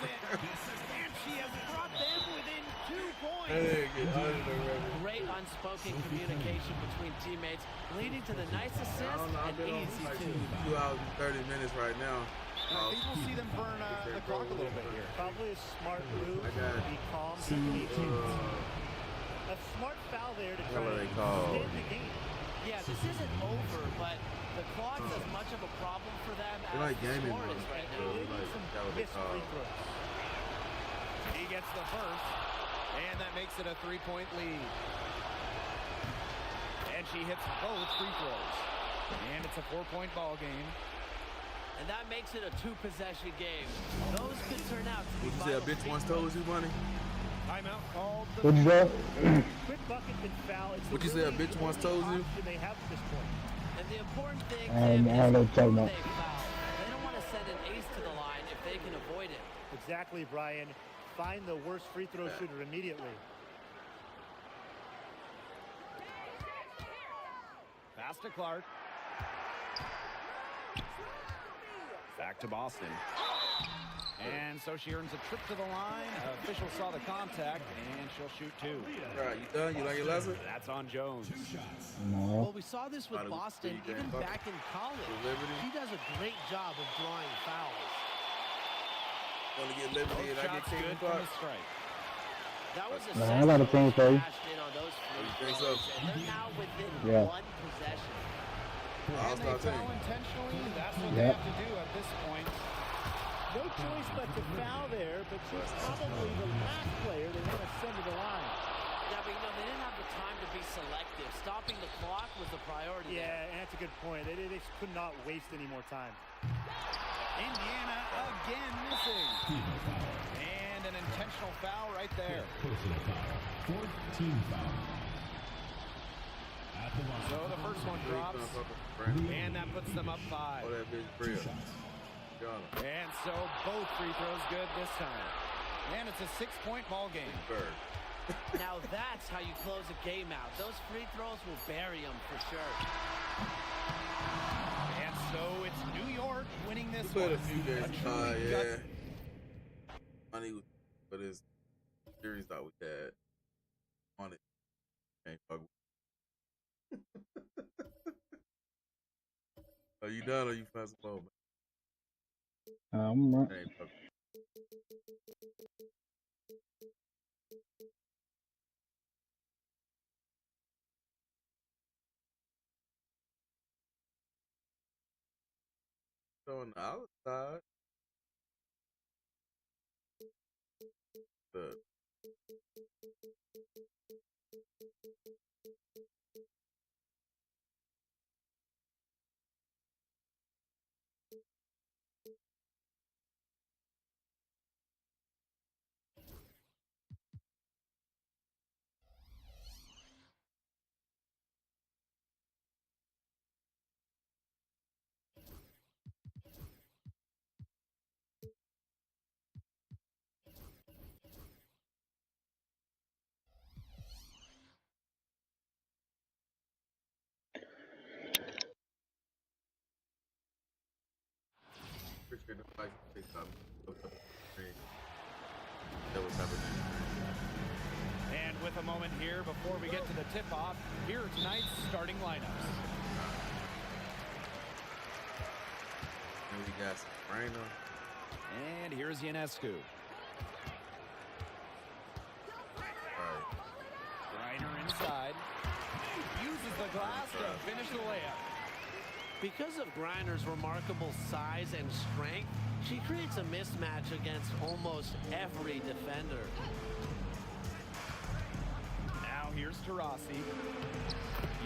it. And she has brought them within 2 points. Great unspoken communication between teammates, leading to the nice assist and easy two. 2 hours and 30 minutes right now. I think we'll see them burn the clock a little bit here. Probably a smart move I got to be calm. A smart foul there to try to extend the game. Yeah, this isn't over, but the clock's as much of a problem for them as like the gaming score is mode. right Yeah, now. we like that what they Missed call. free throws. He gets the first, and that makes it a 3-point lead. And she hits both free throws. And it's a 4-point ball game. And that makes it a 2-possession game. Those could turn out to be Would you say a bitch once told you money? Timeout called. What'd you say? Quick bucket and foul. It's Would you say a bitch once told you? They have at this point. And the important thing, I Tim, don't know what is you're talking before about. they foul, they don't want to send an ace to the line if they can avoid it. Exactly, Brian. Find the worst free throw shooter immediately. Pass to Clark. Back to Boston. And so she earns a trip to the line. Official saw the contact, and she'll shoot 2. All right, you done? You like your lesson? That's on Jones. No. Well, we saw this with Boston even back in college. She does a great job of drawing fouls. Want to get Liberty and I get King Good Clark? from the strike. That was a I got a thing for you. cashed in on those free think throws, so? and they're now within Yeah. 1 possession. I'll And they start foul taking. intentionally. That's what they Yep. have to do at this point. No choice but to foul there, but she's probably the last player they want to send to the line. Yeah, but they didn't have the time to be selective. Stopping the clock was the priority there. Yeah, and that's a good point. They just could not waste any more time. Indiana again missing. And an intentional foul right there. Personal foul. 14 foul. At the line. So the first one drops, and that puts them up 5. Oh, that bitch real. Got him. And so both free throws good this time. And it's a 6-point ball game. Bird. Now that's how you close a game out. Those free throws will bury them for sure. And so it's New York winning this We played one. a few games. truly Yeah. Money for this series that we had on it. Can't fuck with. Are you done or you fast forward? I'm right. Can't fuck with. So on the outside, the appreciate the fight. That was happening. And with a moment here before we get to the tip-off, here are tonight's starting lineups. And we got Sabrina. And here's Ionescu. Reiner inside. Uses the glass to finish the layup. Because of Griner's remarkable size and strength, she creates a mismatch against almost every defender. Now here's Taurasi.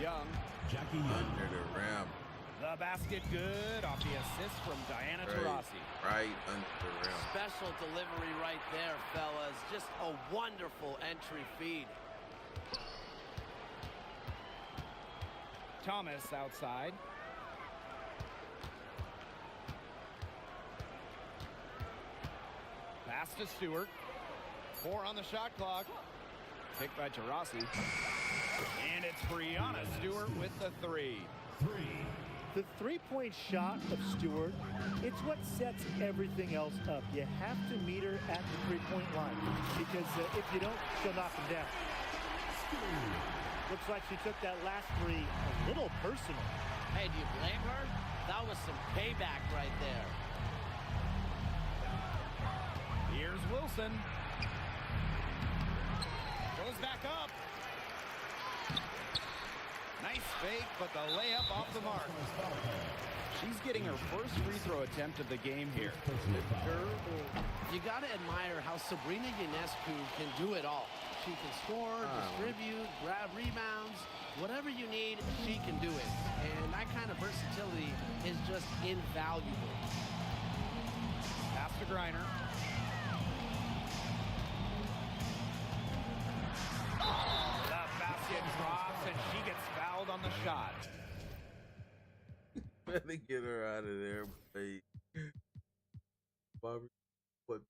Young. Jackie Under the rim. The basket good off the assist from Diana Taurasi. Right under the rim. Special delivery right there, fellas. Just a wonderful entry feed. Thomas outside. Pass to Stewart. 4 on the shot clock. Picked by Taurasi. And it's Brianna Stewart with the 3. The three-point shot of Stewart, it's what sets everything else up. You have to meet her at the three-point line because if you don't, she'll knock them down. Looks like she took that last three a little personal. Hey, do you blame her? That was some payback right there. Here's Wilson. Goes back up. Nice fake, but the layup off the mark. She's getting her first free throw attempt of the game here. You got to admire how Sabrina Ionescu can do it all. She can score, distribute, grab rebounds. Whatever you need, she can do it. And that kind of versatility is just invaluable. Pass to Griner. The basket drops, and she gets fouled on the shot. Better get her out of there, please. Bobby, what?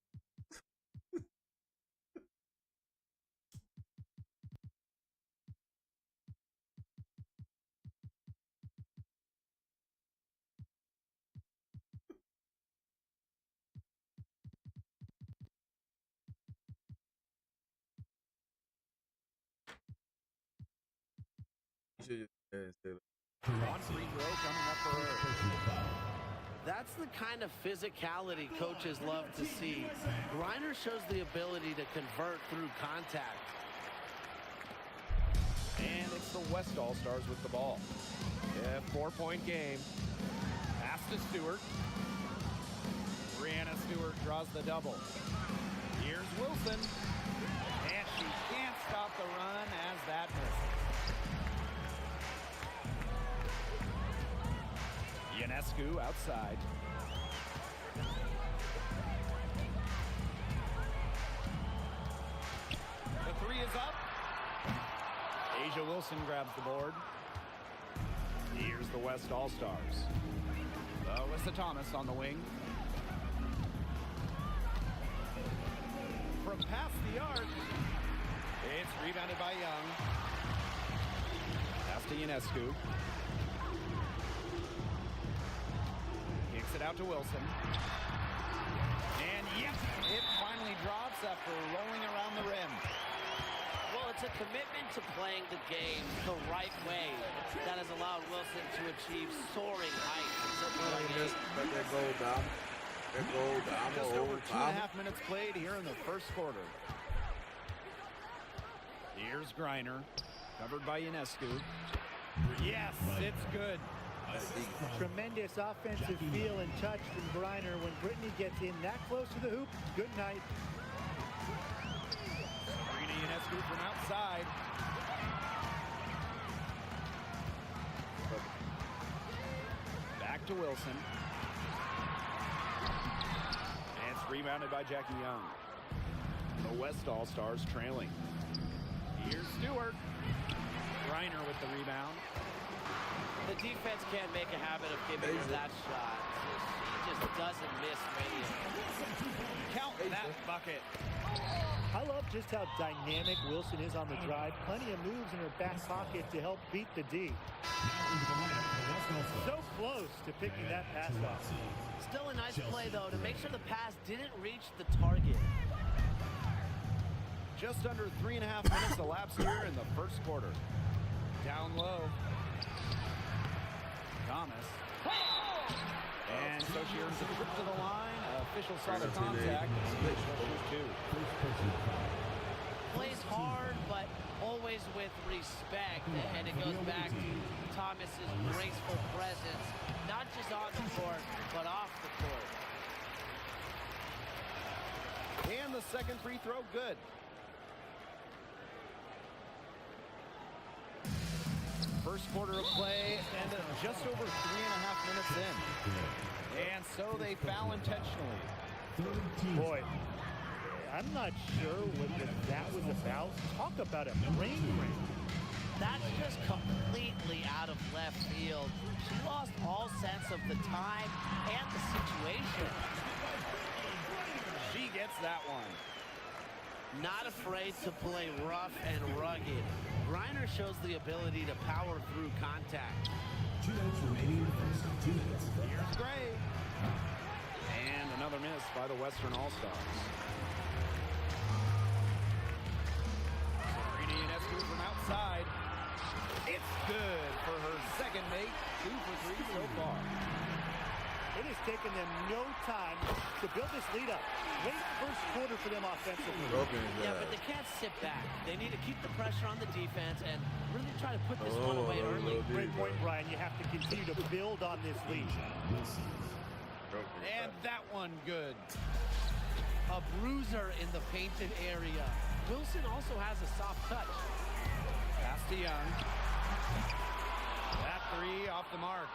One free throw coming up for her. That's the kind of physicality coaches love to see. Griner shows the ability to convert through contact. And it's the West All-Stars with the ball. Yeah, 4-point game. Pass to Stewart. Brianna Stewart draws the double. Here's Wilson. And she can't stop the run as that misses. Ionescu outside. The 3 is up. Asia Wilson grabs the board. Here's the West All-Stars. Alyssa Thomas on the wing. From past the arc, it's rebounded by Young. Pass to Ionescu. Kicks it out to Wilson. And yes, it finally drops after rolling around the rim. Well, it's a commitment to playing the game the right way that has allowed Wilson to achieve soaring heights. Just over 2.5 minutes played here in the first quarter. Here's Griner, covered by Ionescu. Yes, it's good. Tremendous offensive feel and touch from Griner. When Brittany gets in that close to the hoop, good night. Sabrina Ionescu from outside. Back to Wilson. And it's rebounded by Jackie Young. The West All-Stars trailing. Here's Stewart. Griner with the rebound. The defense can't make a habit of giving her that shot. She just doesn't miss many. Count that bucket. I love just how dynamic Wilson is on the drive. Plenty of moves in her back pocket to help beat the D. So close to picking that pass off. Still a nice play, though, to make sure the pass didn't reach the target. Just under 3.5 minutes elapsed here in the first quarter. Down low. Thomas. And so she earns a trip to the line. Official saw the contact. Plays hard, but always with respect. And it goes back to Thomas's graceful presence, not just on the court, but off the court. And the second free throw, good. First quarter of play and just over 3.5 minutes in. And so they foul intentionally. Boy, I'm not sure what that was about. Talk about a brain drain. That's just completely out of left field. She lost all sense of the time and the situation. She gets that one. Not afraid to play rough and rugged. Griner shows the ability to power through contact. 2 minutes remaining in the first 2 minutes. Here's Gray. And another miss by the Western All-Stars. Sabrina Ionescu from outside. It's good for her second make. 2 for 3 so far. It has taken them no time to build this lead up. Late first quarter for them offensively. Yeah, but they can't sit back. They need to keep the pressure on the defense and really try to put this one away early. Great point, Brian. You have to continue to build on this lead. And that one good. A bruiser in the painted area. Wilson also has a soft touch. Pass to Young. That 3 off the mark.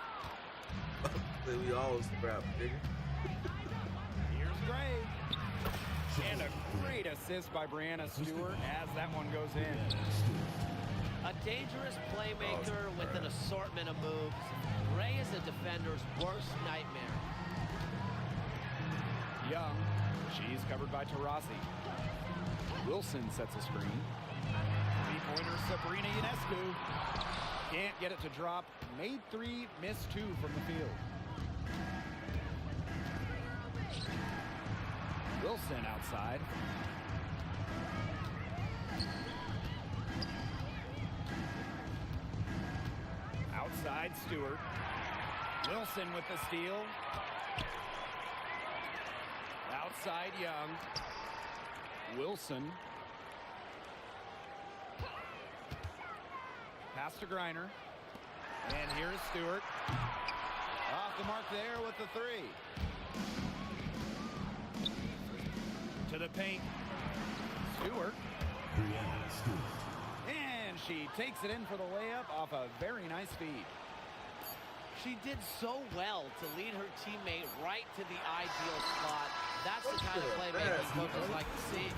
We all scrap, nigga. Here's Gray. And a great assist by Brianna Stewart as that one goes in. A dangerous playmaker with an assortment of moves. Gray is a defender's worst nightmare. Young. She's covered by Tarasi. Wilson sets a screen. Three-pointer Sabrina Ionescu. Can't get it to drop. Made 3, missed 2 from the field. Wilson outside. Outside Stewart. Wilson with the steal. Outside Young. Wilson. Pass to Griner. And here's Stewart. Off the mark there with the 3. To the paint. Stewart. And she takes it in for the layup off a very nice feed. She did so well to lead her teammate right to the ideal spot. That's the kind of playmaking coaches like to see.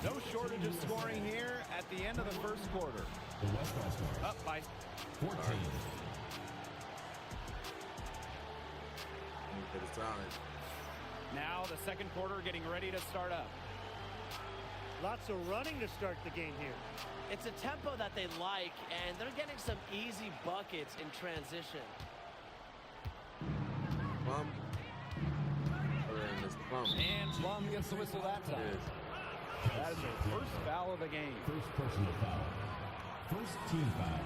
No shortage of scoring here at the end of the first quarter. Up by 14. Now the second quarter getting ready to start up. Lots of running to start the game here. It's a tempo that they like, and they're getting some easy buckets in transition. Plum. And Plum gets the whistle that time. That is her first foul of the game. First personal foul. First team foul.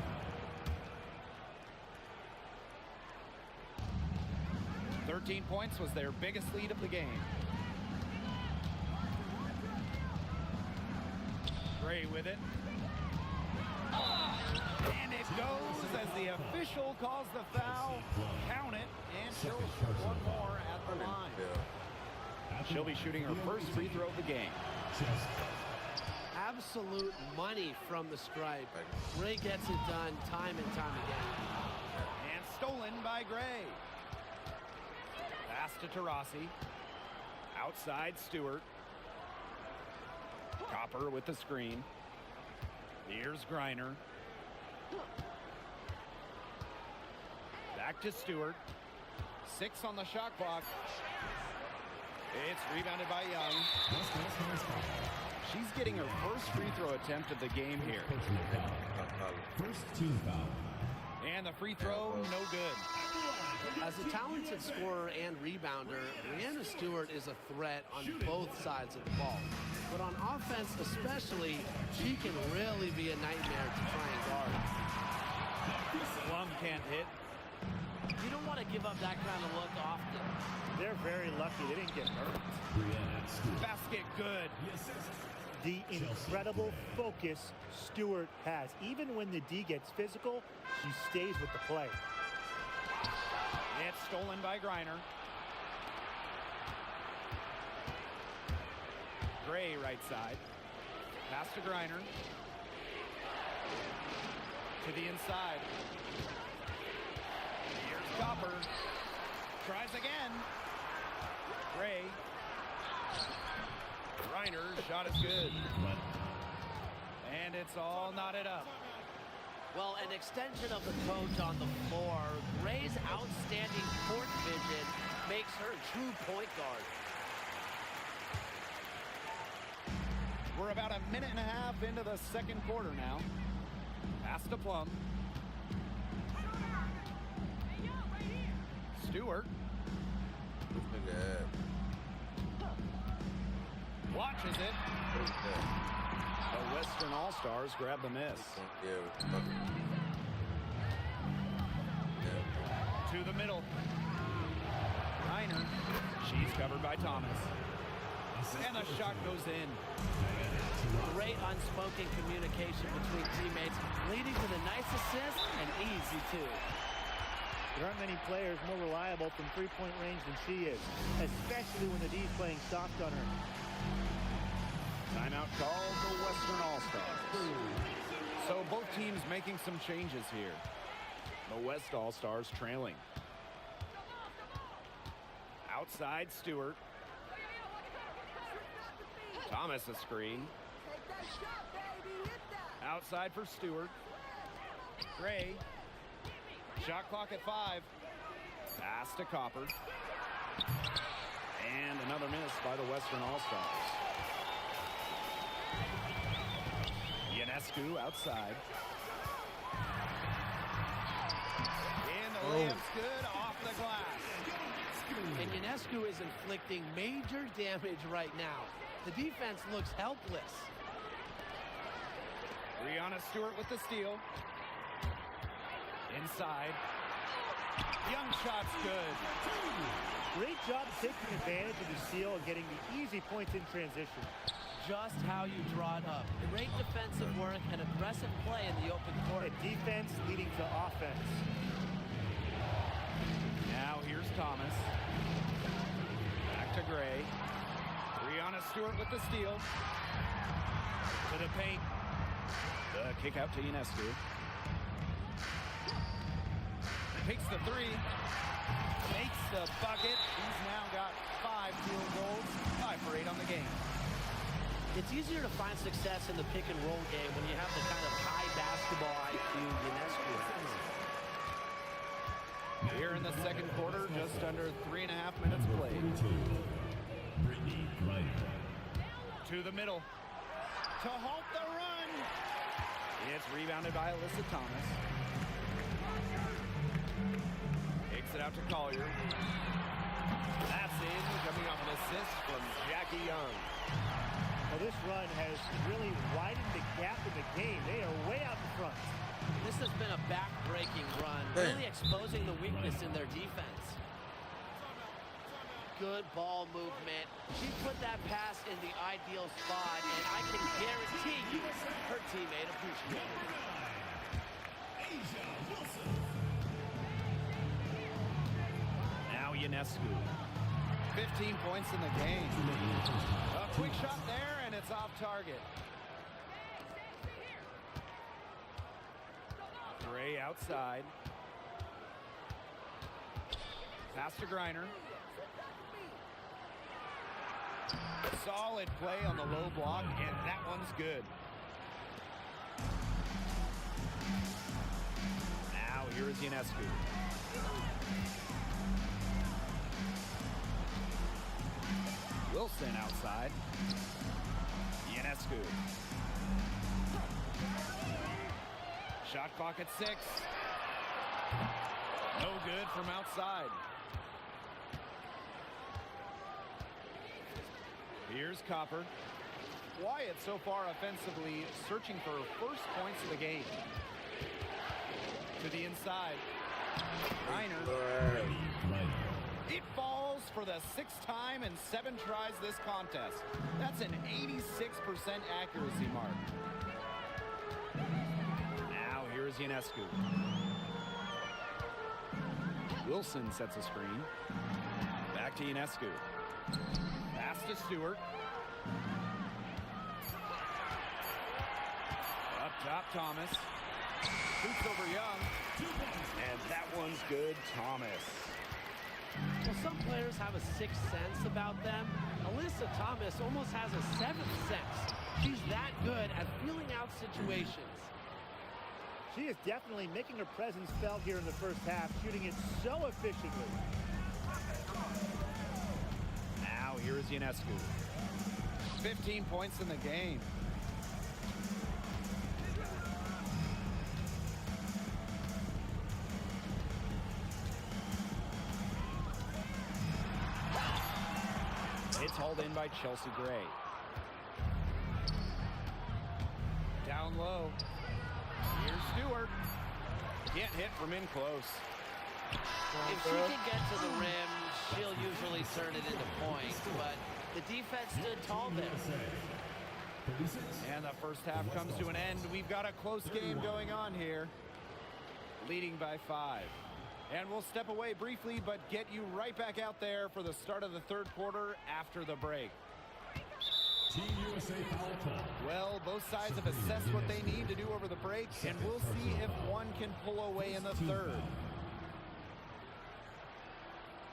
$13 points was their biggest lead of the game. Gray with it. And it goes as the official calls the foul. Count it, and she'll shoot one more at the line. She'll be shooting her first free throw of the game. Absolute money from the stripe. Gray gets it done time and time again. And stolen by Gray. Pass to Tarasi. Outside Stewart. Copper with the screen. Here's Griner. Back to Stewart. 6 on the shot clock. It's rebounded by Young. She's getting her first free throw attempt of the game here. First team foul. And the free throw, no good. As a talented scorer and rebounder, Brianna Stewart is a threat on both sides of the ball. But on offense especially, she can really be a nightmare to try and guard. Plum can't hit. You don't want to give up that kind of look often. They're very lucky they didn't get hurt. Basket good. The incredible focus Stewart has. Even when the D gets physical, she stays with the play. It's stolen by Griner. Gray right side. Pass to Griner. To the inside. Here's Copper. Tries again. Gray. Reiner's shot is good. And it's all knotted up. Well, an extension of the coach on the floor. Gray's outstanding court vision makes her a true point guard. We're about a minute and a half into the second quarter now. Pass to Plum. Stewart. Watches it. The Western All-Stars grab the miss. To the middle. Reiner. She's covered by Thomas. And the shot goes in. Great unspoken communication between teammates, leading to the nice assist and easy two. There aren't many players more reliable from three-point range than she is, especially when the D's playing soft on her. Timeout called the Western All-Stars. So both teams making some changes here. The West All-Stars trailing. Outside Stewart. Thomas a screen. Outside for Stewart. Gray. Shot clock at 5. Pass to Copper. And another miss by the Western All-Stars. Ionescu outside. And the layup's good off the glass. And Ionescu is inflicting major damage right now. The defense looks helpless. Breanna Stewart with the steal. Inside. Young shot's good. Great job taking advantage of the steal and getting the easy points in transition. Just how you draw it up. Great defensive work and aggressive play in the open court. And defense leading to offense. Now here's Thomas. Back to Gray. Breanna Stewart with the steal. To the paint. The kick out to Ionescu. Takes the 3. Makes the bucket. He's now got 5 field goals. 5 for 8 on the game. It's easier to find success in the pick and roll game when you have the kind of high basketball IQ Ionescu has. Here in the second quarter, just under 3.5 minutes played. To the middle. To halt the run. It's rebounded by Alyssa Thomas. Kicks it out to Collier. That's in, coming off an assist from Jackie Young. Well, this run has really widened the gap in the game. They are way out in front. This has been a back-breaking run, really exposing the weakness in their defense. Good ball movement. She put that pass in the ideal spot, and I can guarantee you her teammate appreciated it. Now Ionescu. 15 points in the game. A quick shot there, and it's off target. Gray outside. Pass to Griner. Solid play on the low block, and that one's good. Now here is Ionescu. Wilson outside. Ionescu. Shot clock at 6. No good from outside. Here's Copper. Wyatt so far offensively searching for first points of the game. To the inside. Reiner. It falls for the 6th time in 7 tries this contest. That's an 86% accuracy mark. Now here's Ionescu. Wilson sets a screen. Back to Ionescu. Pass to Stewart. Up top, Thomas. Shoots over Young. And that one's good, Thomas. Well, some players have a sixth sense about them. Alyssa Thomas almost has a seventh sense. She's that good at feeling out situations. She is definitely making her presence felt here in the first half, shooting it so efficiently. Now here is Ionescu. 15 points in the game. It's hauled in by Chelsea Gray. Down low. Here's Stewart. Can't hit from in close. If she can get to the rim, she'll usually turn it into points, but the defense stood tall there. And the first half comes to an end. We've got a close game going on here. Leading by 5. And we'll step away briefly, but get you right back out there for the start of the third quarter after the break. Team USA foul call. Well, both sides have assessed what they need to do over the break, and we'll see if one can pull away in the third.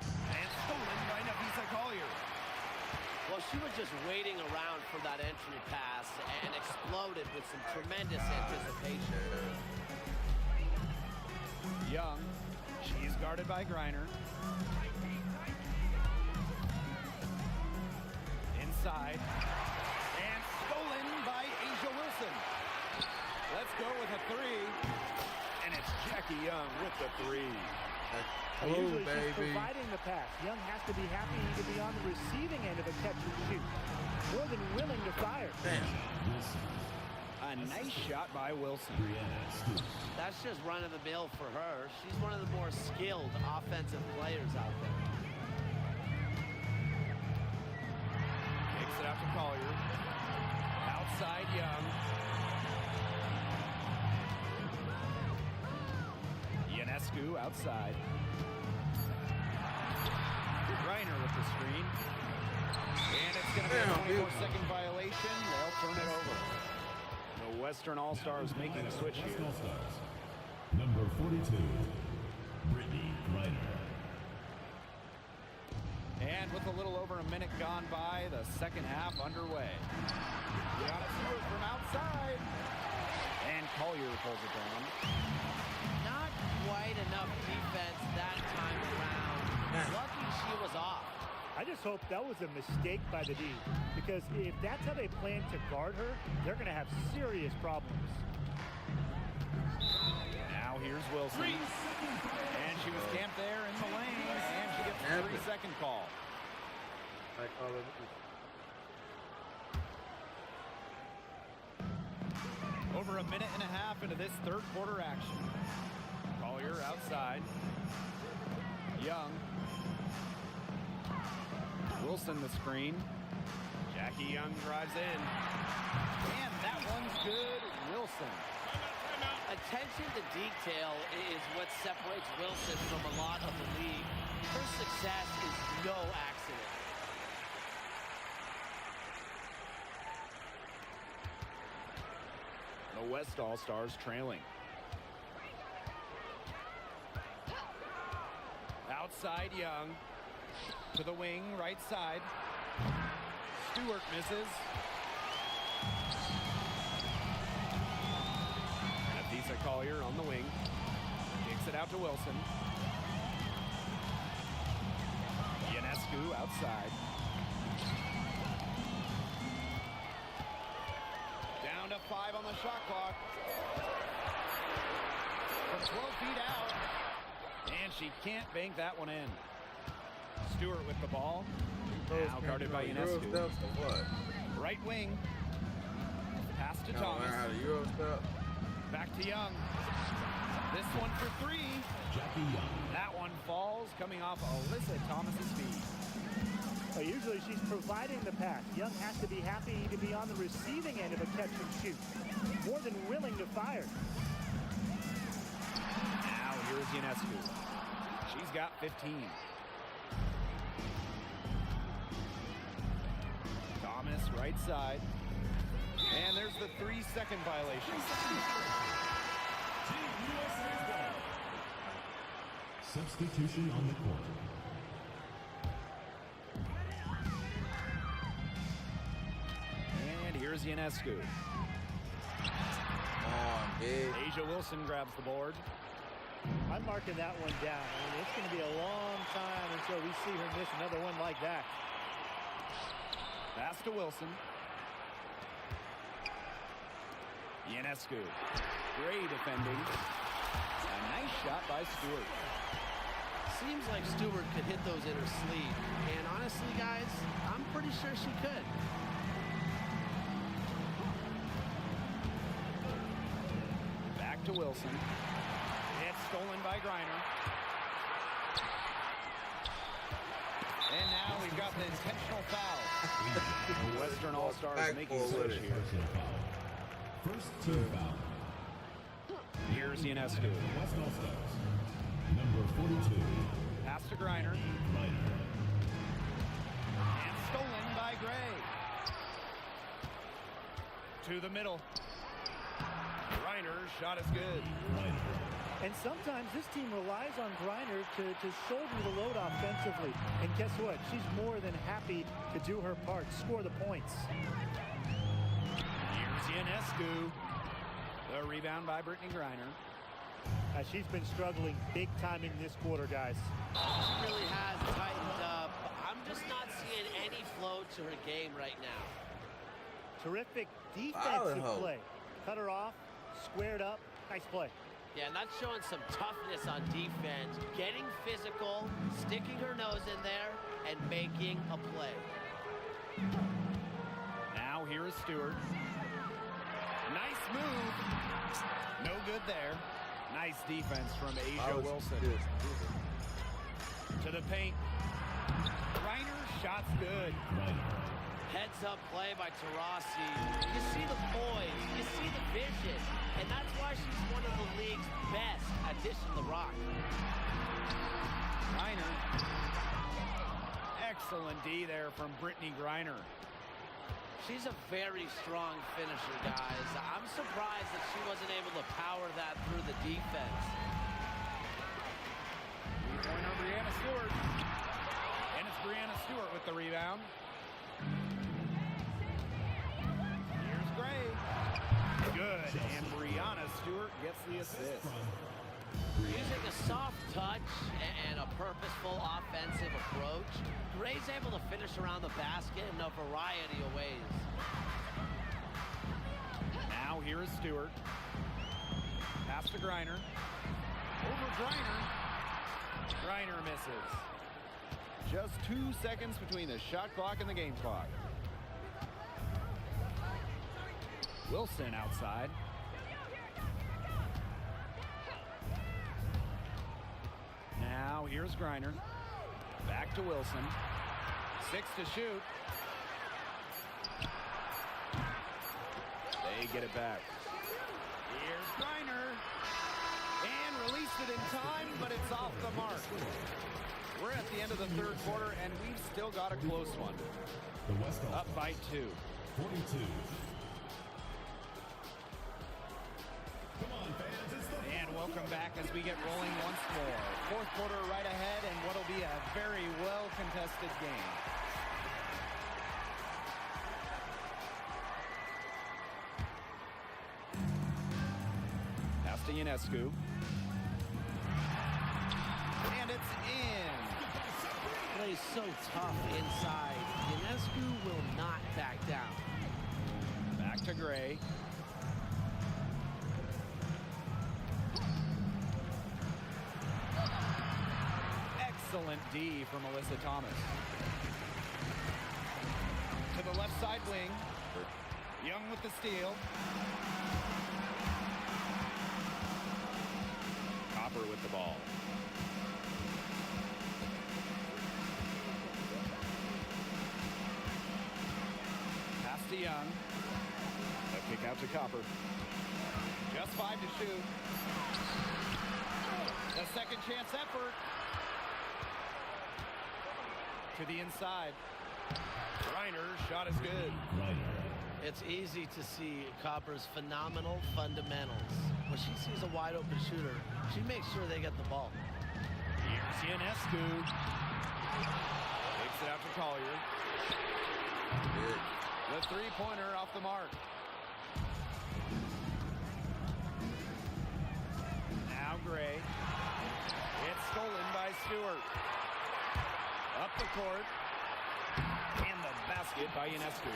And stolen by Nafisa Collier. Well, she was just waiting around for that entry pass and exploded with some tremendous anticipation. Young, she's guarded by Griner. Inside. And stolen by Asia Wilson. Let's go with a 3. And it's Jackie Young with the 3. Usually she's providing the pass. Young has to be happy to be on the receiving end of a catch and shoot. More than willing to fire. A nice shot by Wilson. That's just run-of-the-mill for her. She's one of the more skilled offensive players out there. Kicks it out to Collier. Outside Young. Ionescu outside. Reiner with the screen. And it's going to be a 24-second violation. They'll turn it over. The Western All-Stars making a switch here. Number 42, Brittany Griner. And with a little over a minute gone by, the second half underway. Brianna Stewart from outside. And Collier pulls it down. Not quite enough defense that time around. Lucky she was off. I just hope that was a mistake by the D, because if that's how they plan to guard her, they're going to have serious problems. Now here's Wilson. And she was camped there in the lane, and she gets a 3-second call. I call it. Over a minute and a half into this third quarter action. Collier outside. Young. Wilson the screen. Jackie Young drives in. And that one's good. Wilson. Attention to detail is what separates Wilson from a lot of the league. Her success is no accident. The West All-Stars trailing. Outside Young. To the wing, right side. Stewart misses. Nafisa Collier on the wing. Kicks it out to Wilson. Ionescu outside. Down to 5 on the shot clock. From 12 feet out. And she can't bank that one in. Stewart with the ball. Now guarded by Ionescu. Right wing. Pass to Thomas. Back to Young. This one for 3. Jackie Young. That one falls, coming off Alyssa Thomas's feet. Well, usually she's providing the pass. Young has to be happy to be on the receiving end of a catch and shoot. More than willing to fire. Now here's Ionescu. She's got 15. Thomas right side. And there's the 3-second violation. Substitution on the court. And here's Ionescu. Come on, big. Asia Wilson grabs the board. I'm marking that one down. I mean, it's going to be a long time until we see her miss another one like that. Pass to Wilson. Ionescu. Gray defending. A nice shot by Stewart. Seems like Stewart could hit those in her sleeve. And honestly, guys, I'm pretty sure she could. Back to Wilson. It's stolen by Griner. And now we've got the intentional foul. The Western All-Stars making a switch here. First team foul. Here's Ionescu. Western All-Stars. Number 42. Pass to Griner. Griner. And stolen by Gray. To the middle. Griner's shot is good. Griner. And sometimes this team relies on Griner to shoulder the load offensively. And guess what? She's more than happy to do her part, score the points. Here's Ionescu. The rebound by Brittany Griner. She's been struggling big time in this quarter, guys. She really has tightened up. I'm just not seeing any flow to her game right now. Terrific defensive play. Cut her off, squared up. Nice play. Yeah, not showing some toughness on defense. Getting physical, sticking her nose in there, and making a play. Now here is Stewart. Nice move. No good there. Nice defense from Asia Wilson. To the paint. Griner's shot's good. Heads up play by Taurasi. You see the poise, you see the vision, and that's why she's one of the league's best at dishing the rock. Griner. Excellent D there from Brittany Griner. She's a very strong finisher, guys. I'm surprised that she wasn't able to power that through the defense. Three-pointer Brianna Stewart. And it's Brianna Stewart with the rebound. Here's Gray. Good. And Brianna Stewart gets the assist. Using a soft touch and a purposeful offensive approach, Gray's able to finish around the basket in a variety of ways. Now here is Stewart. Pass to Griner. Over Griner. Griner misses. Just 2 seconds between the shot clock and the game clock. Wilson outside. Now here's Griner. Back to Wilson. 6 to shoot. They get it back. Here's Griner. And released it in time, but it's off the mark. We're at the end of the third quarter, and we've still got a close one. The West Up by 2. 42. Come on, fans. It's the And welcome back as we get rolling once more. Fourth quarter right ahead, and what'll be a very well-contested game. Pass to Ionescu. And it's in. Plays so tough inside. Ionescu will not back down. Back to Gray. Excellent D from Alyssa Thomas. To the left side wing. Young with the steal. Copper with the ball. Pass to Young. A kick out to Copper. Just 5 to shoot. The second chance effort. To the inside. Griner's shot is good. It's easy to see Copper's phenomenal fundamentals. When she sees a wide open shooter, she makes sure they get the ball. Ionescu takes it out to Collier. The three-pointer off the mark. Now Gray. It's stolen by Stewart. Up the court. And the basket by Ionescu.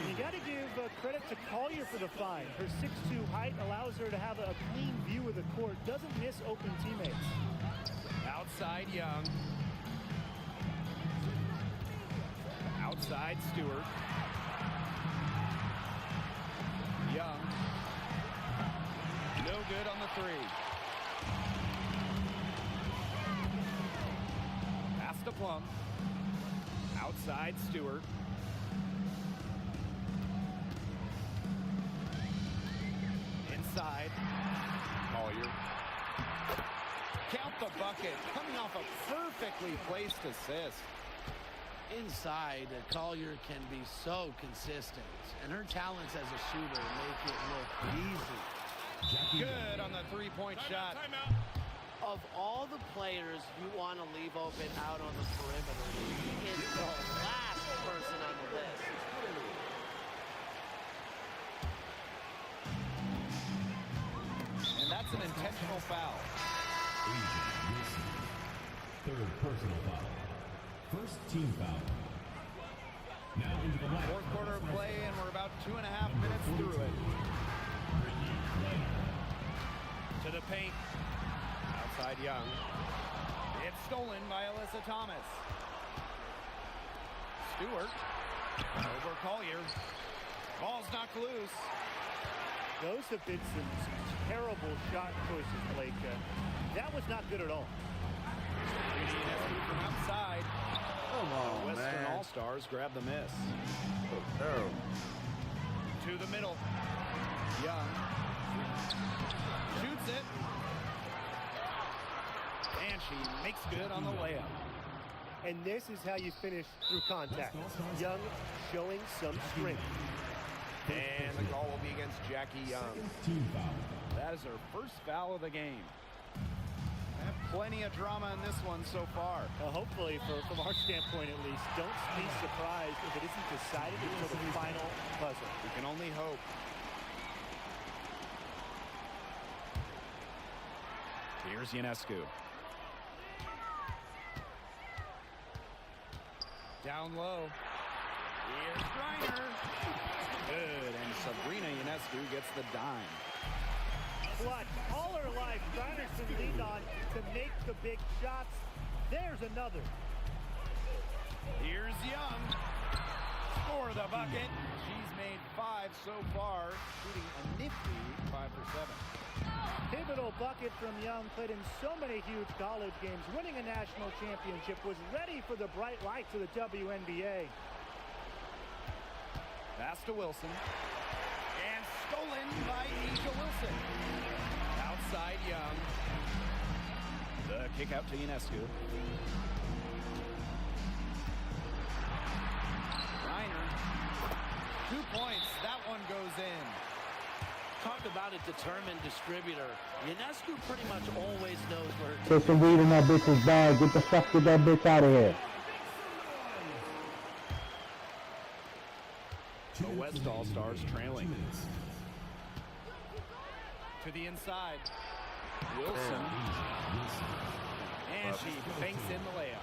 You got to give credit to Collier for the find. Her 6'2" height allows her to have a clean view of the court. Doesn't miss open teammates. Outside Young. Outside Stewart. Young. No good on the three. Pass to Plum. Outside Stewart. Inside. Collier. Count the bucket. Coming off a perfectly placed assist. Inside, Collier can be so consistent, and her talents as a shooter make it look easy. Good on the three-point shot. Of all the players you want to leave open out on the perimeter, he is the last person on the list. And that's an intentional foul. Third personal foul. First team foul. Now into the line. Fourth quarter of play, and we're about 2.5 minutes through it. To the paint. Outside Young. It's stolen by Alyssa Thomas. Stewart. Over Collier. Ball's knocked loose. Those have been some terrible shot choices, Blake. That was not good at all. From outside. Come on, Western man. All-Stars grab the miss. So terrible. To the middle. Young. Shoots it. And she makes good on the layup. And this is how you finish through contact. Young showing some strength. And the call will be against Jackie Young. Team foul. That is her first foul of the game. Have plenty of drama in this one so far. Hopefully, from our standpoint at least, don't be surprised if it isn't decided until the final buzzer. We can only hope. Here's Ionescu. Down low. Here's Griner. Good, and Sabrina Ionescu gets the dime. Clutch. All her life, Griner's been leaned on to make the big shots. There's another. Here's Young. For the bucket. She's made 5 so far, shooting a nifty 5 for 7. Pivotal bucket from Young, played in so many huge college games, winning a national championship, was ready for the bright lights of the WNBA. Pass to Wilson. And stolen by Asia Wilson. Outside Young. The kick out to Ionescu. Reiner. 2 points. That one goes in. Talk about a determined distributor. Ionescu pretty much always knows where her Put some weed in that bitch's bag. Get the fuck with that bitch out of here. The West All-Stars trailing. To the inside. Wilson. And she banks in the layup.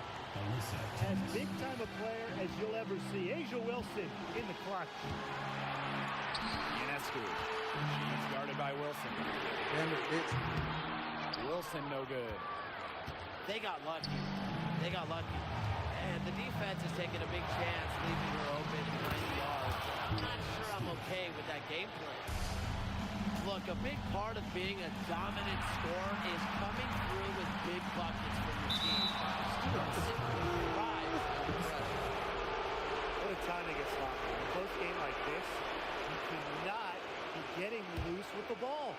As big time a player as you'll ever see. Asia Wilson in the clutch. Ionescu. She's guarded by Wilson. Damn it, bitch. Wilson no good. They got lucky. They got lucky. And the defense is taking a big chance, leaving her open behind the arc. I'm not sure I'm okay with that game plan. Look, a big part of being a dominant scorer is coming through with big buckets for your team. Students simply thrive under pressure. What a time to get sloppy. In a close game like this, you cannot be getting loose with the ball.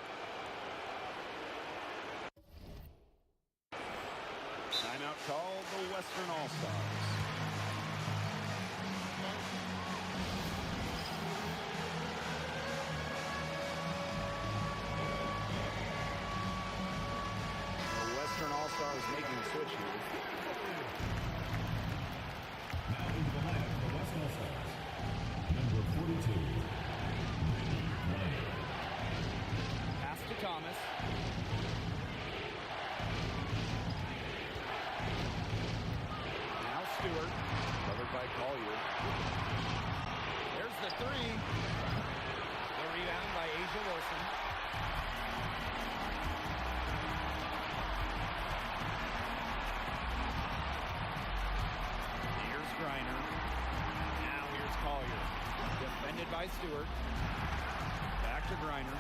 Timeout called the Western All-Stars. The Western All-Stars making switch here. Now into the lineup for the West All-Stars. Number 42. Pass to Thomas. Now Stewart, covered by Collier. There's the three. The rebound by Asia Wilson. Here's Griner. Now here's Collier. Defended by Stewart. Back to Griner.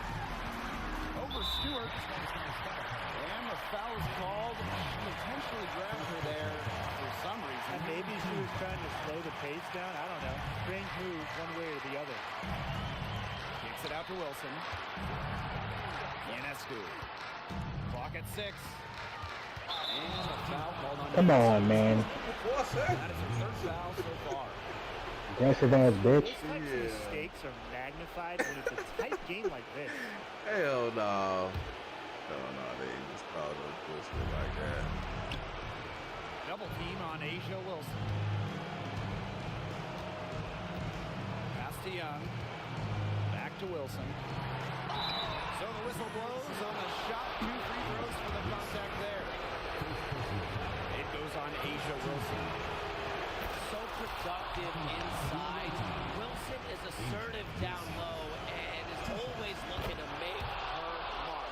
Over Stewart. And the foul is called. Potentially grabbed her there for some reason. And maybe she was trying to slow the pace down. I don't know. Strange move one way or the other. Kicks it out to Wilson. Ionescu. Clock at 6. And a foul called on. Come on, man. That is her third foul so far. Aggressive ass bitch. Those types of mistakes are magnified when it's a tight game like this. Hell no. Hell no, they just called no bullshit like that. Double team on Asia Wilson. Pass to Young. Back to Wilson. So the whistle blows on the shot. 2 free throws for the contact there. It goes on Asia Wilson. So productive inside. Wilson is assertive down low and is always looking to make her mark.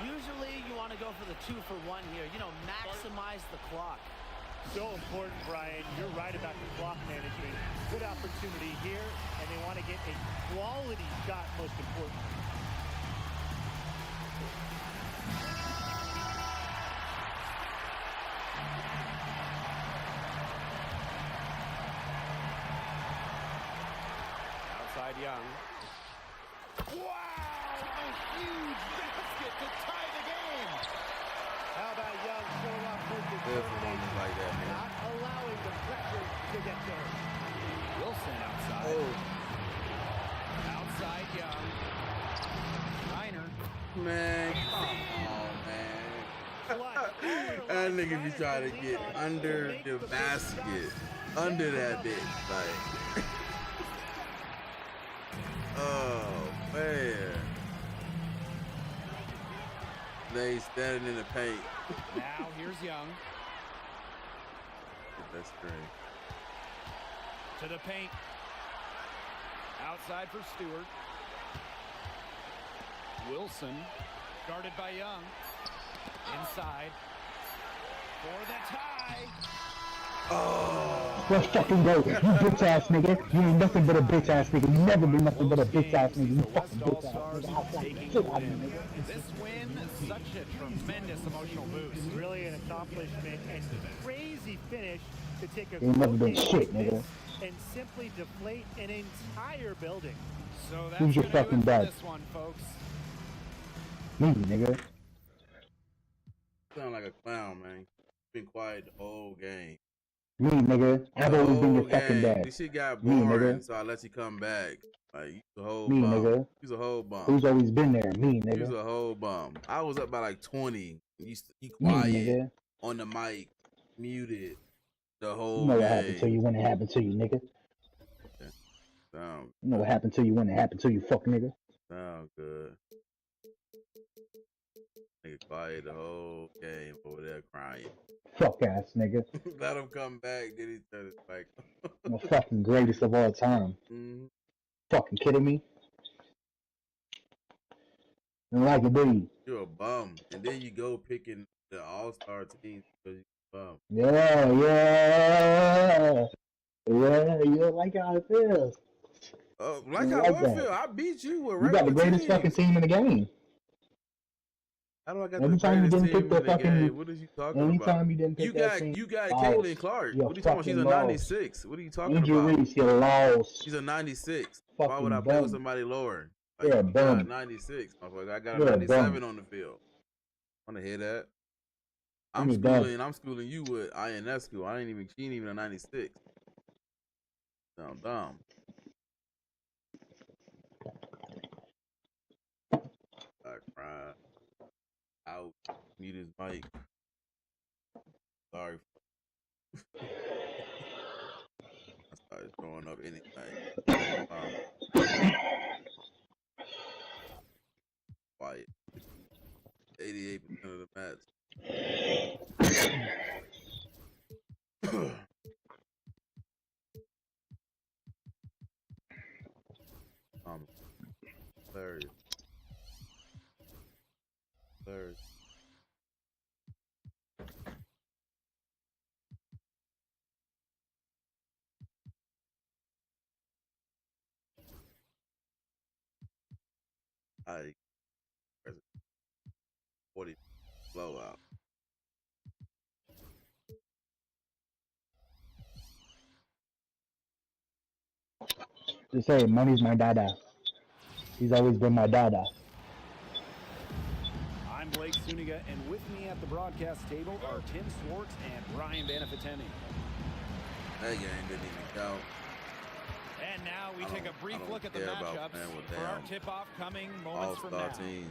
Usually you want to go for the 2-for-1 here. You know, maximize the clock. So important, Brian. You're right about the clock management. Good opportunity here, and they want to get a quality shot, most important. Outside Young. Wow! A huge basket to tie the game. How about Young showing off her Definitely like that, man. not allowing the pressure to get there. Wilson outside. Oh. Outside Young. Reiner. Man, come on, man. That nigga be trying to get under the basket. Under that bitch. Like. Oh, man. They standing in the paint. Now here's Young. That's great. To the paint. Outside for Stewart. Wilson. Guarded by Young. Inside. For the tie. Oh. Let's fucking go. You bitch ass nigga. You ain't nothing but a bitch ass nigga. You never been nothing but a bitch ass nigga. You fucking bitch ass nigga. This win, such a tremendous emotional boost. Really an accomplishment and crazy finish to take a You never been game shit, like this nigga. and simply deflate an entire building. So that's Who's your gonna do fucking it for dad? this one, folks. Me, nigga. Sound like a clown, man. Been quiet the whole game. Me, nigga. I've always been your fucking dad. This shit got Me, boring, nigga. so I let you come back. Like, you a whole Me, bum. nigga. You's a whole bum. Who's always been there? Me, You's nigga. a whole bum. I was up by like 20. You Me, quiet nigga. on the mic, muted the whole You know what game. happened to you when it happened to you, nigga. Sound, You know what happened to you when it happened to you, fuck nigga. sound good. Nigga quiet the whole game over there crying. Fuck ass nigga. Let him come back, then he turn his back. I'm the fucking greatest of all time. Mhm. Fucking kidding me? And like it, do you? You're a bum. And then you go picking the all-star team because you're a bum. Yeah, yeah. Yeah, you don't like how it feels. Like You how like I that. feel. I beat you with You got the regular greatest teams. fucking team in the game. How do I got Every the time you greatest didn't team pick the in the fucking, game? What are you talking about? anytime you didn't pick You that got team, you got lost. Caitlin Clark. You're What are you talking about? She's a fucking lost. 96. What are you talking Andrew about? Reese, you lost. She's a 96. Why would Fucking I play with bum. somebody lower? You're a you got a bum. 96, motherfucker. I got a You're a 97 bum. on the field. Wanna hear that? You're dumb. I'm schooling you with Ionescu. She ain't even a 96. Sound dumb. I cried. Out. mute his mic. Sorry. I started throwing up anything. Quiet. 88% of the match. Hilarious. Hilarious. I 40 blowout. Just say, money's my dada. He's always been my dada. I'm Blake Suniga, and with me at the broadcast table are Tim Swartz and Brian Banafitemi. That game didn't even count. And now we take a brief look at the matchups for our tip-off coming moments from now. Teams.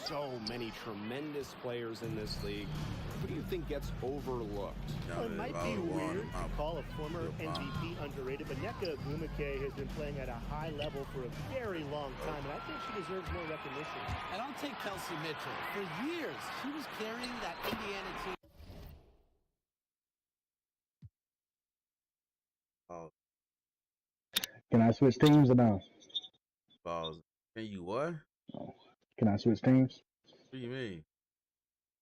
So many tremendous players in this league. Who do you think gets overlooked? Well, it might be weird to call a former MVP underrated, but Nneka Ogwumike has been playing at a high level for a very long time, and I think she deserves more recognition. And I'll take Kelsey Mitchell. For years, she was carrying that Indiana team. Can I switch teams or no? Balls. Can you what? Oh. Can I switch teams? What do you mean?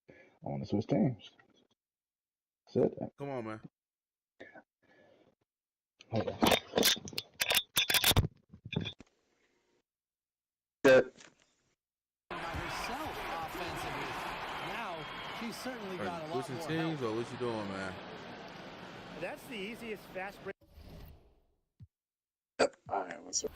I want to switch teams. That's it. Come on, man. Hold on. Herself offensively. Now, she's certainly got a lot more Switching teams or what you doing, man? That's the easiest fast break. All right, what's up?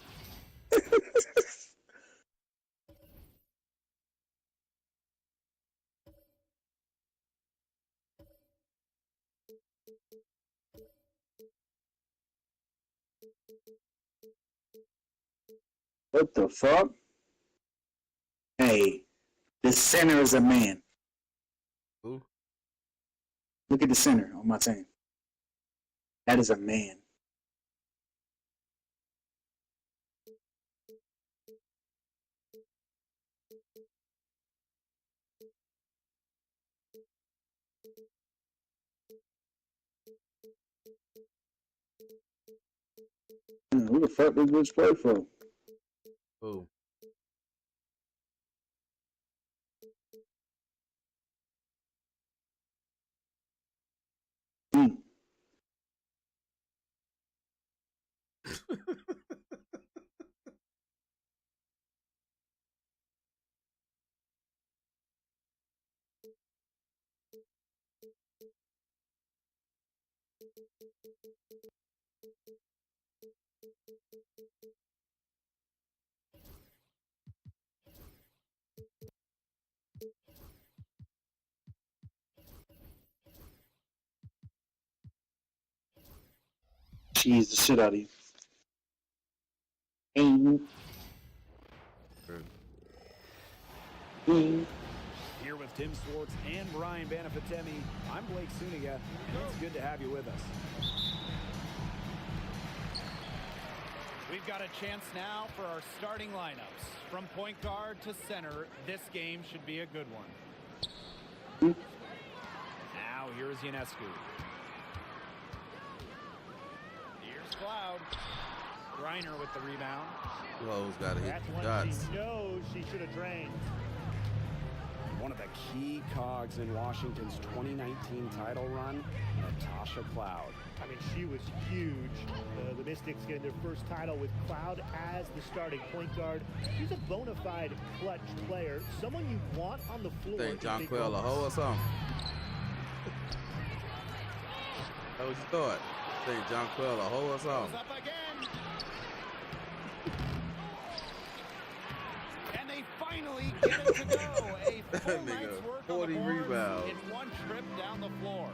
What the fuck? Hey, the center is a man. Who? Look at the center on my team. That is a man. Who the fuck did this play for? Who? Cheese the shit out of you. Here with Tim Swartz and Brian Banafitemi, I'm Blake Suniga, and it's good to have you with us. We've got a chance now for our starting lineups. From point guard to center, this game should be a good one. Now, here's Ionescu. Here's Cloud. Griner with the rebound. Cloud's got to hit That's the one shots. she knows she should have drained. One of the key cogs in Washington's 2019 title run, Natasha Cloud. I mean, she was huge. The Mystics getting their first title with Cloud as the starting point guard. She's a bona fide clutch player, someone you want on the floor. Think John Quell a hoe or something? That what you thought? Think John Quell a hoe or something? Up again. And they finally get it to go. A full night's work 40 on the boards rebounds. in one trip down the floor.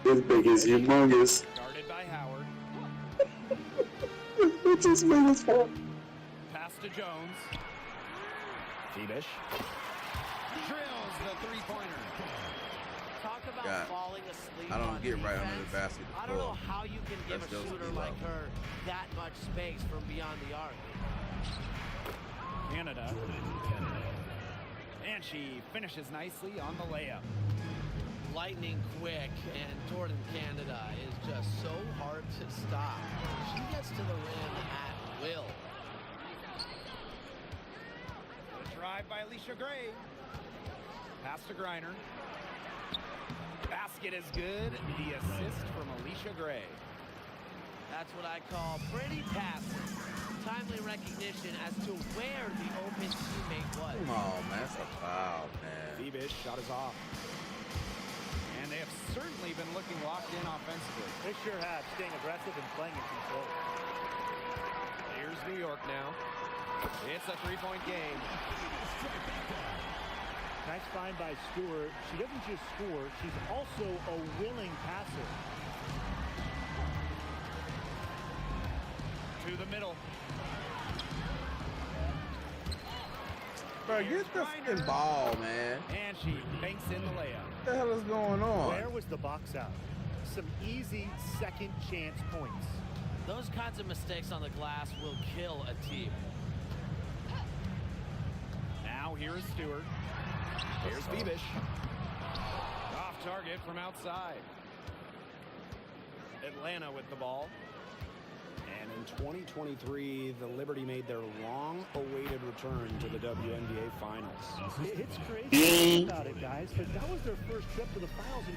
This big is humongous. Guarded by Howard. It's as big as fuck. Pass to Jones. T-Bish drills the three-pointer. Talk about God, falling asleep. I don't on get right under the defense. basket. I don't know how you can give That's a shooter like her that much space from beyond the arc. Canada. And she finishes nicely on the layup. Lightning quick, and Jordan Canada is just so hard to stop. She gets to the rim at will. The drive by Alicia Gray. Pass to Griner. Basket is good. The assist from Alicia Gray. That's what I call pretty passing. Timely recognition as to where the open teammate was. Come on, man. That's a foul, man. T-Bish shot is off. And they have certainly been looking locked in offensively. They sure have, staying aggressive and playing in control. Here's New York now. It's a three-point game. Nice find by Stewart. She doesn't just score, she's also a willing passer. To the middle. Bro, get the fucking ball, man. And she banks in the layup. What the hell is going on? Where was the box out? Some easy second chance points. Those kinds of mistakes on the glass will kill a team. Now here is Stewart. Here's Bebish. Off target from outside. Atlanta with the ball. And in 2023, the Liberty made their long-awaited return to the WNBA Finals. It's crazy to think about it, guys, but that was their first trip to the finals in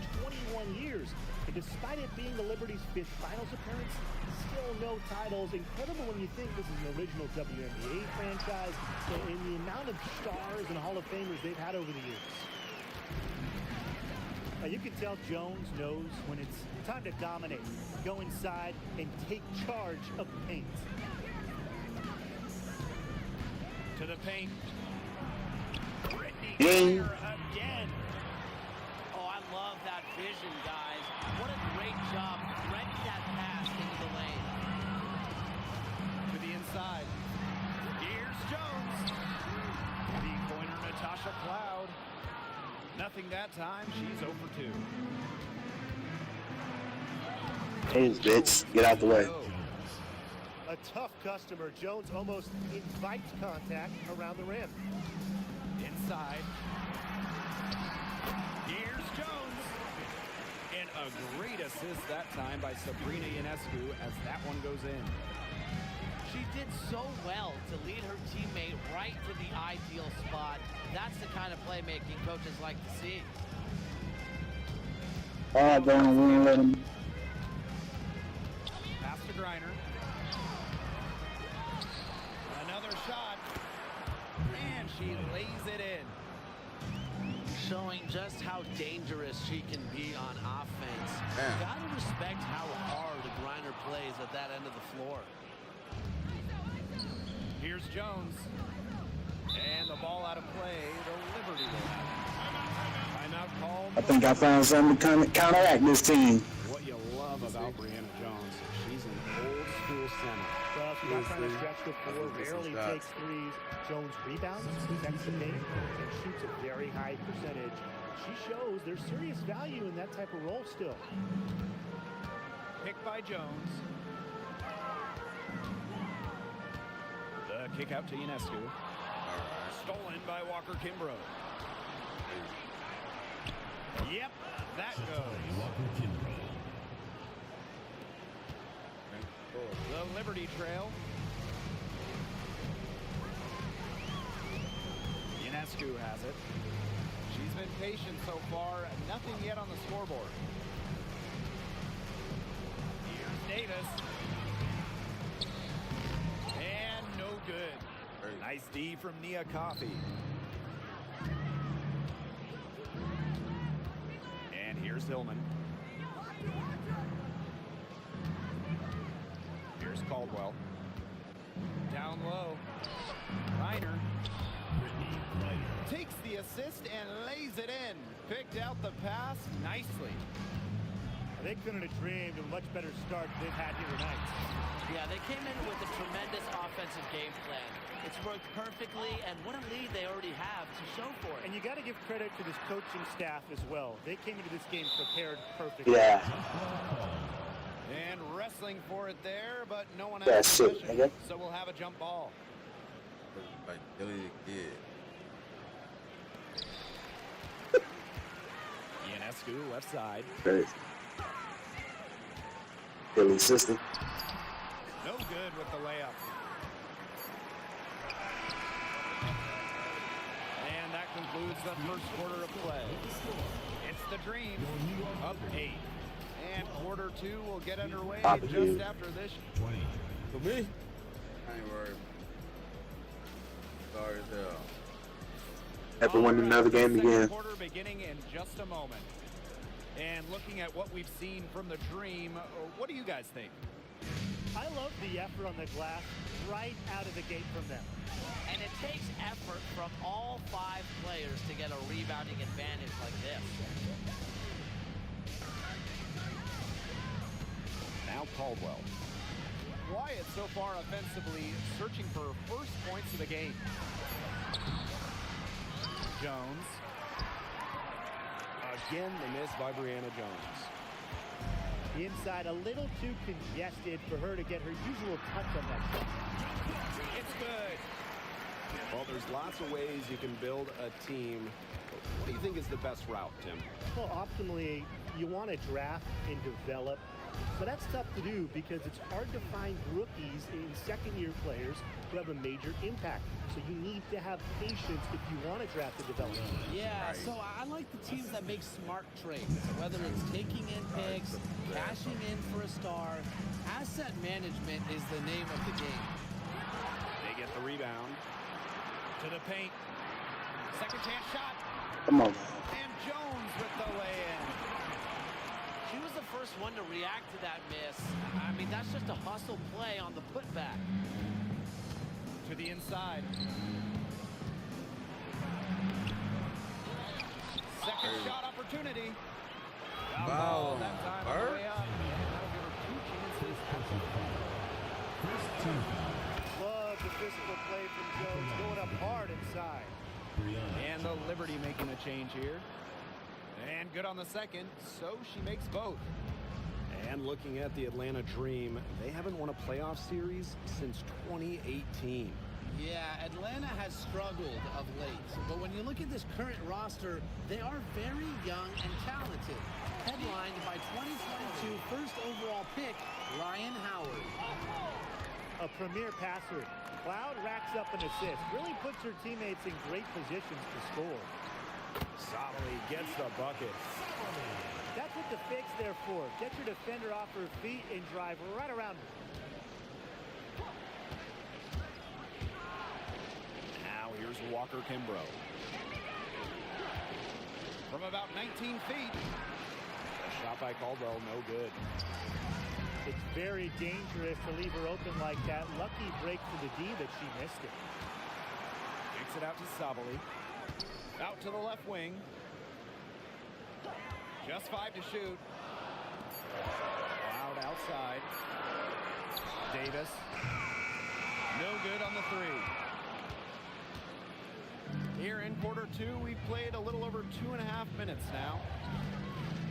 21 years. And despite it being the Liberty's 5th finals appearance, still no titles. Incredible when you think this is an original WNBA franchise and the amount of stars and Hall of Famers they've had over the years. Now you can tell Jones knows when it's time to dominate, go inside, and take charge of the paint. To the paint. Brittany Ding. again. Oh, I love that vision, guys. What a great job threading that pass into the lane. To the inside. Here's Jones. Three-pointer Natasha Cloud. Nothing that time. She's 0 for 2. Hey, bitch, get out the way. A tough customer. Jones almost invites contact around the rim. Inside. Here's Jones. And a great assist that time by Sabrina Ionescu as that one goes in. She did so well to lead her teammate right to the ideal spot. That's the kind of playmaking coaches like to see. Oh, don't win, let him. Pass to Griner. Another shot. And she lays it in. Showing just how dangerous she can be on offense. Man. Gotta respect how hard Griner plays at that end of the floor. Here's Jones. And the ball out of play. The Liberty will have it. Timeout called. I think I found something to counteract this team. What you love about Brianna Jones, she's an old-school center. Well, she's not trying to stretch the floor, rarely takes threes. Jones rebounds, protects the paint, and shoots a very high percentage. She shows there's serious value in that type of role still. Picked by Jones. The kick out to Ionescu. Stolen by Walker Kimbrough. Yep, that goes. The Liberty trail. Ionescu has it. She's been patient so far. Nothing yet on the scoreboard. Here's Davis. And no good. Nice D from Nia Coffey. And here's Hillman. Here's Caldwell. Down low. Reiner. Takes the assist and lays it in. Picked out the pass nicely. They couldn't have dreamed of a much better start they've had here tonight. Yeah, they came in with a tremendous offensive game plan. It's worked perfectly, and what a lead they already have to show for it. And you got to give credit to this coaching staff as well. They came into this game prepared perfectly. Yeah. And wrestling for it there, but no one Yeah, has shit, possession, nigga. so we'll have a jump ball. Like Billy the Kid. Ionescu, left side. Crazy. Billy's sister. No good with the layup. And that concludes the first quarter of play. It's the Dream up 8. And quarter 2 will get underway just after this. 20. For me? I ain't worried. Sorry as hell. Everyone in another game again. Quarter beginning in just a moment. And looking at what we've seen from the Dream, what do you guys think? I love the effort on the glass right out of the gate from them. And it takes effort from all 5 players to get a rebounding advantage like this. Now Caldwell. Wyatt so far offensively searching for first points of the game. Jones. Again, the miss by Brianna Jones. The inside a little too congested for her to get her usual touch on that shot. It's good. Well, there's lots of ways you can build a team. What do you think is the best route, Tim? Well, optimally, you want to draft and develop. But that's tough to do because it's hard to find rookies in second-year players who have a major impact. So you need to have patience if you want to draft and develop. Yeah, so I like the teams that make smart trades, whether it's taking in picks, cashing in for a star. Asset management is the name of the game. They get the rebound. To the paint. Second chance shot. Come on. And Jones with the lay-in. She was the first one to react to that miss. I mean, that's just a hustle play on the putback. To the inside. Second shot opportunity. Foul that time on the way up. That'll give her 2 chances. First team foul. Love the physical play from Jones, going up hard inside. And the Liberty making a change here. And good on the second, so she makes both. And looking at the Atlanta Dream, they haven't won a playoff series since 2018. Yeah, Atlanta has struggled of late. But when you look at this current roster, they are very young and talented. Headlined by 2022 first overall pick, Ryan Howard. A premier passer. Cloud racks up an assist. Really puts her teammates in great positions to score. Solly gets the bucket. That's what the fake's there for. Get your defender off her feet and drive right around her. Now here's Walker Kimbrough. From about 19 feet. A shot by Caldwell, no good. It's very dangerous to leave her open like that. Lucky break for the D that she missed it. Kicks it out to Sabali. Out to the left wing. Just 5 to shoot. Cloud outside. Davis. No good on the 3. Here in quarter 2, we've played a little over 2.5 minutes now.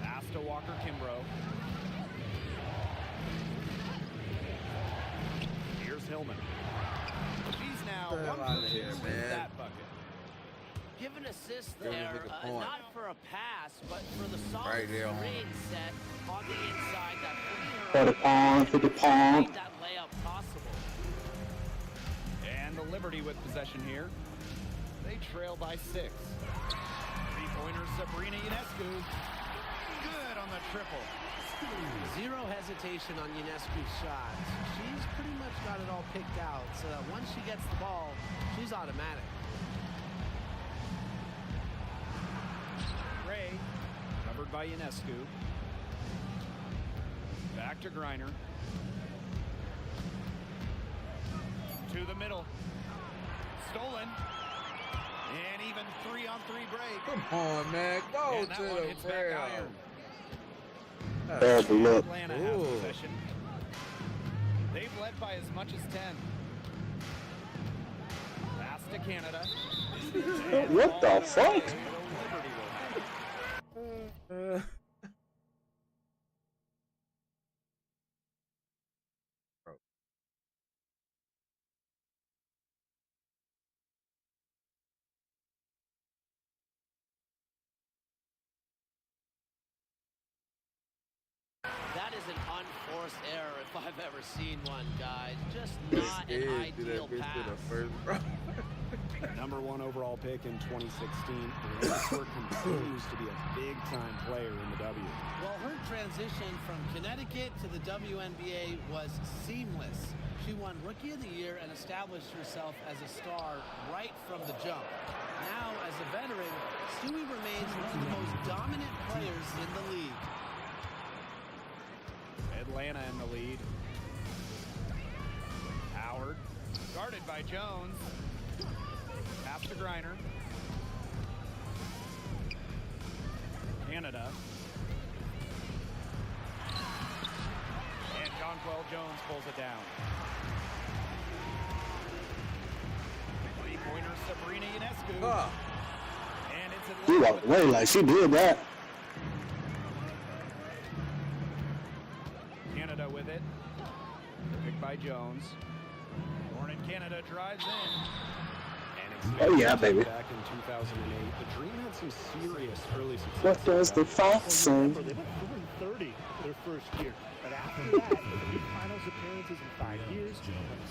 Pass to Walker Kimbrough. Here's Hillman. She's now 1 for 2 with that bucket. Give an assist there, not for a pass, but for the solid Right there. screen set on the inside that For the palm, for the palm. made that layup possible. And the Liberty with possession here. They trail by 6. Three-pointer Sabrina Ionescu. Good on the triple. Zero hesitation on Ionescu's shots. She's pretty much got it all picked out so that once she gets the ball, she's automatic. Ray, covered by Ionescu. Back to Griner. To the middle. Stolen. And even 3-on-3 break. Come on, man. Go And that to one the hits back rail. iron. Terrible look. Atlanta has possession. They've led by as much as 10. Pass to Canada. What the fuck? That is an unforced error if I've ever seen one, guys. Just not an ideal pass. Number 1 overall pick in 2016, Stewart continues to be a big-time player in the W. Well, her transition from Connecticut to the WNBA was seamless. She won Rookie of the Year and established herself as a star right from the jump. Now, as a veteran, Stewie remains one of the most dominant players in the league. Atlanta in the lead. Howard, guarded by Jones. Pass to Griner. Canada. And Jonquel Jones pulls it down. Three-pointer Sabrina Ionescu. And it's Atlanta. She walked away like she did that. Canada with it. Picked by Jones. Hornet Canada drives in. Oh yeah, baby. Back in 2008, the Dream had some serious early success. What does the fox say? They went 4-30 their first year. But after that, 3 finals appearances in 5 years.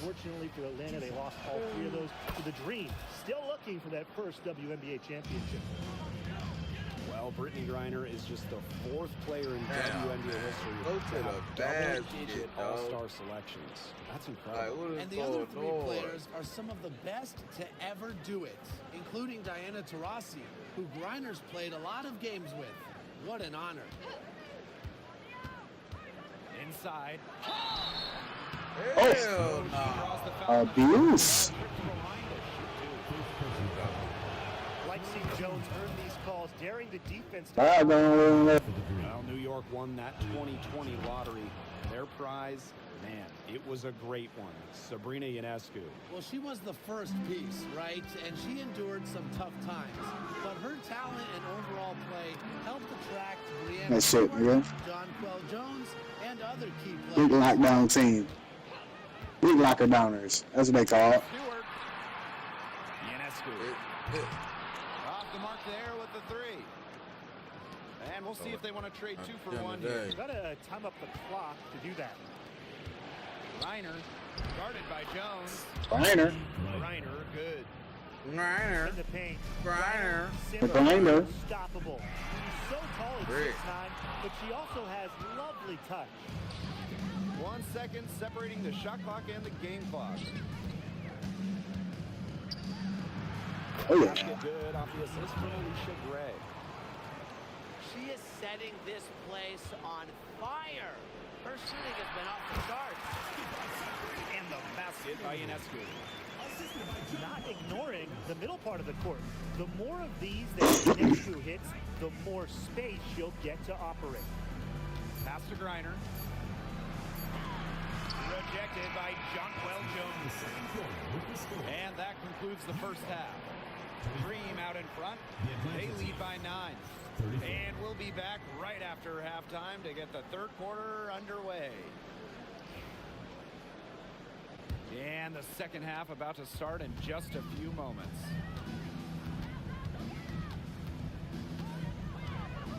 Unfortunately for Atlanta, they lost all 3 of those to the Dream. Still looking for that first WNBA championship. Well, Brittany Griner is just the 4th player in WNBA history Go to the bad double-digit All-Star selections. That's incredible. And the other 3 players are some of the best to ever do it, including Diana Taurasi, who Griner's played a lot of games with. What an honor. Inside. Oh, abuse. Lexi Jones earned these calls, daring the defense to... Well, New York won that 2020 lottery. Their prize, man, it was a great one. Sabrina Ionescu. Well, she was the first piece, right? And she endured some tough times. But her talent and overall play helped attract Brianna Stewart, Jonquel Jones, and other key players. Big lockdown team. Big locker downers. That's what they call it. Stewart. Ionescu. Off the mark there with the 3. And we'll see if they want to trade 2 for 1 here. Got to time up the clock to do that. Griner, guarded by Jones. Griner. Griner, good. Griner. In the paint. Griner. Griner. Unstoppable. She's so tall at 6'9", but she also has lovely touch. 1 second separating the shot clock and the game clock. Oh yeah. Basket good off the assist from Alicia Gray. She is setting this place on fire. Her shooting has been off the charts. And the basket by Ionescu. Not ignoring the middle part of the court. The more of these that Ionescu hits, the more space she'll get to operate. Pass to Griner. Rejected by Jonquel Jones. And that concludes the first half. Dream out in front. They lead by 9. And we'll be back right after halftime to get the 3rd quarter underway. And the 2nd half about to start in just a few moments.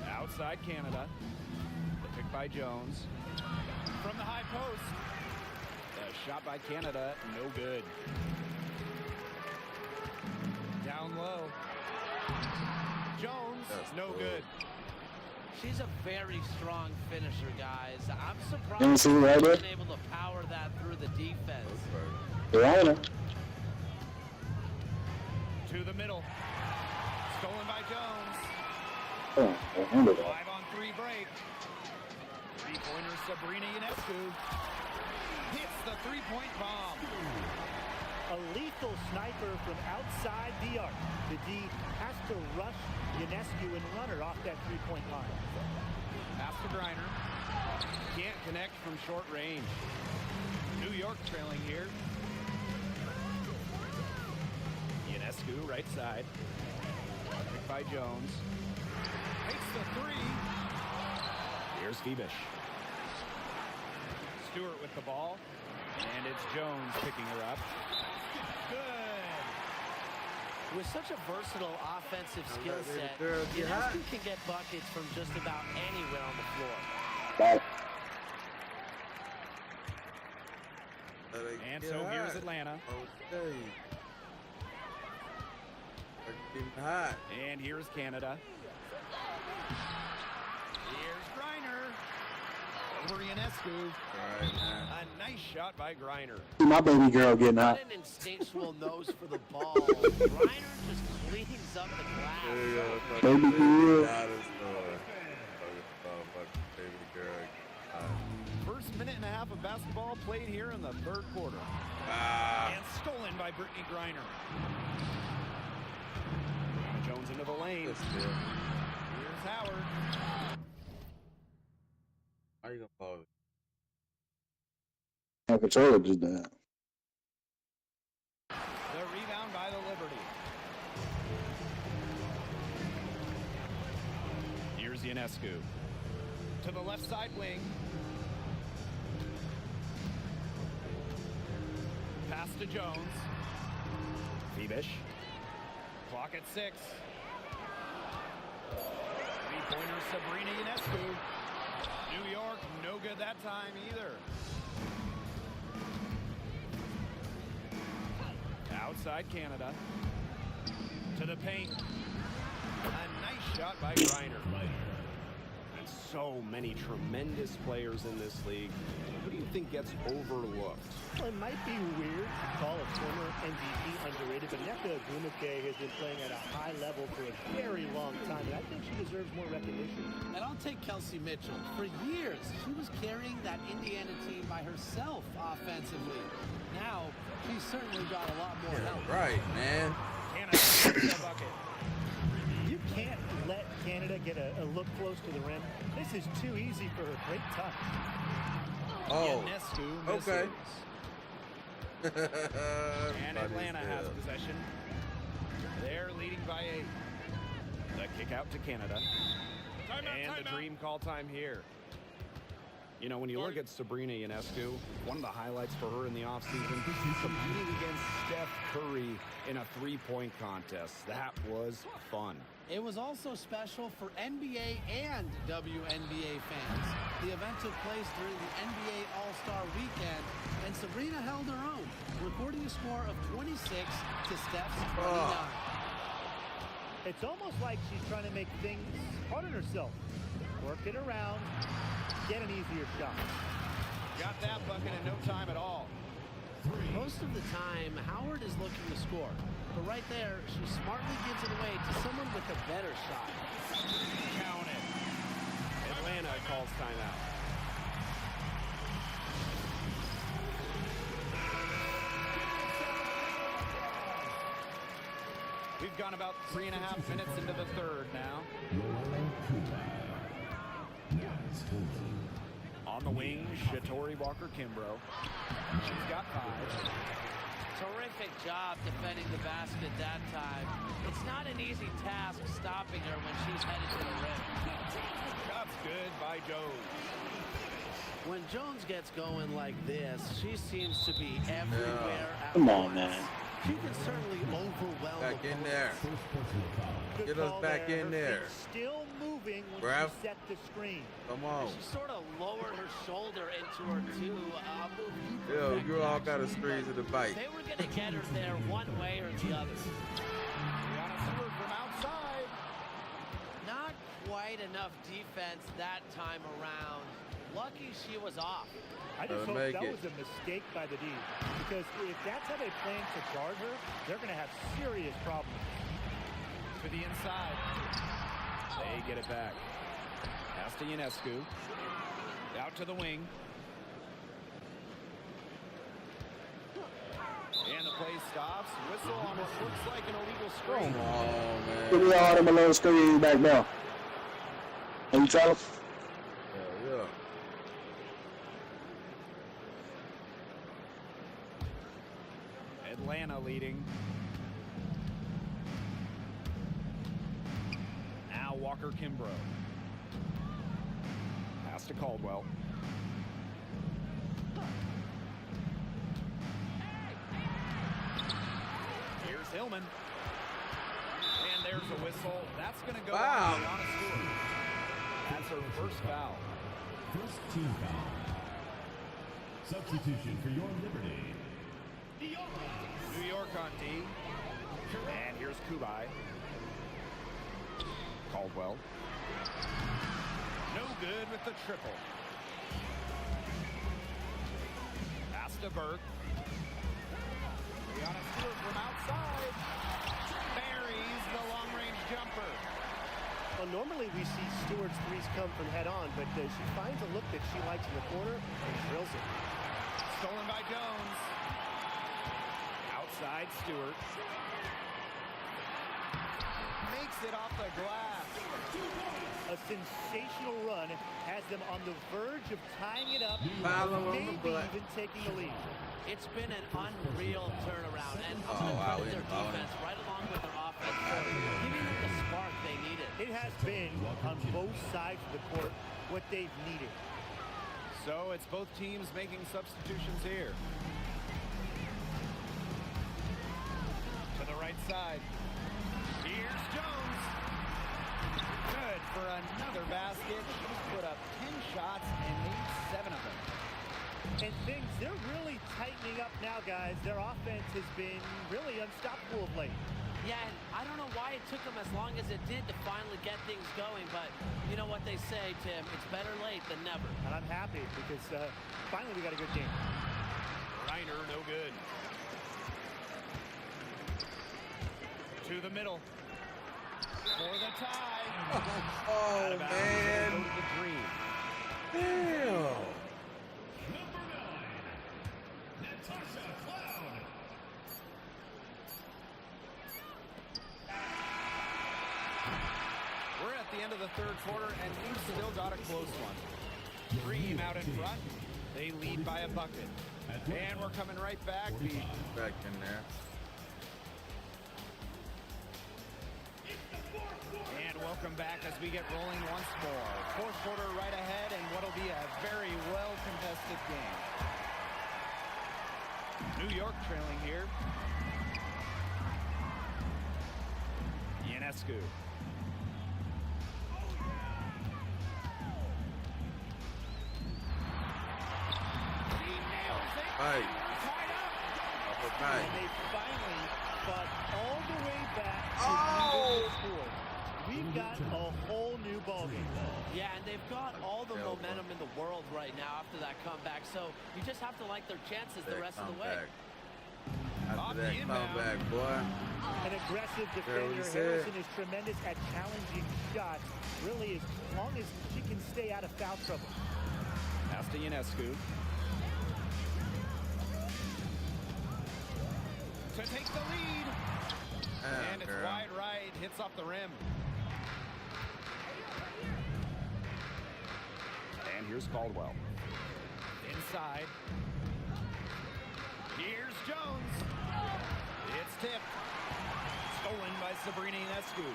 Outside Canada. The pick by Jones. From the high post. The shot by Canada, no good. Down low. Jones, no good. She's a very strong finisher, guys. I'm Let me surprised see right she's there. been able to power that through the defense. Griner. To the middle. Stolen by Jones. Oh, 5-on-3 break. 3-pointer Sabrina Ionescu hits the 3-point bomb. A lethal sniper from outside the arc. The D has to rush Ionescu and run her off that 3-point line. Pass to Griner. Can't connect from short range. New York trailing here. Ionescu, right side. Picked by Jones. Takes the three. Here's Phoebish. Stewart with the ball. And it's Jones picking her up. Good. With such a versatile offensive skill set, Ionescu Ionescu can get buckets from just about anywhere on the floor. And so here's Atlanta. Okay. They're getting hot. And here's Canada. Here's Griner. Over Ionescu. All right, man. A nice shot by Griner. My baby girl getting hot. What an instinctual nose for the ball. Griner just cleans up the glass. There you go. Baby girl. Baby girl. First minute and a half of basketball played here in the third quarter. And stolen by Brittany Griner. Jones into the lane. Here's Howard. How you gonna follow it? My controller just died. The rebound by the Liberty. Here's Ionescu. To the left side wing. Pass to Jones. Phoebish. Clock at 6. Three-pointer Sabrina Ionescu. New York, no good that time either. Outside Canada. To the paint. A nice shot by Griner. And so many tremendous players in this league. Who do you think gets overlooked? Well, it might be weird to call a former MVP underrated, but Nneka Ogwumike has been playing at a high level for a very long time, and I think she deserves more recognition. And I'll take Kelsey Mitchell. For years, she was carrying that Indiana team by herself offensively. Now, she's certainly got a lot more help. Right, man. Canada gets the bucket. You can't let Canada get a look close to the rim. This is too easy for her. Great touch. Oh, Ionescu misses. okay. And Atlanta has possession. They're leading by 8. The kick out to Canada. And the dream call time here. You know, when you look at Sabrina Ionescu, one of the highlights for her in the offseason, competing against Steph Curry in a three-point contest. That was fun. It was also special for NBA and WNBA fans. The event took place during the NBA All-Star Weekend, and Sabrina held her own, recording a score of 26 to Steph's 29. It's almost like she's trying to make things hard on herself. Work it around, get an easier shot. Got that bucket in no time at all. Most of the time, Howard is looking to score. But right there, she smartly gives it away to someone with a better shot. Count it. Atlanta calls timeout. We've gone about 3.5 minutes into the third now. On the wing, Shatori Walker-Kimbrough. She's got 5. Terrific job defending the basket that time. It's not an easy task stopping her when she's headed to the rim. Shot's good by Jones. When Jones gets going like this, she seems to be everywhere at Come once. on, man. She can certainly overwhelm Back the in there. Good Get us call back there. in Her there. feet still moving when Bruv. she set the screen. Come on. She sort of lowered her shoulder into her move. Yo, you all got a screens in the bite. They were going to get her there one way or the other. Brianna Stewart from outside. Not quite enough defense that time around. Lucky she was off. I just hope make that it. was a mistake by the D. Because if that's how they plan to guard her, they're going to have serious problems. To the inside. They get it back. Pass to Ionescu. Out to the wing. And the play stops. Whistle on what looks like an illegal screen. Come on, man. Give me all them little screens back there. And you try to... Yeah. Atlanta leading. Now Walker Kimbrough. Pass to Caldwell. Here's Hillman. And there's a whistle. That's going to go on Brianna Stewart. That's her first foul. First team foul. Substitution for your liberty. New York on D. And here's Kubai. Caldwell. No good with the triple. Pass to Burke. Brianna Stewart from outside. Buries the long-range jumper. Well, normally we see Stewart's threes come from head on, but she finds a look that she likes in the corner and drills it. Stolen by Jones. Outside Stewart. Makes it off the glass. A sensational run has them on the verge of tying it up, maybe even taking the lead. It's been an unreal turnaround, and I'm going to credit their defense right along with their offense for giving them the spark they needed. It has been, on both sides of the court, what they've needed. So it's both teams making substitutions here. To the right side. Here's Jones. Good for another basket. She's put up 10 shots and made 7 of them. And things, they're really tightening up now, guys. Their offense has been really unstoppable of late. Yeah, and I don't know why it took them as long as it did to finally get things going, but you know what they say, Tim, it's better late than never. And I'm happy because finally we got a good game. Reiner, no good. To the middle. For the tie. Oh, man. Go to the green. Damn. We're at the end of the third quarter, and we've still got a close one. Green out in front. They lead by a bucket. And we're coming right back. Back in there. And welcome back as we get rolling once more. Fourth quarter right ahead, and what'll be a very well-contested game. New York trailing here. Ionescu. He nails it. Right. Tied up. And they finally fought all the way back to the score. We've got a whole new ballgame. Yeah, and they've got all the momentum in the world right now after that comeback, so you just have to like their chances the rest of the way. After that comeback, boy. An aggressive defender. Harrison is tremendous at challenging shots. Really, as long as she can stay out of foul trouble. Pass to Ionescu. To take the lead. And it's wide right. Hits off the rim. And here's Caldwell. Inside. Here's Jones. It's tipped. Stolen by Sabrina Ionescu.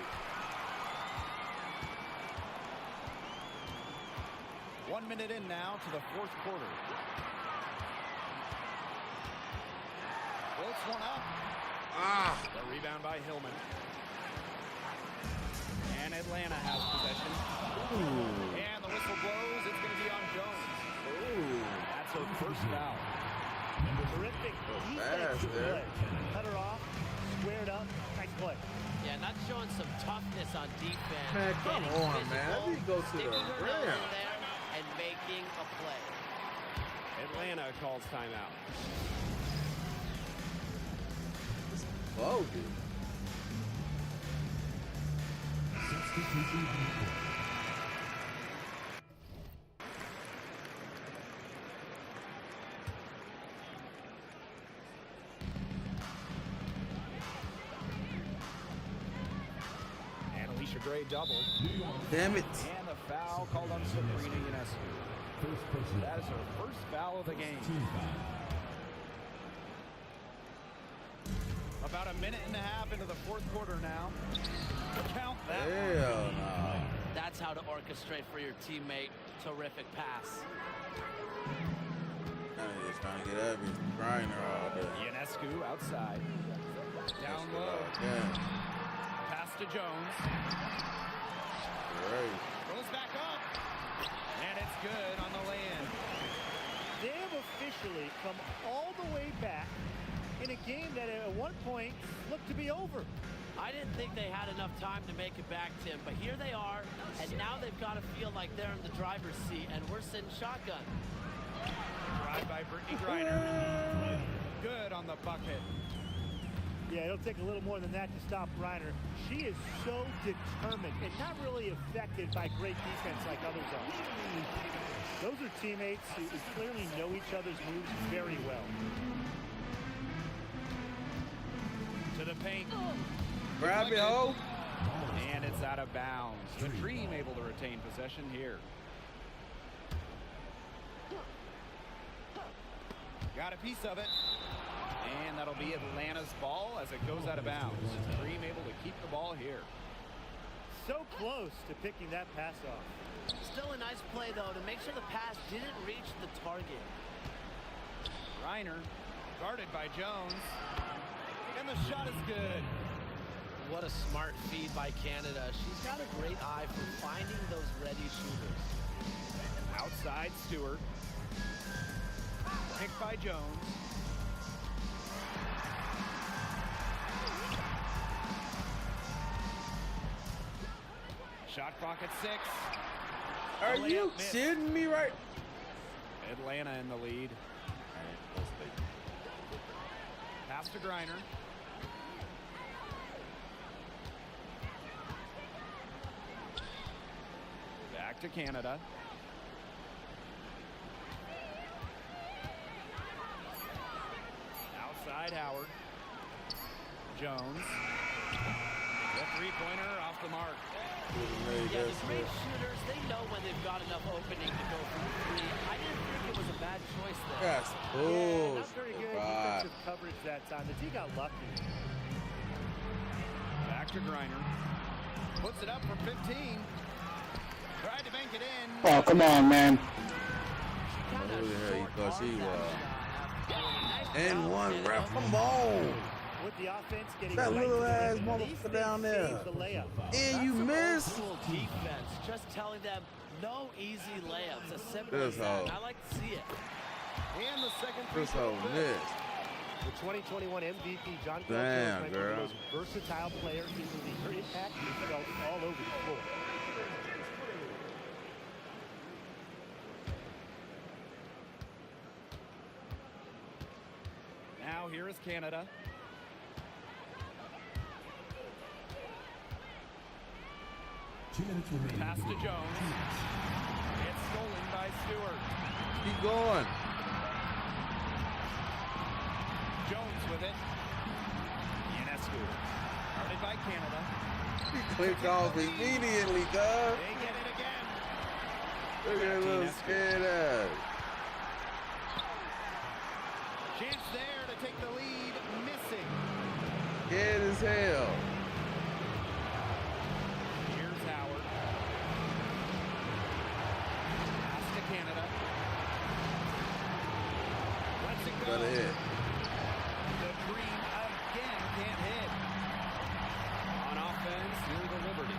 1 minute in now to the fourth quarter. Floats one up. The rebound by Hillman. And Atlanta has possession. And the whistle blows. It's going to be on Jones. That's her first foul. Terrific defensive play. Cut her off, squared up, nice play. Yeah, not showing some toughness on defense. Man, come on, man. Let me go to the rim. And making a play. Atlanta calls timeout. Oh, dude. Substitution And Alicia Gray doubled. Damn it. And the foul called on Sabrina Ionescu. That is her first foul of the game. About a minute and a half into the fourth quarter now. Count that. Hell no. That's how to orchestrate for your teammate. Terrific pass. He's trying to get at me. Griner all day. Ionescu outside. Down low. Pass to Jones. Great. Goes back up. And it's good on the land. They have officially come all the way back in a game that at one point looked to be over. I didn't think they had enough time to make it back, Tim, but here they are, and now they've got to feel like they're in the driver's seat, and we're sitting shotgun. Drive by Brittany Griner. Good on the bucket. Yeah, it'll take a little more than that to stop Griner. She is so determined and not really affected by great defense like others are. Those are teammates who clearly know each other's moves very well. To the paint. Grab it, ho. And it's out of bounds. The Dream able to retain possession here. Got a piece of it. And that'll be Atlanta's ball as it goes out of bounds. Dream able to keep the ball here. So close to picking that pass off. Still a nice play, though, to make sure the pass didn't reach the target. Griner guarded by Jones. And the shot is good. What a smart feed by Canada. She's got a great eye for finding those ready shooters. Outside Stewart. Picked by Jones. Shot clock at 6. Are you kidding me right? Atlanta in the lead. Pass to Griner. Back to Canada. Outside Howard. Jones. The three-pointer off the mark. Yeah, the great shooters, they know when they've got enough opening to go for the three. I didn't think it was a bad choice there. Yes. Yeah, not very good defensive coverage that time. The T got lucky. Back to Griner. Puts it up for 15. Tried to bank it in. Oh, come on, man. Who the hell you thought she was? And one ref, come on. With the offense getting that right little ass the motherfucker down there. The layup. And you miss. Defense, just telling them no easy layups. As simple This as that. hoe. I like to see it. And the second This hoe missed. The 2021 MVP, John Damn, Clark, girl. the most versatile player in the league. Her impact is felt all over the floor. Now here is Canada. Pass to Jones. It's stolen by Stewart. Keep going. Jones with it. Ionescu. Guarded by Canada. He clicked off immediately, dog. They get it again. Look at that little scared ass. Chance there to take the lead. Missing. Scared as hell. Here's Howard. Pass to Canada. Lets it go. Got a hit. The Dream again can't hit. On offense, near the Liberty.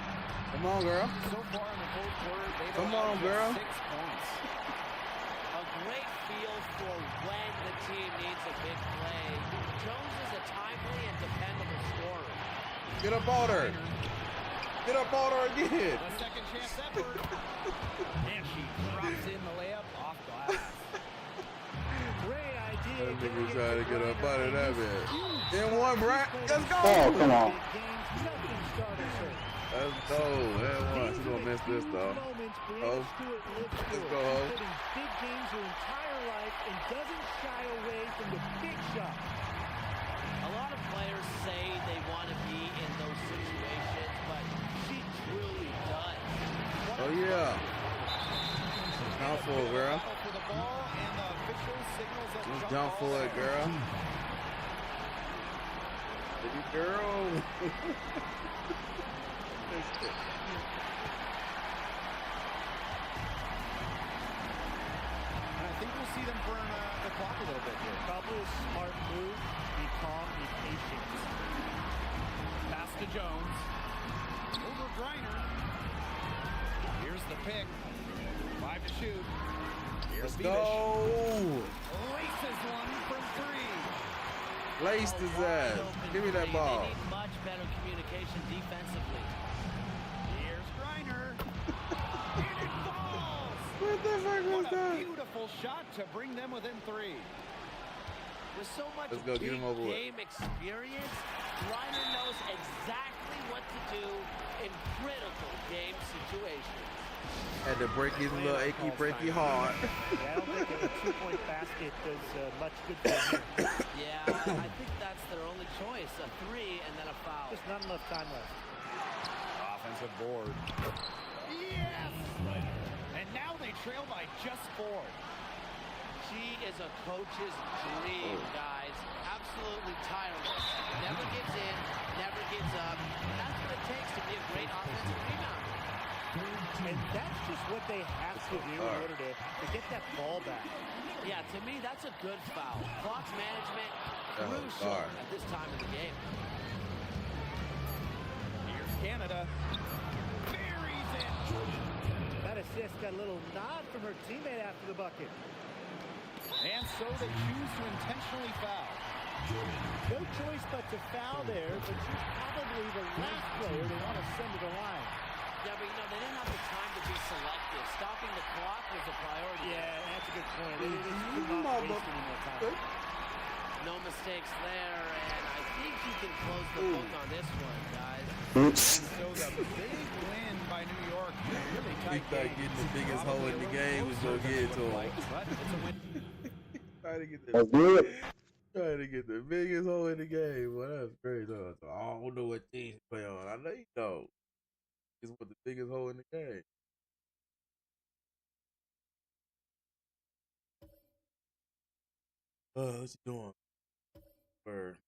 Come on, girl. So far in the fourth quarter, they've Come allowed on, girl. 6 points. A great feel for when the team needs a big play. Jones is a timely and dependable scorer. Get up on her. Get up on her again. The second chance effort. And she drops in the layup off glass. Great idea. That nigga trying to get up out of that bitch. In one break. Let's go. Oh, come on. Let's go. That one. She's gonna miss this though. Oh. Let's go, ho. Big games her entire life and doesn't shy away from the big shot. A lot of players say they want to be in those situations, but she truly does. Oh yeah. Jump for it, girl. For the ball, and the official signals that Just jump for it, girl. girl. And I think we'll see them burn the clock a little bit here. Probably a smart move. Be calm, be patient. Pass to Jones. Over Griner. Here's the pick. 5 to shoot. Here's Let's go. Laces one from 3. Laced his ass. Give me that ball. They need much better communication defensively. Here's Griner. And it falls. What the fuck was What a that? beautiful shot to bring them within 3. With so much Let's go, get him over with. game experience, Reiner knows exactly what to do in critical game situations. Had to break his little achy breaky heart. Yeah, I don't think a 2-point basket does much good for him. Yeah, I think that's their only choice, a 3 and then a foul. Just not enough time left. Offensive board. Yes! And now they trail by just 4. She is a coach's dream, guys. Absolutely tireless. Never gives in, never gives up. That's what it takes to be a great offensive rebounder. And that's just what they have to do in order to get that ball back. Yeah, to me, that's a good foul. Clock management, crucial at this time of the game. Here's Canada. Buries it. That assist got a little nod from her teammate after the bucket. And so they choose to intentionally foul. No choice but to foul there, but she's probably the last player they want to send to the line. Yeah, but you know, they didn't have the time to be selective. Stopping the clock was a priority. Yeah, that's a good point. They could not waste any more time. No mistakes there, and I think you can close the book on this one, guys. Oops. And so the big win by New York. Really He tight thought game. getting the biggest hole in the game was gonna get it to him. But it's a win. Trying to get Let's do it. trying to get the biggest hole in the game. Well, that's crazy. So I don't know what team to play on. I know you know. It's what the biggest hole in the game. What you doing? Bird.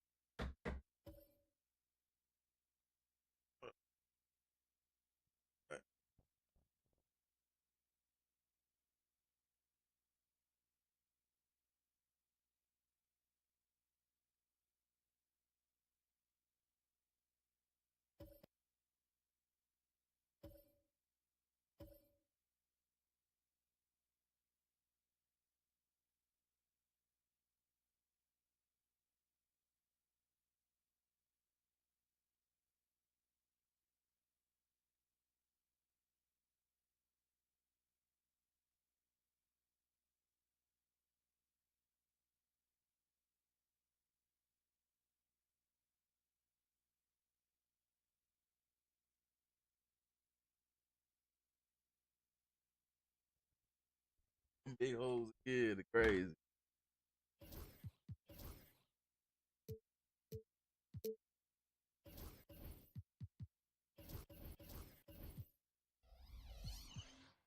Big holes again, crazy.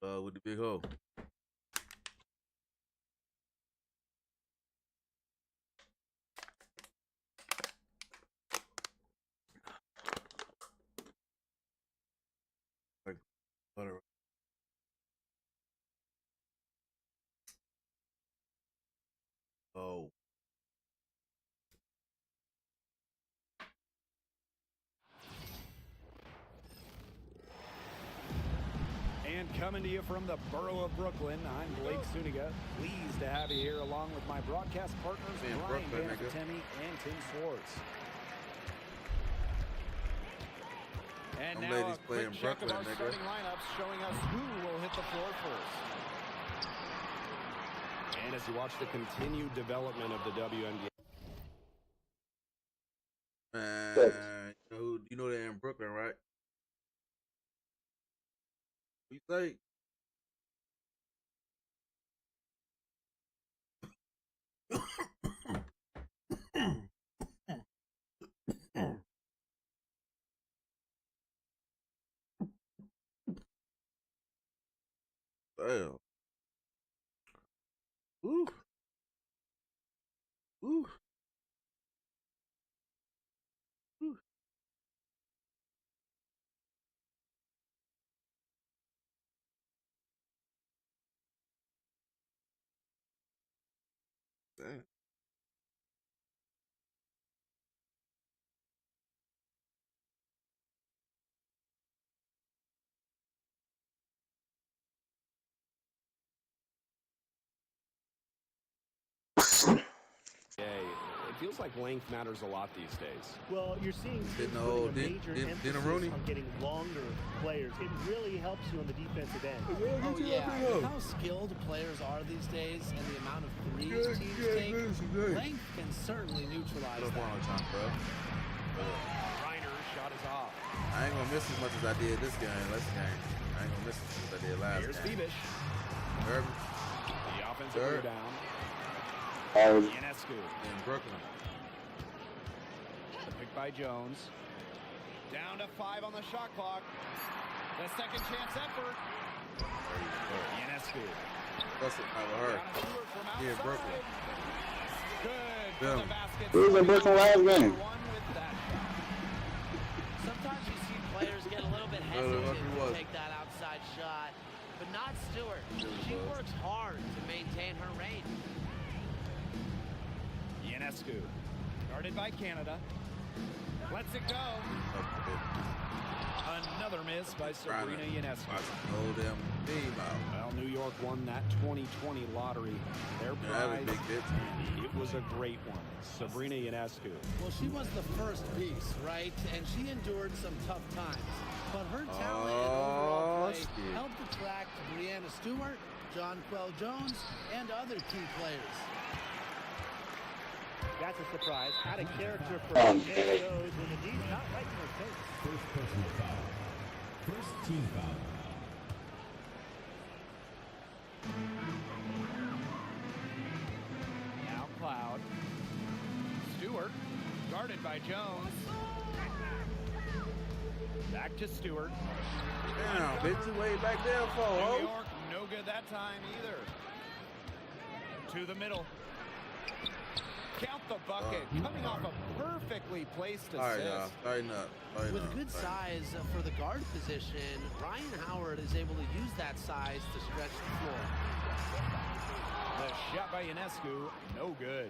With the big hole. Like butter. Oh. And coming to you from the borough of Brooklyn, I'm Blake Suniga. Pleased to have you here along with my broadcast partners, Brian Banafitemi and Tim Swartz. And Them now ladies a playing quick check of Brooklyn, our nigga. starting lineups showing us who will hit the floor first. And as you watch the continued development of the WNBA. Man, you know they're in Brooklyn, right? What you say? Damn. Ooh. Ooh. Ooh. Damn. It feels like length matters a lot these days. Well, you're seeing teams putting a major emphasis on getting longer players. It really helps you on the defensive end. Oh, yeah. With how skilled players are these days and the amount of threes teams take, length can certainly neutralize that. Reiner shot is off. I ain't gonna miss as much as I did this game. I ain't gonna miss as much as I did last Here's game. Beavish. Herb. The offensive rebound. Ionescu. In Brooklyn. The pick by Jones. Down to 5 on the shot clock. The second chance effort. Ionescu. That's it. I heard. Here in Brooklyn. Good for the basket. Who was in Brooklyn last game? Sometimes you see players get a little bit hesitant to take that outside shot, but not Stewart. She works hard to maintain her range. Ionescu. Guarded by Canada. Lets it go. Another miss by Sabrina Ionescu. Well, New York won that 2020 lottery. Their prize, it was a great one. Sabrina Ionescu. Well, she was the first piece, right? And she endured some tough times. But her talent and overall play helped attract Brianna Stewart, Jonquel Jones, and other key players. That's a surprise. Out of character for her. Shows when the knee's not right in her face. First personal foul. First team foul. Now Cloud. Stewart. Guarded by Jones. Back to Stewart. Damn, bitch, you way back there for, New York, no good that time either. To the middle. Count the bucket. Coming off a perfectly placed assist. All right, y'all. Tighten up. With good size for the guard position, Ryan Howard is able to use that size to stretch the floor. The shot by Ionescu, no good.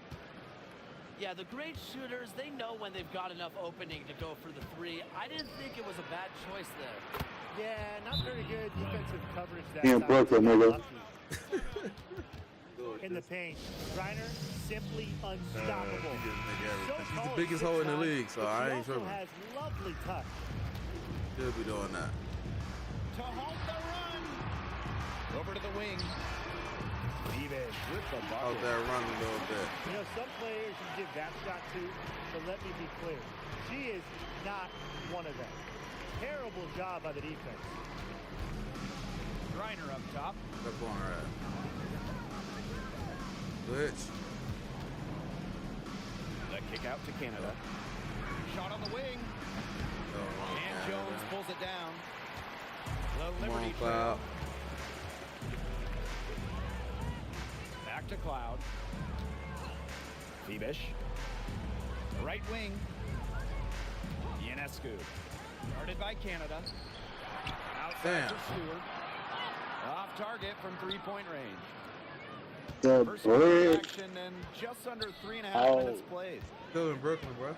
Yeah, the great shooters, they know when they've got enough opening to go for the three. I didn't think it was a bad choice there. Yeah, not very good defensive coverage that Yeah, time. Brooklyn, nigga. In the paint, Reiner simply unstoppable. He's the biggest hole in the league, so I ain't tripping. Has lovely touch. Should be doing that. To halt the run. Over to the wing. Beavish with the bucket. Out there running a little bit. You know, some players you give that shot to, but let me be clear. She is not one of them. Terrible job by the defense. Reiner up top. That's on her ass. Switch. The kick out to Canada. Shot on the wing. And Jones pulls it down. The Liberty trail. Back to Cloud. Beavish. Right wing. Ionescu. Guarded by Canada. Outside for Stewart. Off target from three-point range. The First bridge. action and just under 3.5 minutes played. Still in Brooklyn, bro.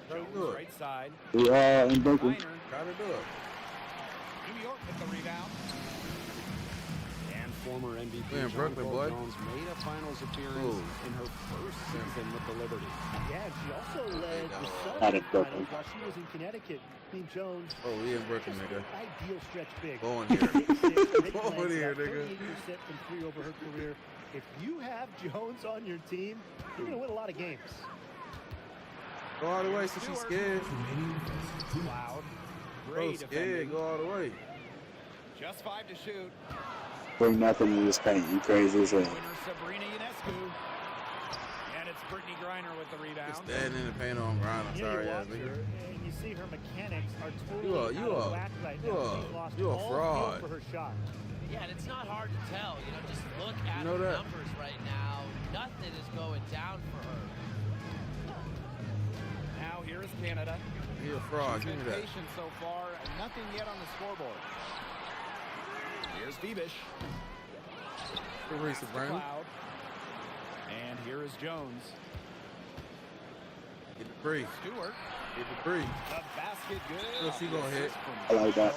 Jones right side. Yeah, in Brooklyn. Gotta do it. New York with the rebound. And former MVP Man, Brooklyn, boy. Jones made a finals appearance in her first season with the Liberty. Yeah, she also led the Not Southern in Brooklyn. Finals while she was in Connecticut. I mean, Jones. Oh, we in Brooklyn, nigga. Ideal stretch big. Go in here. Go in here, nigga. 38% from three over her career. If you have Jones on your team, you're going to win a lot of games. Go all the way, so she's scared. Loud. Bro, Great scared. defending. Go all the way. Just 5 to shoot. Bring nothing in this paint. You crazy as hell. Winner Sabrina Ionescu. And it's Brittany Griner with the rebound. Standing in the paint on grind. I'm You know, sorry, you ass watch nigga. her, and you see her mechanics are totally You out of a- whack right you now. a- She's lost you a all fraud. feel for her shot. Yeah, and it's not hard to tell. You know, just look at You know the that? numbers right now. Nothing is going down for her. Now here is Canada. He a fraud. She's Give been me that. patient so far. Nothing yet on the scoreboard. Here's Beavish. Teresa Brown. And here is Jones. Get the free. Stewart. Get the free. The basket good. You know she gonna hit. I like that.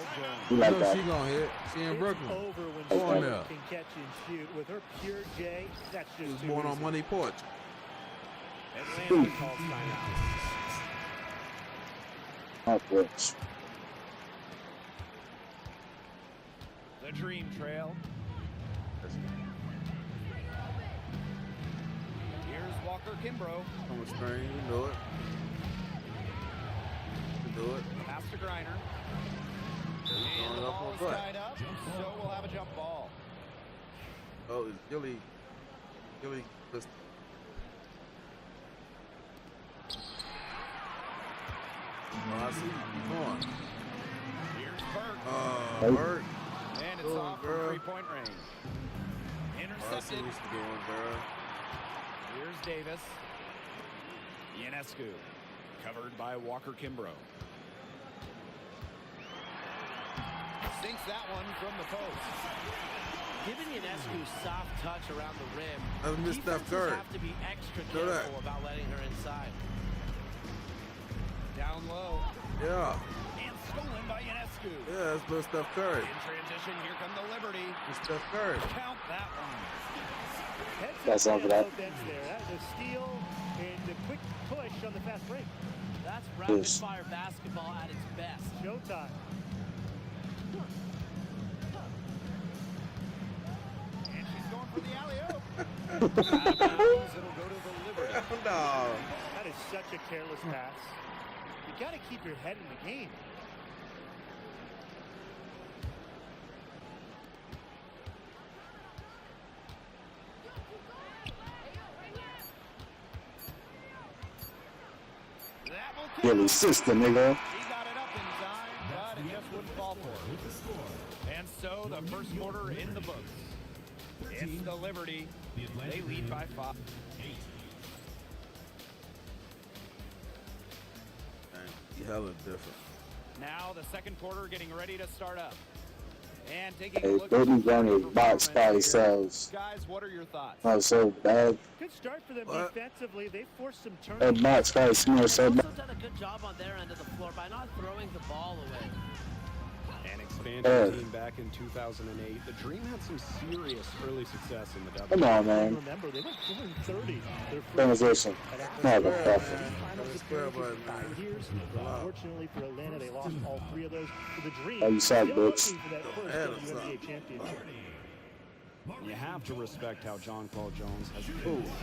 You You like know that. she gonna hit. She in Brooklyn. Over when Go on she there. can catch and shoot. With her pure J, that's She just was too born on easy. Monday porch. Atlanta calls timeout. Oh, bitch. The Dream Trail. Here's Walker Kimbrough. On the screen, you know it. You do it. Pass to Griner. He's And the going up ball on is foot. tied up, so we'll have a jump ball. Oh, it's Gilly. Just oh, I see you. Keep on. Here's Burke. Bert. And it's Go, off girl. from three-point range. Oh, I see Intercepted. what you're doing, girl. Here's Davis. Ionescu. Covered by Walker Kimbrough. Sinks that one from the post. Giving Ionescu soft touch around the rim, That's Miss Steph defenses Curry. have to be extra Know that. careful about letting her inside. Down low. Yeah. And stolen by Ionescu. Yeah, that's Miss Steph Curry. In transition, here come the Liberty. Miss Steph Curry. Count that one. That's all for that. There. That was a steal and a quick push on the fast break. That's rapid Yes. fire basketball at its best. Showtime. And she's going for the alley-oop. Out of bounds, it'll go to the Liberty. No. That is such a careless pass. You got to keep your head in the game. That will count. Gilly's sister, nigga. He got it up in time, but it just wouldn't fall for it. And so the first quarter in the books. It's the Liberty. They lead by 5. You hella different. Now the second quarter getting ready to start up. And taking a Hey, look at Baby the Johnny performance box by here. themselves. Guys, what are your thoughts? Oh, so bad. Good start for them What? defensively. They forced some That turnovers. box by smells so They've bad. also done a good job on their end of the floor by not throwing the ball away. An expanded team back in 2008, the Dream had some serious early success in the W. Come on, man. Remember, they went 4-30 their first Transition. Motherfucker. Square button, man. 5 years. Unfortunately for Atlanta, they lost all 3 of those to the Dream. Oh, you suck, Still bitch. looking for that first Hell, WNBA championship. You have to respect how John Paul Jones has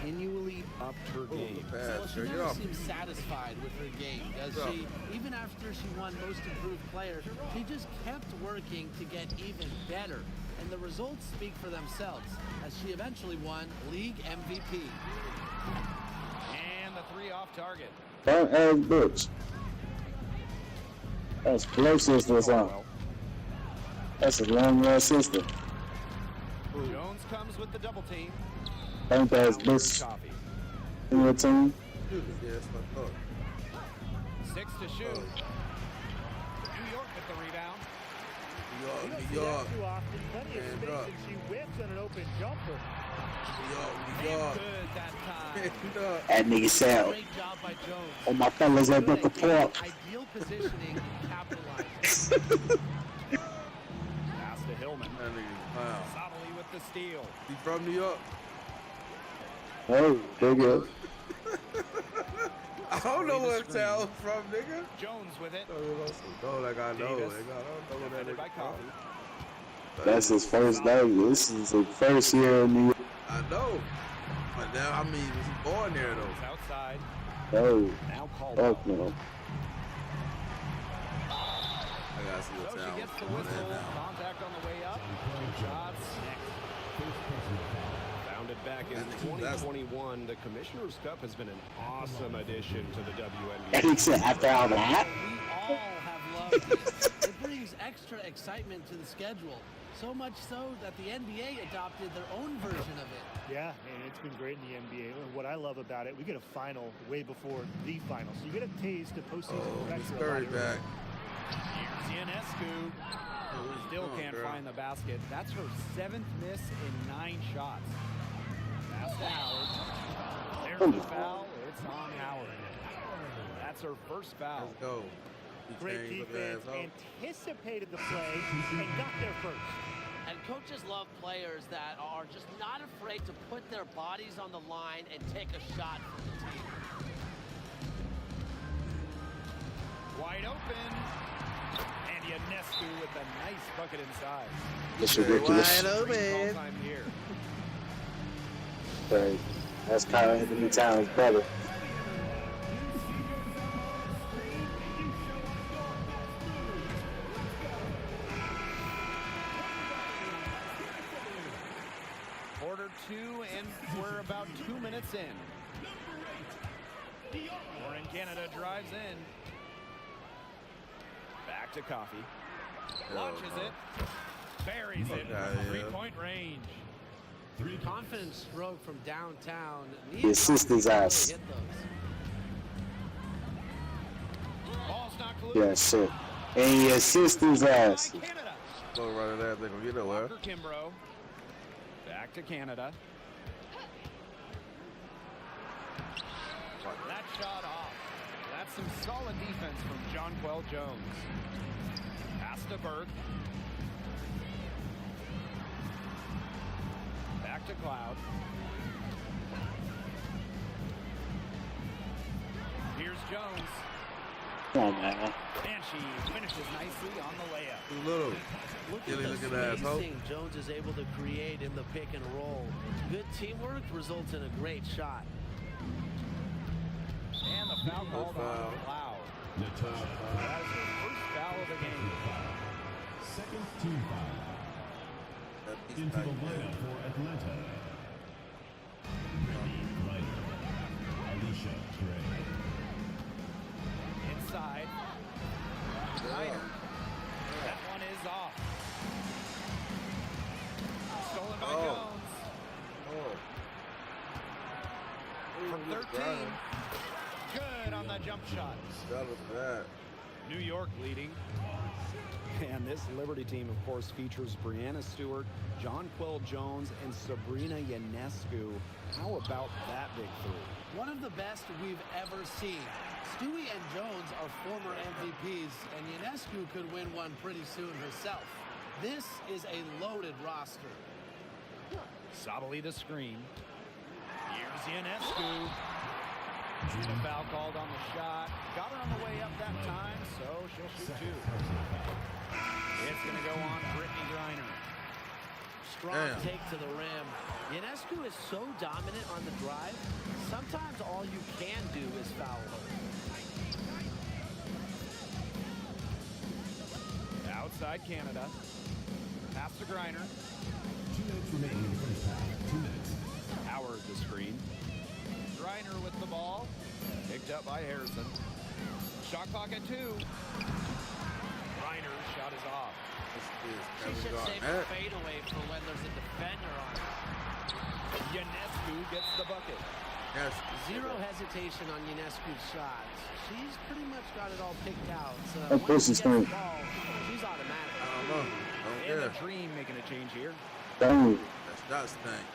continually upped her game. Well, Pass, she girl. Get never off. seems satisfied with her game, does Yeah. she? Even after she won Most Improved Player, she just kept working to get even better. And the results speak for themselves, as she eventually won League MVP. And the 3 off target. Don't ass bitch. That's blow sister or something. That's a long ass sister. Jones comes with the double team. Ain't that bitch Coffee. in your team? Yeah, that's what I thought. 6 to shoot. New York with the rebound. New You don't York, see New that York. too often. Plenty of Hand space, up. and she whips on an open jumper. New York, New And York. good that time. New York. That nigga said, Great job by Jones. oh my fellas at the park. Ideal positioning, capitalizing. Pass to Hillman. That nigga, wow. Sottily with the steal. He from New York? Oh, nigga. I don't know what town from, nigga. Jones with it. No, like I know. Davis. Nigga. I don't know what that Defended by nigga Coffee. from. That's his first day. This is his first year in New York. I know. But now, I mean, was he born there, though? It's outside. Oh, Now called fuck no. I gotta see So what she town gets the was born whistle. in now. Contact on the way up. Shots Founded back in That's- 2021, the Commissioner's Cup has been an awesome addition to the WNBA. And he said, after all that, We all have loved it. It brings extra excitement to the schedule. So much so that the NBA adopted their own version of it. Yeah, and it's been great in the NBA. And what I love about it, we get a final way before the final. So you get a taste of postseason Oh, pressure. Miss Curry back. Here's Ionescu. Still can't find the basket. That's her 7th miss in 9 shots. Pass to Howard. There's the foul. It's on Howard. That's her first foul. Let's go. Great defense, anticipated the play, and got there first. And coaches love players that are just not afraid to put their bodies on the line and take a shot for the team. Wide open. And Ionescu with a nice bucket inside. It's ridiculous. Wide open. All-time here. Right. That's Kyle Anthony Towns' brother. Quarter 2, and we're about 2 minutes in. Warren Canada drives in. Back to Coffee. Launches it. Buries it from 3-point range. Confident stroke from downtown. He assist his ass. Ball's knocked loose. Yeah, shit. And he assist his ass. Go right at that. They're going to get it well. Walker Kimbrough. Back to Canada. That shot off. That's some solid defense from Jonquel Jones. Pass to Burke. Back to Cloud. Here's Jones. Come on, man. And she finishes nicely on the layup. Too little. Look at the spacing Jones is able to create in the pick and roll. Good teamwork results in a great shot. And the foul called on Cloud. That is her first foul of the game. Second team foul. Into the lineup for Atlanta. Ryder. Alicia Gray. Inside. Ryder. That one is off. Stolen by Jones. For 13. Good on the jump shot. That was bad. New York leading. And this Liberty team, of course, features Brianna Stewart, Jonquel Jones, and Sabrina Ionescu. How about that big three? One of the best we've ever seen. Stewie and Jones are former MVPs, and Ionescu could win one pretty soon herself. This is a loaded roster. Sabali the screen. Here's Ionescu. The foul called on the shot. Got her on the way up that time, so she'll shoot 2. It's going to go on Brittany Griner. Strong take to the rim. Ionescu is so dominant on the drive, sometimes all you can do is foul her. Outside Canada. Pass to Griner. 2 minutes remaining in the first half. 2 minutes. Howard the screen. Griner with the ball. Picked up by Harrison. Shot clock at 2. Griner's shot is off. She should save a fadeaway for when there's a defender on it. Ionescu gets the bucket. Yes. Zero hesitation on Ionescu's shots. She's pretty much got it all picked out. So That once she pussy's gets the great. ball, she's automatic. I don't know. And the Dream making a change here. Dang. That's thing.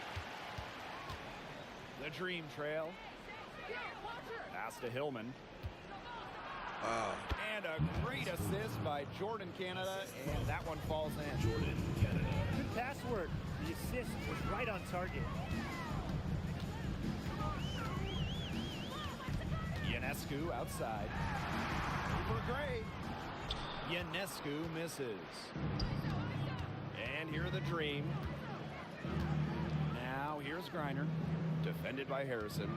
The Dream trail. Pass to Hillman. And a great assist by Jordan Canada, and that one falls in. Jordan Canada. Good pass work. The assist was right on target. Ionescu outside. Cooper Gray. Ionescu misses. And here are the Dream. Now here's Griner. Defended by Harrison.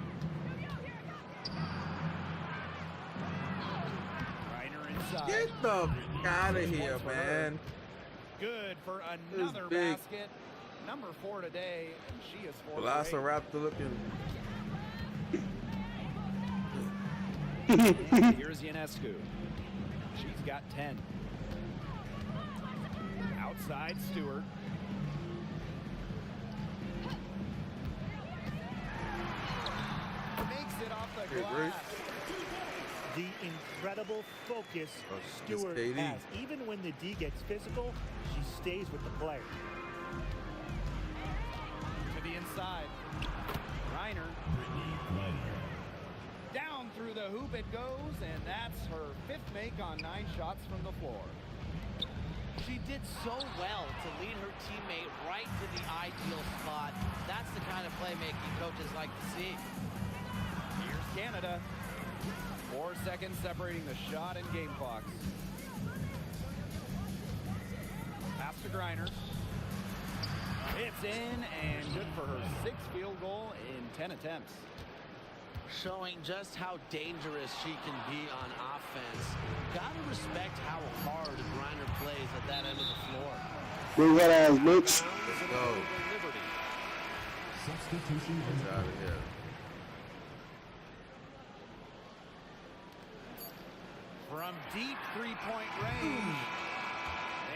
Griner inside. Get the out of here, man. Good for another big. basket. Number 4 today, and she is 4 Velociraptor looking. Here's Ionescu. She's got 10. Outside Stewart. Makes it off the glass. the incredible focus Stewart KD. has. Even when the D gets physical, she stays with the player. To the inside. Reiner. Down through the hoop it goes, and that's her 5th make on 9 shots from the floor. She did so well to lead her teammate right to the ideal spot. That's the kind of playmaking coaches like to see. Here's Canada. 4 seconds separating the shot and game clocks. Pass to Griner. It's in and good for her 6th field goal in 10 attempts. Showing just how dangerous she can be on offense. Gotta respect how hard Griner plays at that end of the floor. Bring that ass, bitch. Let's go. Substitution Get out of here. From deep 3-point range.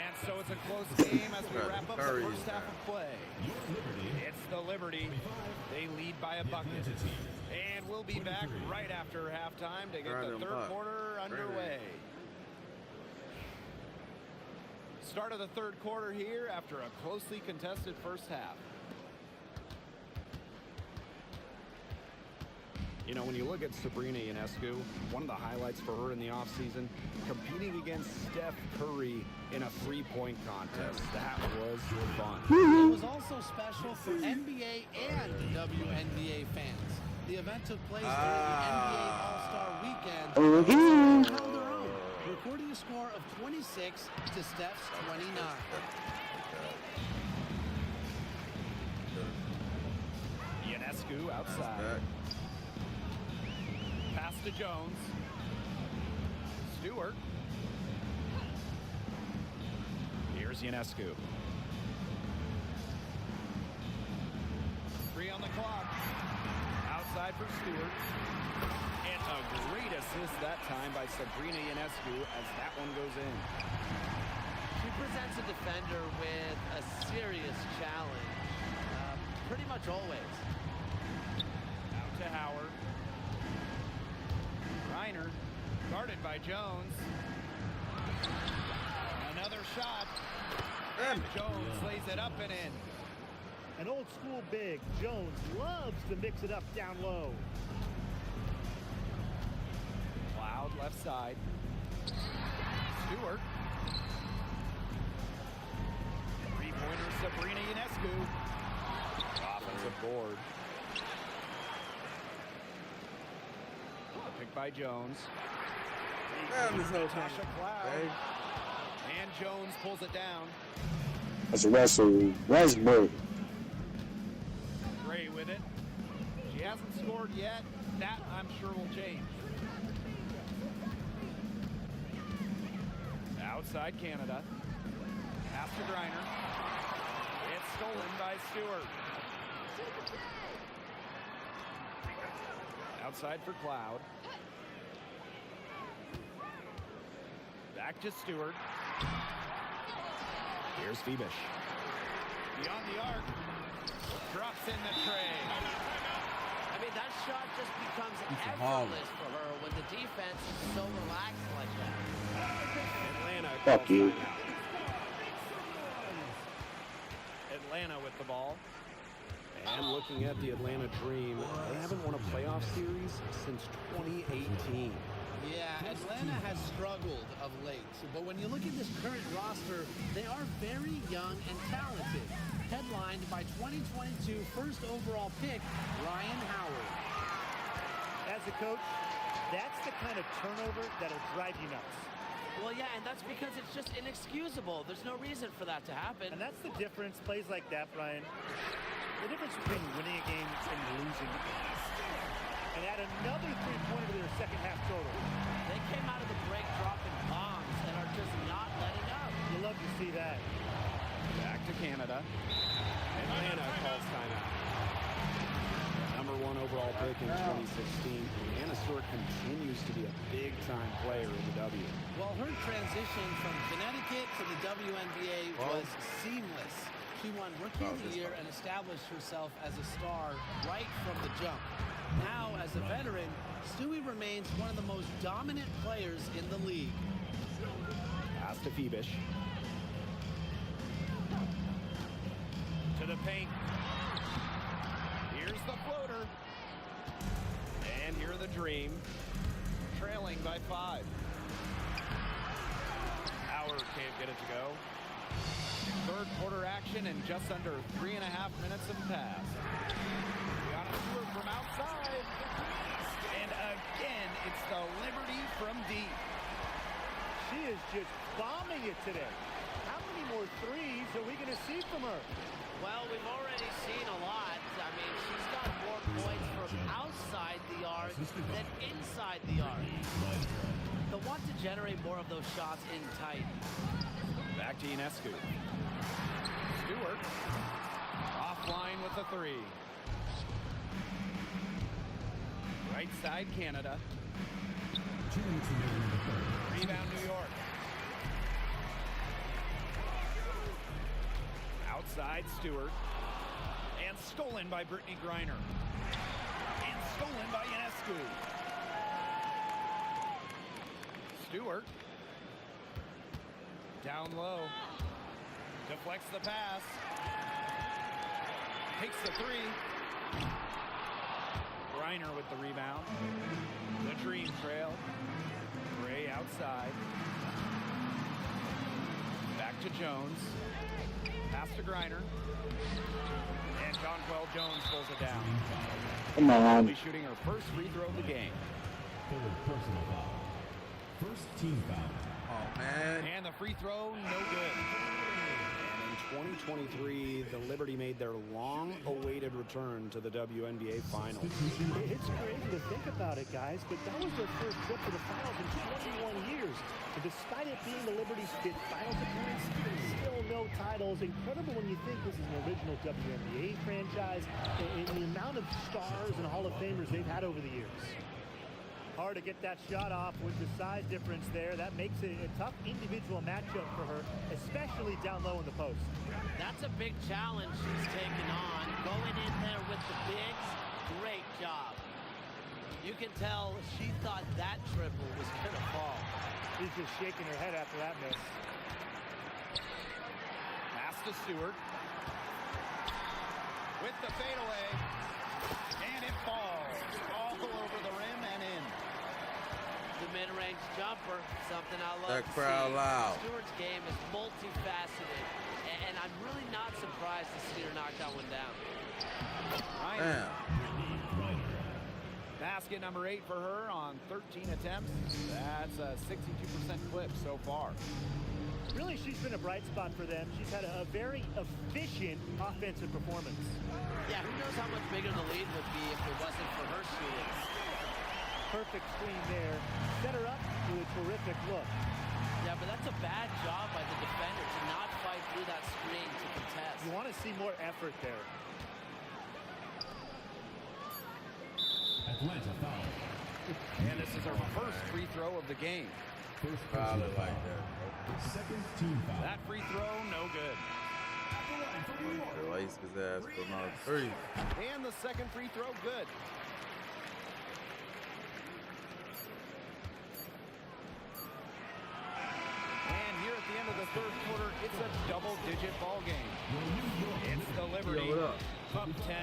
And so it's a close game as we wrap up the first half of play. It's the Liberty. They lead by a bucket. And we'll be back right after halftime to get the third quarter underway. Start of the third quarter here after a closely contested first half. You know, when you look at Sabrina Ionescu, one of the highlights for her in the offseason, competing against Steph Curry in a 3-point contest. That was fun. It was also special for NBA and WNBA fans. The event took place during the NBA All-Star Weekend. They held their own, recording a score of 26 to Steph's 29. Ionescu outside. Pass to Jones. Stewart. Here's Ionescu. 3 on the clock. Outside for Stewart. And a great assist that time by Sabrina Ionescu as that one goes in. She presents a defender with a serious challenge. Pretty much always. Out to Howard. Reiner, guarded by Jones. Another shot. And Jones lays it up and in. An old school big. Jones loves to mix it up down low. Cloud left side. Stewart. 3-pointer Sabrina Ionescu. Offensive board. Picked by Jones. Natasha Cloud. And Jones pulls it down. That's Russell Westbrook. Gray with it. She hasn't scored yet. That, I'm sure, will change. Outside Canada. Pass to Griner. It's stolen by Stewart. Outside for Cloud. Back to Stewart. Here's Phoebish. Beyond the arc. Drops in the tray. I mean, that shot just becomes effortless for her when the defense is so relaxed like that. Atlanta. Fuck you. Atlanta with the ball. And looking at the Atlanta Dream, they haven't won a playoff series since 2018. Yeah, Atlanta has struggled of late, but when you look at this current roster, they are very young and talented. Headlined by 2022 first overall pick, Ryan Howard. As a coach, that's the kind of turnover that'll drive you nuts. Well, yeah, and that's because it's just inexcusable. There's no reason for that to happen. And that's the difference, plays like that, Brian. The difference between winning a game and losing a game. And add another 3-pointer to their second half total. They came out of the break dropping bombs and are just not letting up. You love to see that. Back to Canada. Atlanta calls timeout. Number 1 overall pick in 2016, Anna Stewart continues to be a big-time player in the W. Well, her transition from Connecticut to the WNBA was seamless. She won Rookie of the Year and established herself as a star right from the jump. Now, as a veteran, Stewie remains one of the most dominant players in the league. Pass to Phoebish. To the paint. Here's the floater. And here the Dream. Trailing by 5. Howard can't get it to go. Third quarter action in just under 3.5 minutes have passed. Got a Stewart from outside. And again, it's the Liberty from deep. She is just bombing it today. How many more threes are we going to see from her? Well, we've already seen a lot. I mean, she's got more points from outside the arc than inside the arc. They'll want to generate more of those shots in tight. Back to Ionescu. Stewart offline with the 3. Right side Canada. Rebound New York. Outside Stewart. And stolen by Brittany Griner. And stolen by Ionescu. Stewart. Down low. Deflects the pass. Takes the 3. Griner with the rebound. The Dream trail. Gray outside. Back to Jones. Pass to Griner. And Jonquel Jones pulls it down. Come on. She'll be shooting her first free throw of the game. Third personal foul. First team foul. Oh, man. And the free throw, no good. And in 2023, the Liberty made their long-awaited return to the WNBA Finals. It's crazy to think about it, guys, but that was their first trip to the finals in 21 years. And despite it being the Liberty's 5th finals appearance, still no titles. Incredible when you think this is an original WNBA franchise and the amount of stars and Hall of Famers they've had over the years. Hard to get that shot off with the size difference there. That makes it a tough individual matchup for her, especially down low in the post. That's a big challenge she's taken on. Going in there with the bigs, great job. You can tell she thought that triple was going to fall. She's just shaking her head after that miss. Pass to Stewart. With the fadeaway. And it falls all over the rim and in. The mid-range jumper, something I love That to crowd see. loud. Stewart's game is multifaceted, and I'm really not surprised to see her knock that one down. Damn. Basket number 8 for her on 13 attempts. That's a 62% clip so far. Really, she's been a bright spot for them. She's had a very efficient offensive performance. Yeah, who knows how much bigger the lead would be if it wasn't for her shooting. Perfect screen there. Set her up with a terrific look. Yeah, but that's a bad job by the defender to not fight through that screen to contest. You want to see more effort there. Atlanta foul. And this is her first free throw of the game. First Foul personal it like foul. that. Second team foul. That free throw, no good. Lace his ass for another 3. And the second free throw, good. And here at the end of the third quarter, it's a double-digit ball game. It's the Liberty Yo, what up? up 10.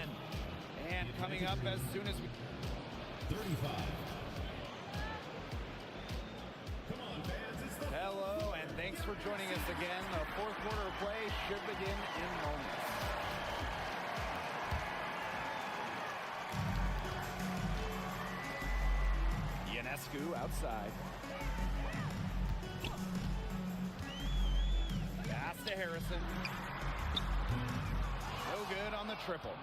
And coming up as soon as we... 35. Come on, fans. It's the Hello, and thanks for joining us again. The fourth quarter of play should begin in moments. Ionescu outside. Pass to Harrison. No good on the triple.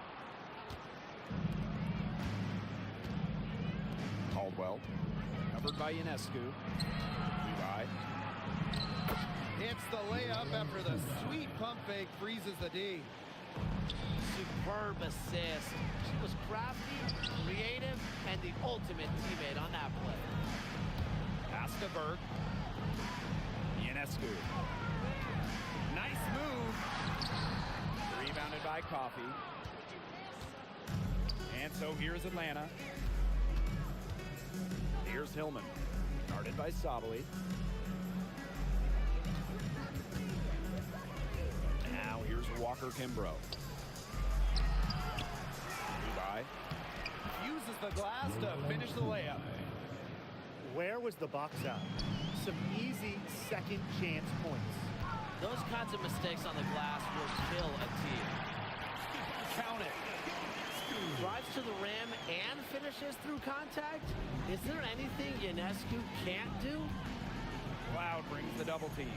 Caldwell. Covered by Ionescu. Levi. Hits the layup after the sweet pump fake freezes the D. Superb assist. She was crafty, creative, and the ultimate teammate on that play. Pass to Burke. Ionescu. Nice move. Rebounded by Coffey. And so here's Atlanta. Here's Hillman. Guarded by Sabali. Now here's Walker Kimbrough. Dubai. Uses the glass to finish the layup. Where was the box out? Some easy second chance points. Those kinds of mistakes on the glass will kill a team. Count it. Drives to the rim and finishes through contact? Is there anything Ionescu can't do? Cloud brings the double team.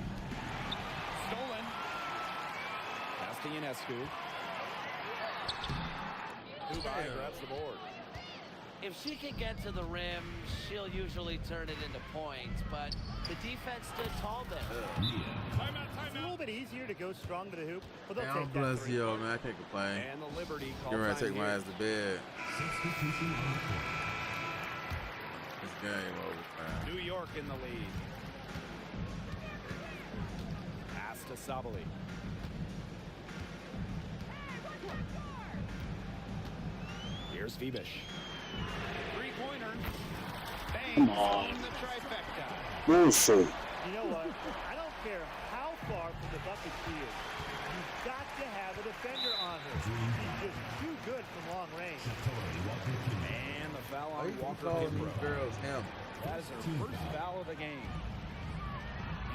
Stolen. Pass to Ionescu. Dubai grabs the board. If she can get to the rim, she'll usually turn it into points, but the defense stood tall there. It's a little bit easier to go strong to the hoop, but they'll Man, take that bless three. you, man. I can't complain. And the Liberty Get calls ready to time take my here. ass to bed. Substitution on the court. This game over, man. New York in the lead. Pass to Sabali. Here's Fibish. Three-pointer. Come Bang. on. The trifecta. Bullshit. You know what? I don't care how far from the bucket she is. You've got to have a defender on her. She's just too good from long range. And the foul Why on you Walker calling these Kimbrough. girls him? That is her first foul of the game.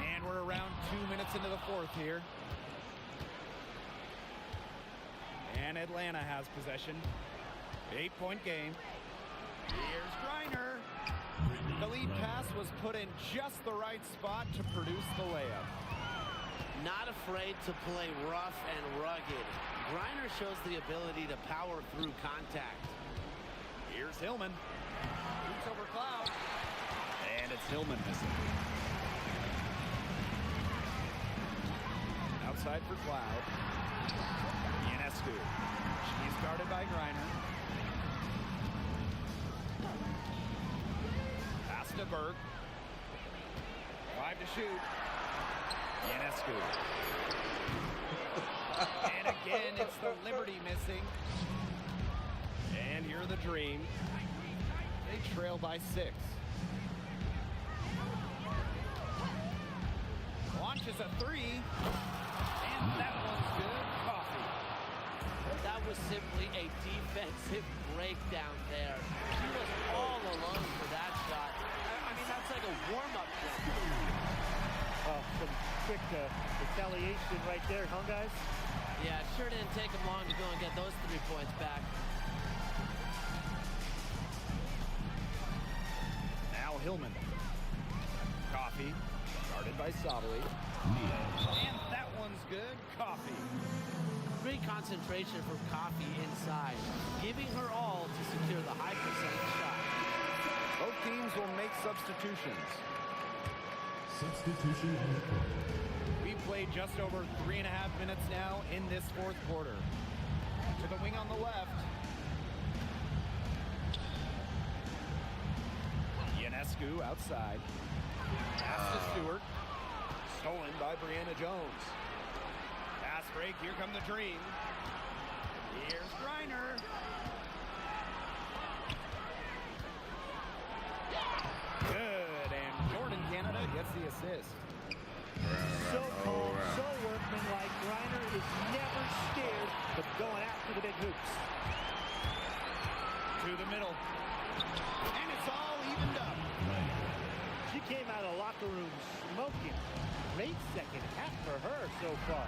And we're around 2 minutes into the fourth here. And Atlanta has possession. 8-point game. Here's Griner. The lead pass was put in just the right spot to produce the layup. Not afraid to play rough and rugged. Griner shows the ability to power through contact. Here's Hillman. Shoots over Cloud. And it's Hillman missing. Outside for Cloud. Ionescu. She's guarded by Griner. Pass to Burke. 5 to shoot. Ionescu. And again, it's the Liberty missing. And here are the Dream. They trail by 6. Launches a 3. And that one's good. Coffee. That was simply a defensive breakdown there. She was all alone for that shot. I mean, that's like a warm-up jump. Some quick retaliation right there, huh, guys? Yeah, it sure didn't take them long to go and get those 3 points back. Now Hillman. Coffee. Guarded by Sabali. And that one's good. Coffee. Great concentration from Coffee inside, giving her all to secure the high percentage shot. Both teams will make substitutions. Substitution on the court. We played just over 3.5 minutes now in this fourth quarter. To the wing on the left. Ionescu outside. Pass to Stewart. Stolen by Brianna Jones. Pass break. Here come the Dream. Here's Griner. Good. And Jordan Canada gets the assist. So calm, so workmanlike. Griner is never scared of going after the big hoops. To the middle. And it's all evened up. She came out of the locker room smoking. Great second half for her so far.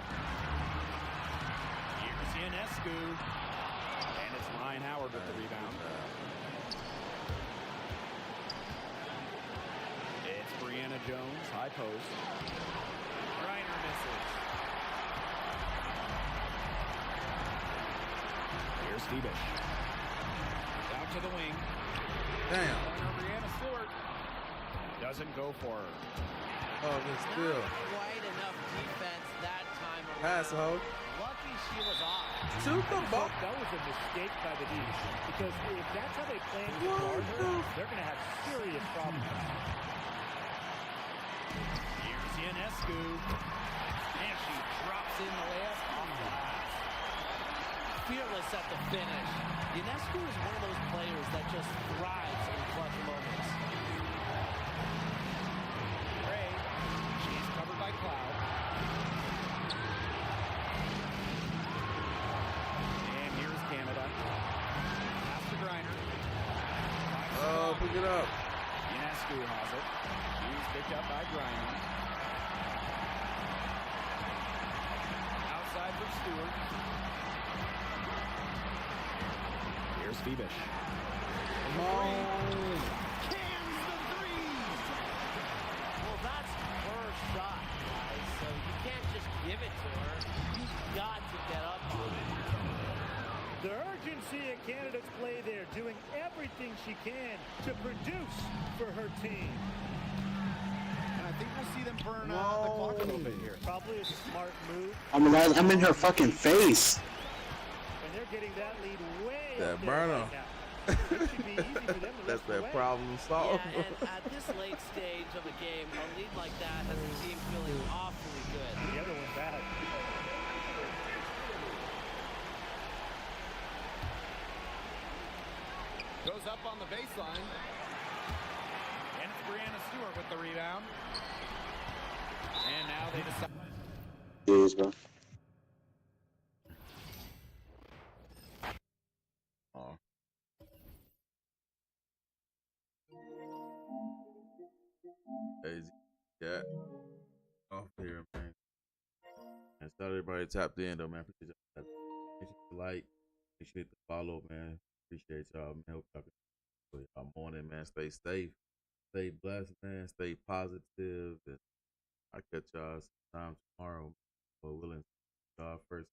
Here's Ionescu. And it's Ryan Howard with the rebound. It's Brianna Jones, high post. Griner misses. Here's Fibish. Out to the wing. Damn. Brianna Stewart doesn't go for her. Oh, good still. Not quite enough defense that time around. Pass, ho. Lucky she was off. Shoot the ball. That was a mistake by the D's, because if that's how they plan to guard her, they're going to have serious problems. Here's Ionescu. And she drops in the layup off the glass. Fearless at the finish. Ionescu is one of those players that just thrives in clutch moments. pick it up. Ionescu has it. He's picked up by Griner. Outside for Stewart. Here's Phoebish. Come on. Cans the three. Well, that's her shot, guys. So you can't just give it to her. You've got to get up on it. The urgency at Canada's play there, doing everything she can to produce for her team. And I think we'll see them burn the clock a little bit here. Probably a smart move. I'm in her fucking face. And they're getting that lead way That up there burner. right now. It should be easy for them to That's lift the that way. problem solved. Yeah, and at this late stage of a game, a lead like that has the team feeling awfully good. The other one's bad. Goes up on the baseline. And it's Brianna Stewart with the rebound. And now they decide. Yes, bro. Oh. Easy. Yeah. Off here, man. And shout out everybody tapped in though, man. Appreciate y'all. Make sure you like, make sure you hit the follow, man. Appreciate y'all, man. Hope y'all can enjoy y'all morning, man. Stay safe, stay blessed, man. Stay positive, and I'll catch y'all sometime tomorrow. But willing, y'all first.